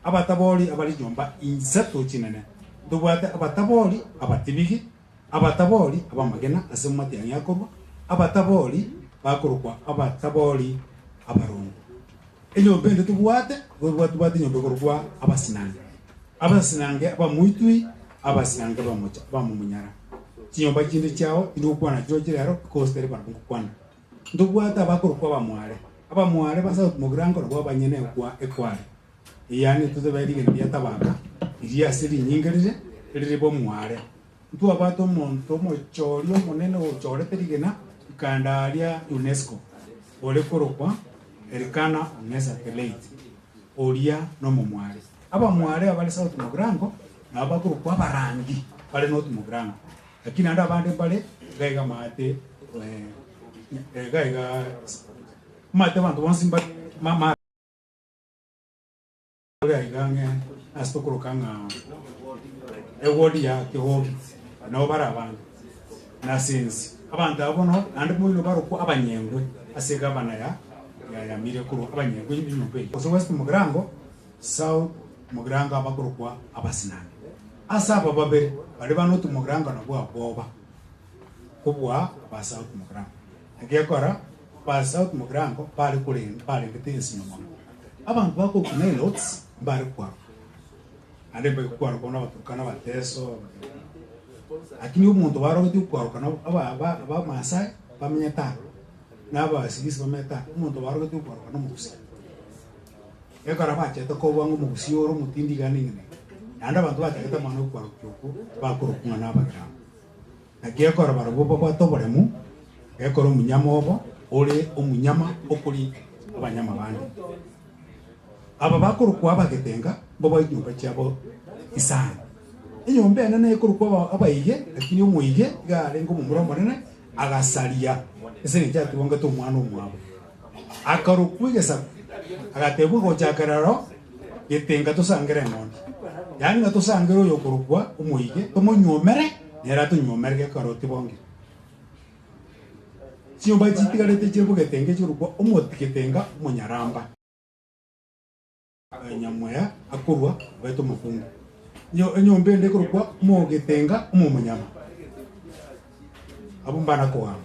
abataboli abali cyumba insato kinana ndubwate abataboli abatibigi abataboli abamagena asemati yanyakobo abataboli bakurukwa abataboli abarungu enyo bende tubwate nyombe kurukwa abasinange abamuitui abasinange bamocha bamumunyara kinyomba kindi cyao indukwana kiro kirero kosteri barukwana ndubwate abakurukwa abamware basa Mugrango rwo banyene kwa ekwari yani tuzebairi ngiye tabaka iriya siri nyingerije riribo mware tu abato monto mochorio monene ochorete rigena ikandaria UNESCO ole korokwa erikana unesa pelate oria no mumware abamware abali south Mugrango na abakurukwa barangi bali north Mugrango lakini anda bande bale gaiga mate gaiga mate bantu bonsimba mama gaiga nge astokurukanga ewodi ya kihobi no barabanga na sinzi abantu abono andi muno baruko abanyengwe asega bana ya mire kuru abanyengwe n'inyobe so west Mugrango south Mugrango abakurukwa abasinani asaba babe bali bano tu Mugrango na bwa boba kubwa ba south Mugrango agekora ba south Mugrango bali ngitesi no abantu bako kunelots bali kwa ande kwa kona batukana bateso lakini umuntu barote ukwarukana aba Masai bamenyata naba sigisi bamenyata umuntu barote ukwarukana mugusi ekara bache to ko wangu mugusi oro mutindi ganingene anda abantu bataketa mano ukwarukuko bakurukuna nabaga agekora barobo kwa toboremu ekoro munyamobo ole umunyama okuli abanyama bandi aba bakurukwa abagetenga bobo inyumba cyabo isana inyombe nene kurukwa abayige lakini umuyige gare ngo mumurombo nene agasalia ese ni cyatu bonga to mwana umwabo akarukwigesa agatebu go cyakararo yetenga to sangere ngondi yani ngato sangero yo kurukwa umuyige to munyomere nera to nyomere ke karoti bonge cyumba cyitigarete cyebo getenge cyurukwa umotiketenga umunyaramba nyamoya akurwa baito mufunga nyombe ndeko kwa mogetenga umumunyama abumbana kwa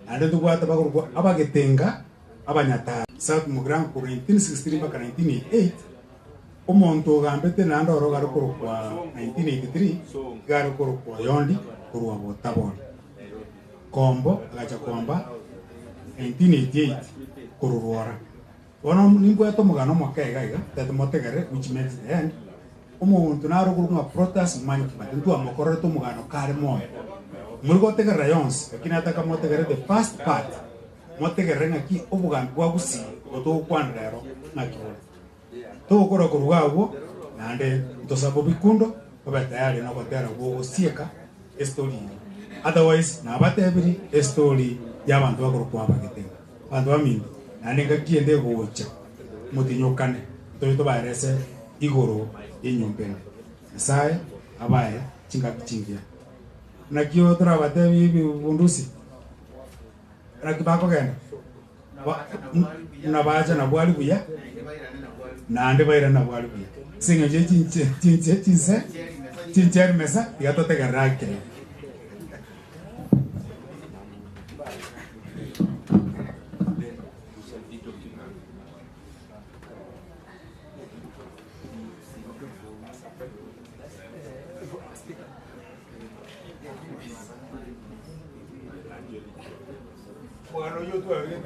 ande tugwata bakurwa abagetenga abanyata south Mugrango ku 1963 baka 1988 umuntu gambete nando ro garo kwa 1983 garo kwa yondi kurwa botabona kombo agacha kwamba 1988 kururora ono nimbo yato mugano mwakaiga that motegere which makes the end umuntu narugurunga protest manyi kibatintu amokoro to mugano kare moyo murgo tegera yons lakini ataka motegera the first part motegera ngaki ubugano bwa gusi oto kwandero nakiro to koro kurugabo nande tosabo bikundo baba tayari na kotera go sieka story otherwise na batebiri story y'abantu bakoro kwa bagete bantu bamini nande ngakiende gocha mutinyukane to barese igoro inyumpene sai abaye chingakicingia nakio turabate bibi bundusi rakibako genda na baja na bwali buya nande baira na bwali buya singa je chinche mesa yatote garake Bueno, yo todavía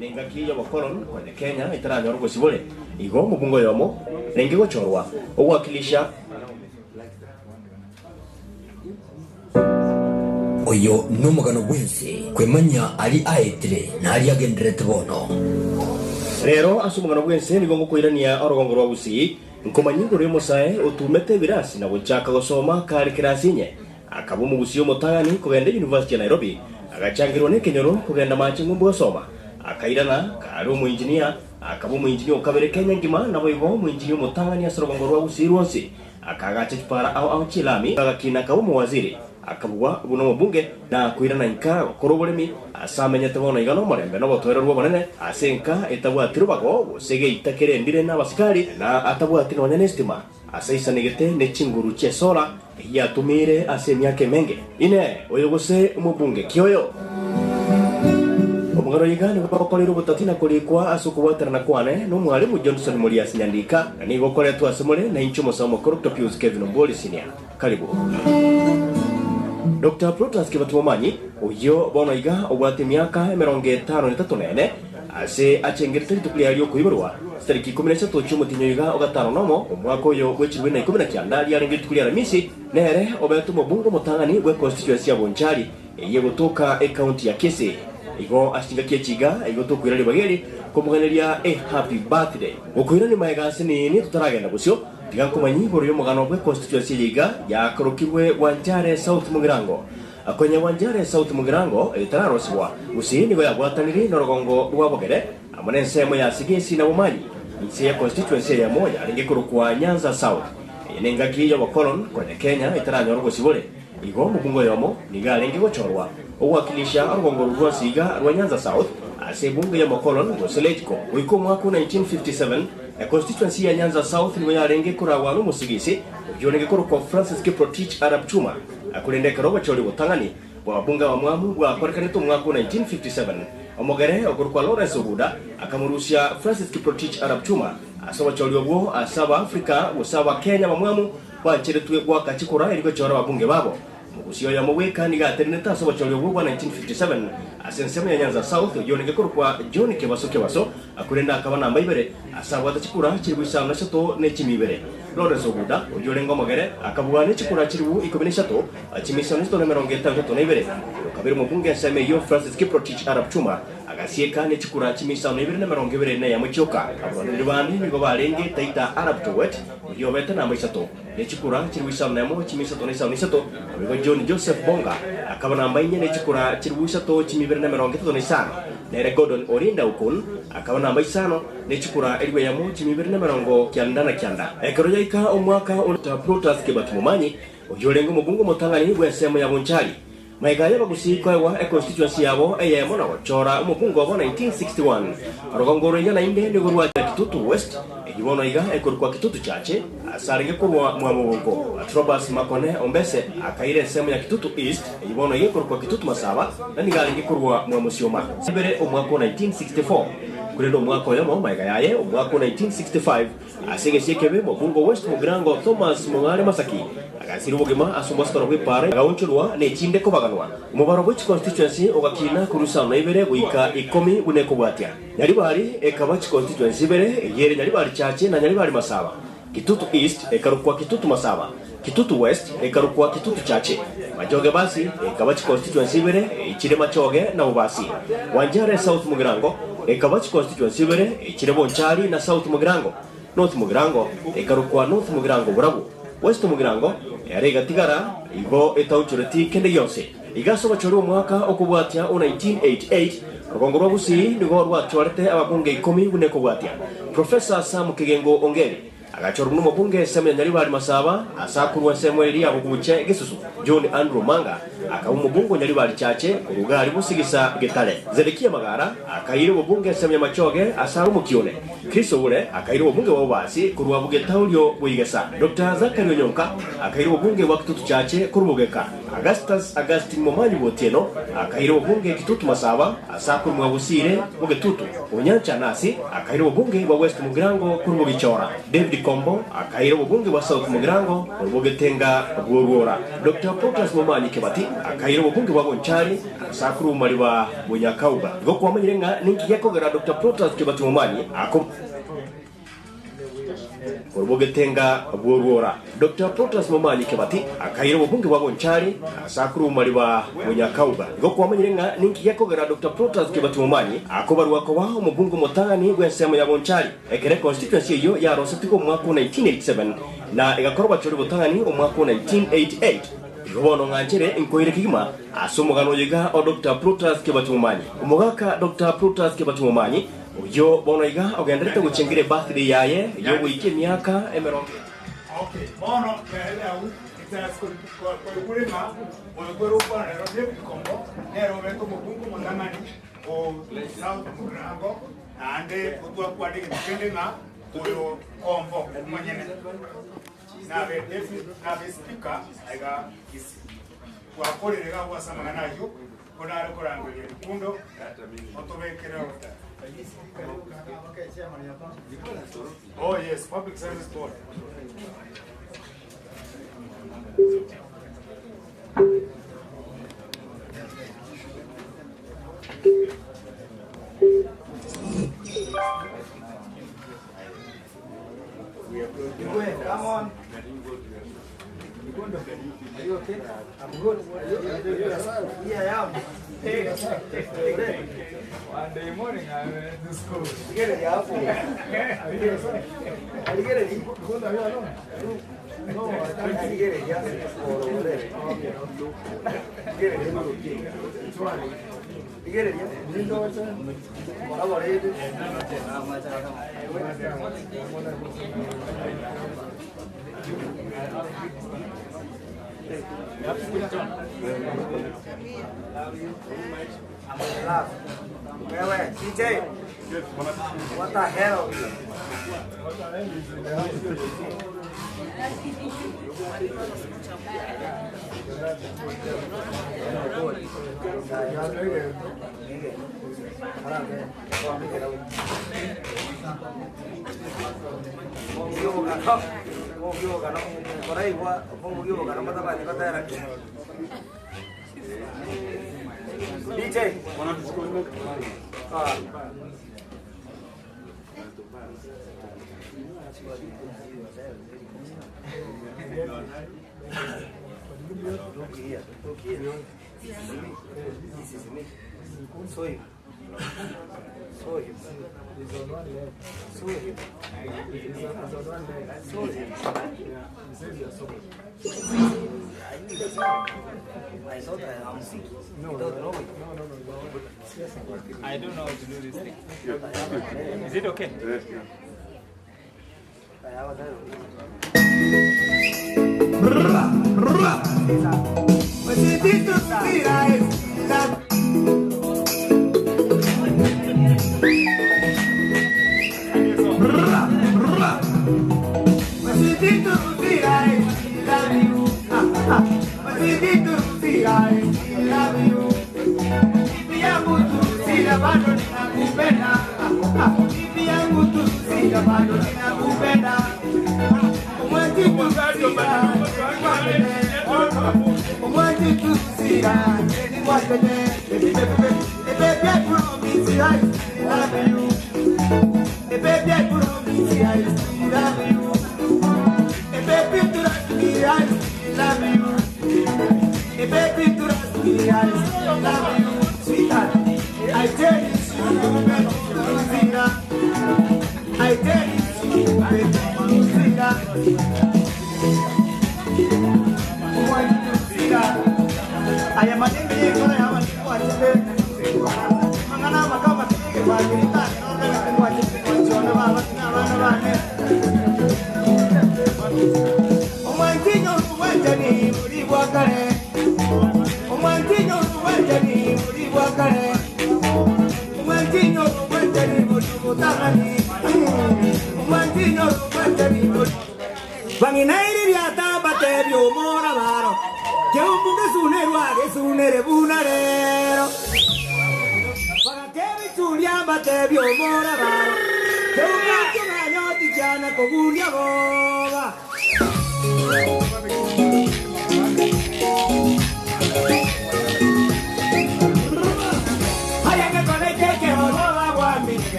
nengaki y'abakoloni kwenye Kenya itaranya rugo sibole igo mubungo yomo nengi gochorwa ogwakilisha oyo n'umugano gwense kwemanya ali aetire nali agendrete bono rero asumugano gwense nigo ngokoirania orogongo rwa gusi nkomanyigo ryo mosae otumete birasi na gochaka gosoma kari kirasinye akabumu gusiyo motagani kugenda University ya Nairobi agachangirwa ne kenyoro kugenda machingu mbosoma akairana kari mu engineer akabumu engineer kabere Kenya ngima nabo igo mu engineer motagani asorogongo rwa gusi ronse akagacha kipara au chilami agakina kabumu waziri akabwa buno mubunge na kuirana inka koroboremi asamenya tebono igano marembe no botwera rwo bonene asenka etabwa tirubago sege itakere ndire na basikari na atabwa tino nestima asaisa negete ne chinguru chesola ya tumire asemyake menge ine oyogose mubunge kyoyo omugaro yigani bakolero butatina kulikwa asukubwatana na kwane no mwalimu Johnson Murias Nyandika ni gokore twasemole na inchumo sa mukoro Topius Kevin Mboli senior karibu Dr. Protas Kibatumanyi uyo bono iga obwate myaka 53 nene ase achengirite tuklia ryo kuiburwa stariki 13 cyumutinyo iga ogatano nomo umwako yo gwechirwe na 19 ali yaringi tuklia ramisi nere obeto mubungo mutangani gwe constituency ya Bonchari eye gutuka county ya Kisii igo ashinga kiechiga igo tukwira bageri kumuganeria happy birthday ukwira ni maegase ni tutaragenda gusyo tigankumanyi boro yo mugano gwe constituency liga ya korokirwe Wanjare South Mugirango akonye Wanjare South Mugirango etararosibwa usini go yagwataniri norogongo rwabogere amonense mo yasigesi na bumanyi nsi ya constituency ya moja alingekuru kwa Nyanza South yenengaki ya wakolon kwenye Kenya itaranyorwa sibole igo mubungo yomo nigalenge gochorwa owakilisha rugongo rwa siga rwa Nyanza South ase bunge ya wakolon goselejko wiko mwaka 1957 ya constituency ya Nyanza South ni yarenge kurawa no musigisi yonenge kuru kwa Francis Kiprotich Arap Chuma akulendeka roba choli butangani wa bunga wa mwamu wa kwarkanito mwaka 1957 omogere okurukwa Lawrence Oguda akamurusha Francis Kiprotich Arap Chuma asawa choli obwo asaba Afrika usawa Kenya bamwamu wancheretwe kwa kachikura iliko chora wabunge babo mugusiyo ya moweka niga aterineta asawa choli obwo wa 1957 asensema ya Nyanza South yonenge kurukwa John Kebaso akurenda akaba namba ibere asawa tachikura chiri wisana shato nechimibere Lawrence Oguda ujolenga omogere akabugana chikura chiri 13 achimisana sto numero 63 na ibere kabiri mubunge aseme yo Francis Kiprotich Arap Chuma agasieka ne chikura chimisa no ibere numero 24 ya muchoka abone bandi nigo balenge taita Arap Tuwet yo beta namba 3 ne chikura chiri wisana mo chimisa to ne sato abigo John Joseph Bonga akaba namba 4 ne chikura chiri wisato chimibere numero 35 Nere Gordon Orinda Ukun akaba namba 5 ne chikura eriwe ya mo chimibere numero kyanda ekero yaika omwaka uta protest ke batumumanyi ojolenga mubungo motangani bwensemo ya bunchali maigaya bagusika wa constituency yabo eyemo na wachora mubungo wa 1961 arogongoro yana inde ni gorwa Kitutu West ejibono iga ekorwa Kitutu chache asarenge kurwa mwamubungo Atrobas Makone Ombese akaire semo ya Kitutu East ejibono yekorwa Kitutu Masaba na nigalinge kurwa mwamusioma sibere omwaka 1964 kurendo mwaka yamo maigayaye omwaka 1965 asege sekebe mubungo West Mugrango Thomas Mongale Masaki agasiro bogema asumba we pare gaunchurwa ne chinde ko baganwa umubaro which constituency ogakina kurusa na ibere guika 10 uneko bwatia nyari bari ekabachi constituency ibere yere nyari bari chache na nyari bari Masaba Kitutu East ekarukwa Kitutu Masaba Kitutu West ekarukwa Kitutu chache majoge basi ekabachi constituency ibere ichire machoge na ubasi Wanjare South Mugrango ekabachi constituency ibere ichire Bonchari na South Mugrango North Mugrango ekarukwa North Mugrango burabu West Mugrango yarega tigara igo etauchureti kende yose igaso bachoro mwaka okubwatia 1988 rugongo rwabusi nigo rwatwarete ababunge 10 buneko bwatia Professor Sam Kigengo Ongeri agachoro no mubunge semya nyari bari Masaba asakurwa semweli abuguche gisusu John Andrew Manga akawumubungo nyari bari chache urugari busigisa getale Zedekia Magara akayire mubunge semya machoge asaru mukione Kristo ule akayire mubunge wa ubasi kurwa bugetaulyo buyigesa Dr. Zakario Nyonka akayire mubunge wa Kitutu chache kurubugeka Augustin Momanyi Botieno akayire mubunge Kitutu Masaba asakuru mwabusire bugetutu Onyancha Nasi akayire mubunge wa West Mugrango kurubugichora David Kombo akayire mubunge wa South Mugrango kurubugetenga bwogora Dr. Protas Momanyi Kebati akayire mubunge wa Bonchari asakuru maliba Bunyakauba goko wamanyirenga ninki yakogera Dr. Protas Kebati Momanyi kurubugetenga bwogora Dr. Protas Momanyi Kebati akayire mubunge wa Bonchari asakuru maliba Bunyakauba goko wamanyirenga ninki yakogera Dr. Protas Kebati Momanyi akobarwa ko wa mubunge motangani gwensemo ya Bonchari ekere constituency yo ya Rosetiko mwaka 1987 na igakorwa chori butangani omwaka 1988 Yobono nganchere inkoire kigima asomugano yiga o Dr. Protas Kebati Momanyi umugaka Dr. Protas Kebati Momanyi uyo bono yiga ogenderete guchengire birthday yaye yo wiki myaka emeronge okay bono kaela u itasko ko kurema o goro kwa ro kombo nero beto mubungu mangangani o South Mugrango ande kutwa kwa dige kende na uyo kombo manyene na be speaker aiga kisi kwa korerega wasama nayo konaro korangwe kundo otobekera ota Oh yes, public service board. Come on. Are you okay? I'm good. Yeah, I am. One day morning, I'm in school. Get it, yeah. Are you get it? No, I can't get it. Yeah, over there. Get it. Which one? Wewe, DJ. What the hell? DJ. I don't know how to do this thing. Is it okay?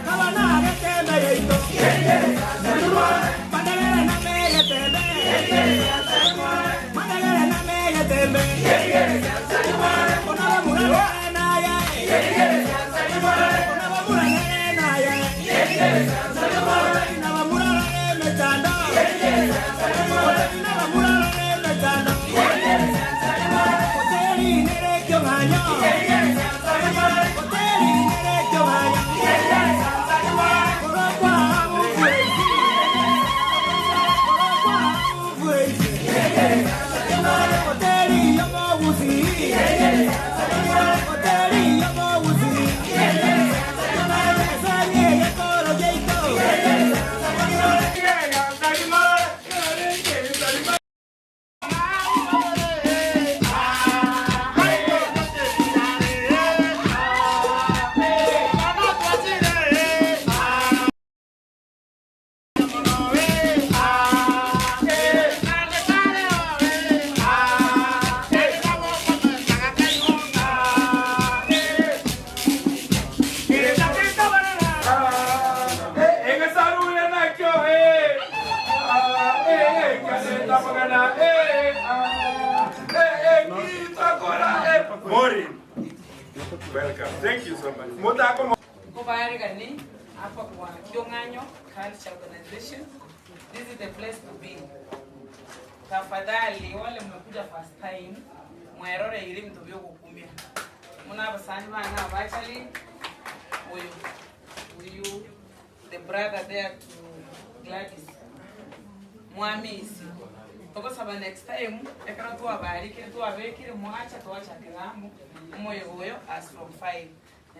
Kawana Welcome. Thank you so much. Mutako Kubayari gani hapa kwa Kyong'anyo Culture Organization. This is the place to be. Tafadhali wale mmekuja first time mwerore ili mtobyo kukumia. Muna abasani bana abachali uyu the brother there to Gladys Mwamisi. Toko saba next time ekana tu abariki tu abekire mwacha to acha kiramu moyo as from 5.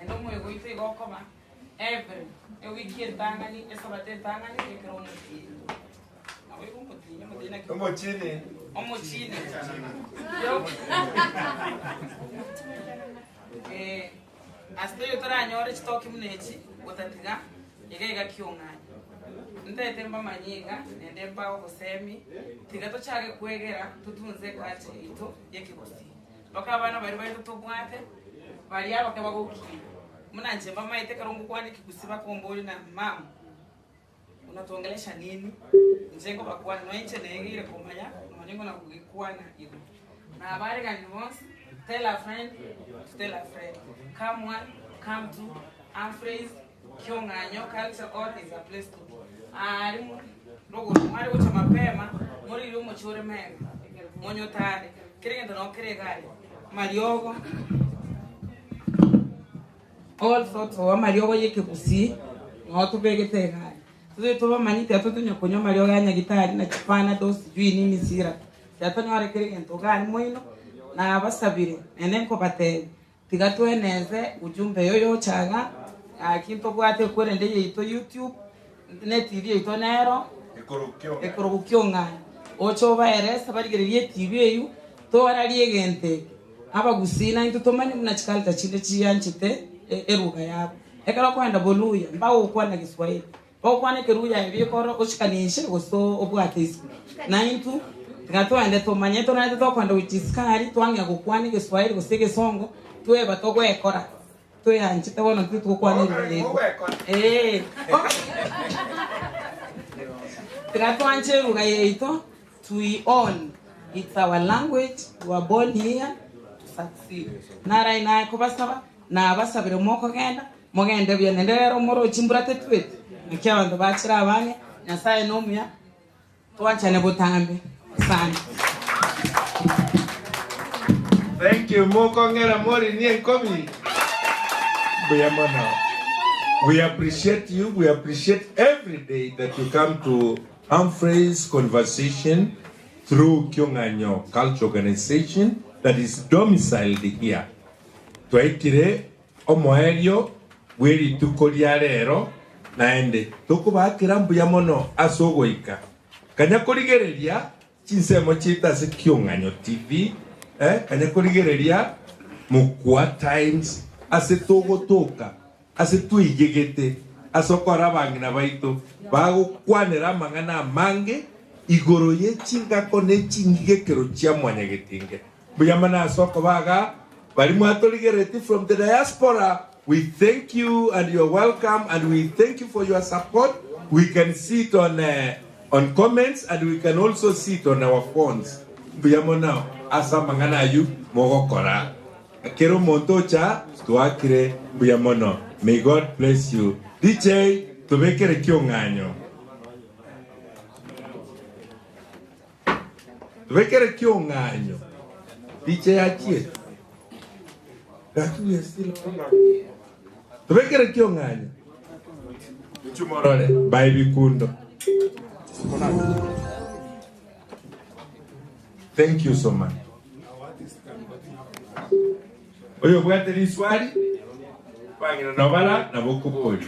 Endo moyo goito igokoma every ewiki tangani esabate tangani ekero muti. Omochini. Hasta yo tara nyore chitoki mnechi utatiga yega Kyong'anyo. Ndete mba manyiga nende mba obusemi tigato chage kwegera tutunze kache ito yekibosi. Baka abana bari bari tutubwate bari abake bagoki. Munanje mba maite karongo kwani kikusiba komboli na mama. Unatuongelesha nini? Njengo bakwana no enche negire komanya manyingo na kugikwana ido. Na habari gani boss? Tell a friend to tell a friend. Come one, come two, Humphreys, Kyong'anyo Culture Hall is a place to go. Arimu, rogo, mwari ucha mapema, mwari lumo chure mega, monyo tade, kirenge no kire gari, mariogo, all sorts of mariogo yeke kusi, ngoto bege te gari. Tuzo toba manite atoto nyokonyo mariogo anya gitari na chipana dosi jui nini sira. Yato nyore kirenge to gari moino. Na basabire ene ko bate tigatweneze ujumbe yoyo chaga akinto bwate kore ndeye ito YouTube ne TV ito nero ekoro Kyong'anyo ocho baeresa barigererie TV eyu to arariye gente abagusina into tomani muna chikalta chinde chiyanchite eruga yabo ekara kwenda boluya mbawo kwana Kiswahili bawo kwana keruya ebikoro oshikanishe goso obwate isu na into Gatwende tumanyeto na to kwanda uchiskari twanya kukwani Kiswahili kusege songo tuwe batogwe ekora tuwe anchite wono tutu kwani eh Gatwanje ruga yeito we own it's our language we are born here to succeed nara ina ko basaba na basabire moko genda mogende byenende rero moro chimburate twete nkyabando bachira abane nyasaye nomya twachane butambe. Thank you. We appreciate you. We appreciate every day that you come to Humphreys Conversation through Kyong'anyo Culture Organization that is domiciled here. Twaikire omoerio wiri tukoria rero naende tukubakira mbuya mono asogoika kanya kurigereria chinsemo chita se Kyong'anyo TV kanya kurigereria Mukwa Times ase togotoka ase tuigegete asokora bangina baito bagukwanera mangana mange igoro ye chinga kone chingekero chia mwanya getinge buyamana asoko baga bari mwatoligereti from the diaspora. We thank you and you're welcome and we thank you for your support. We can see it on comments and we can also see it on our phones. Buyamona asa mangana yu mogokora kero montocha tuakire buyamono. May God bless you. DJ tubekere Kyong'anyo. Tubekere Kyong'anyo. DJ achie. Gatu still tubekere Kyong'anyo. Chumorole by Bikundo. Thank you so much. Oyo bwate ni swali pangina nobala na bokupoli.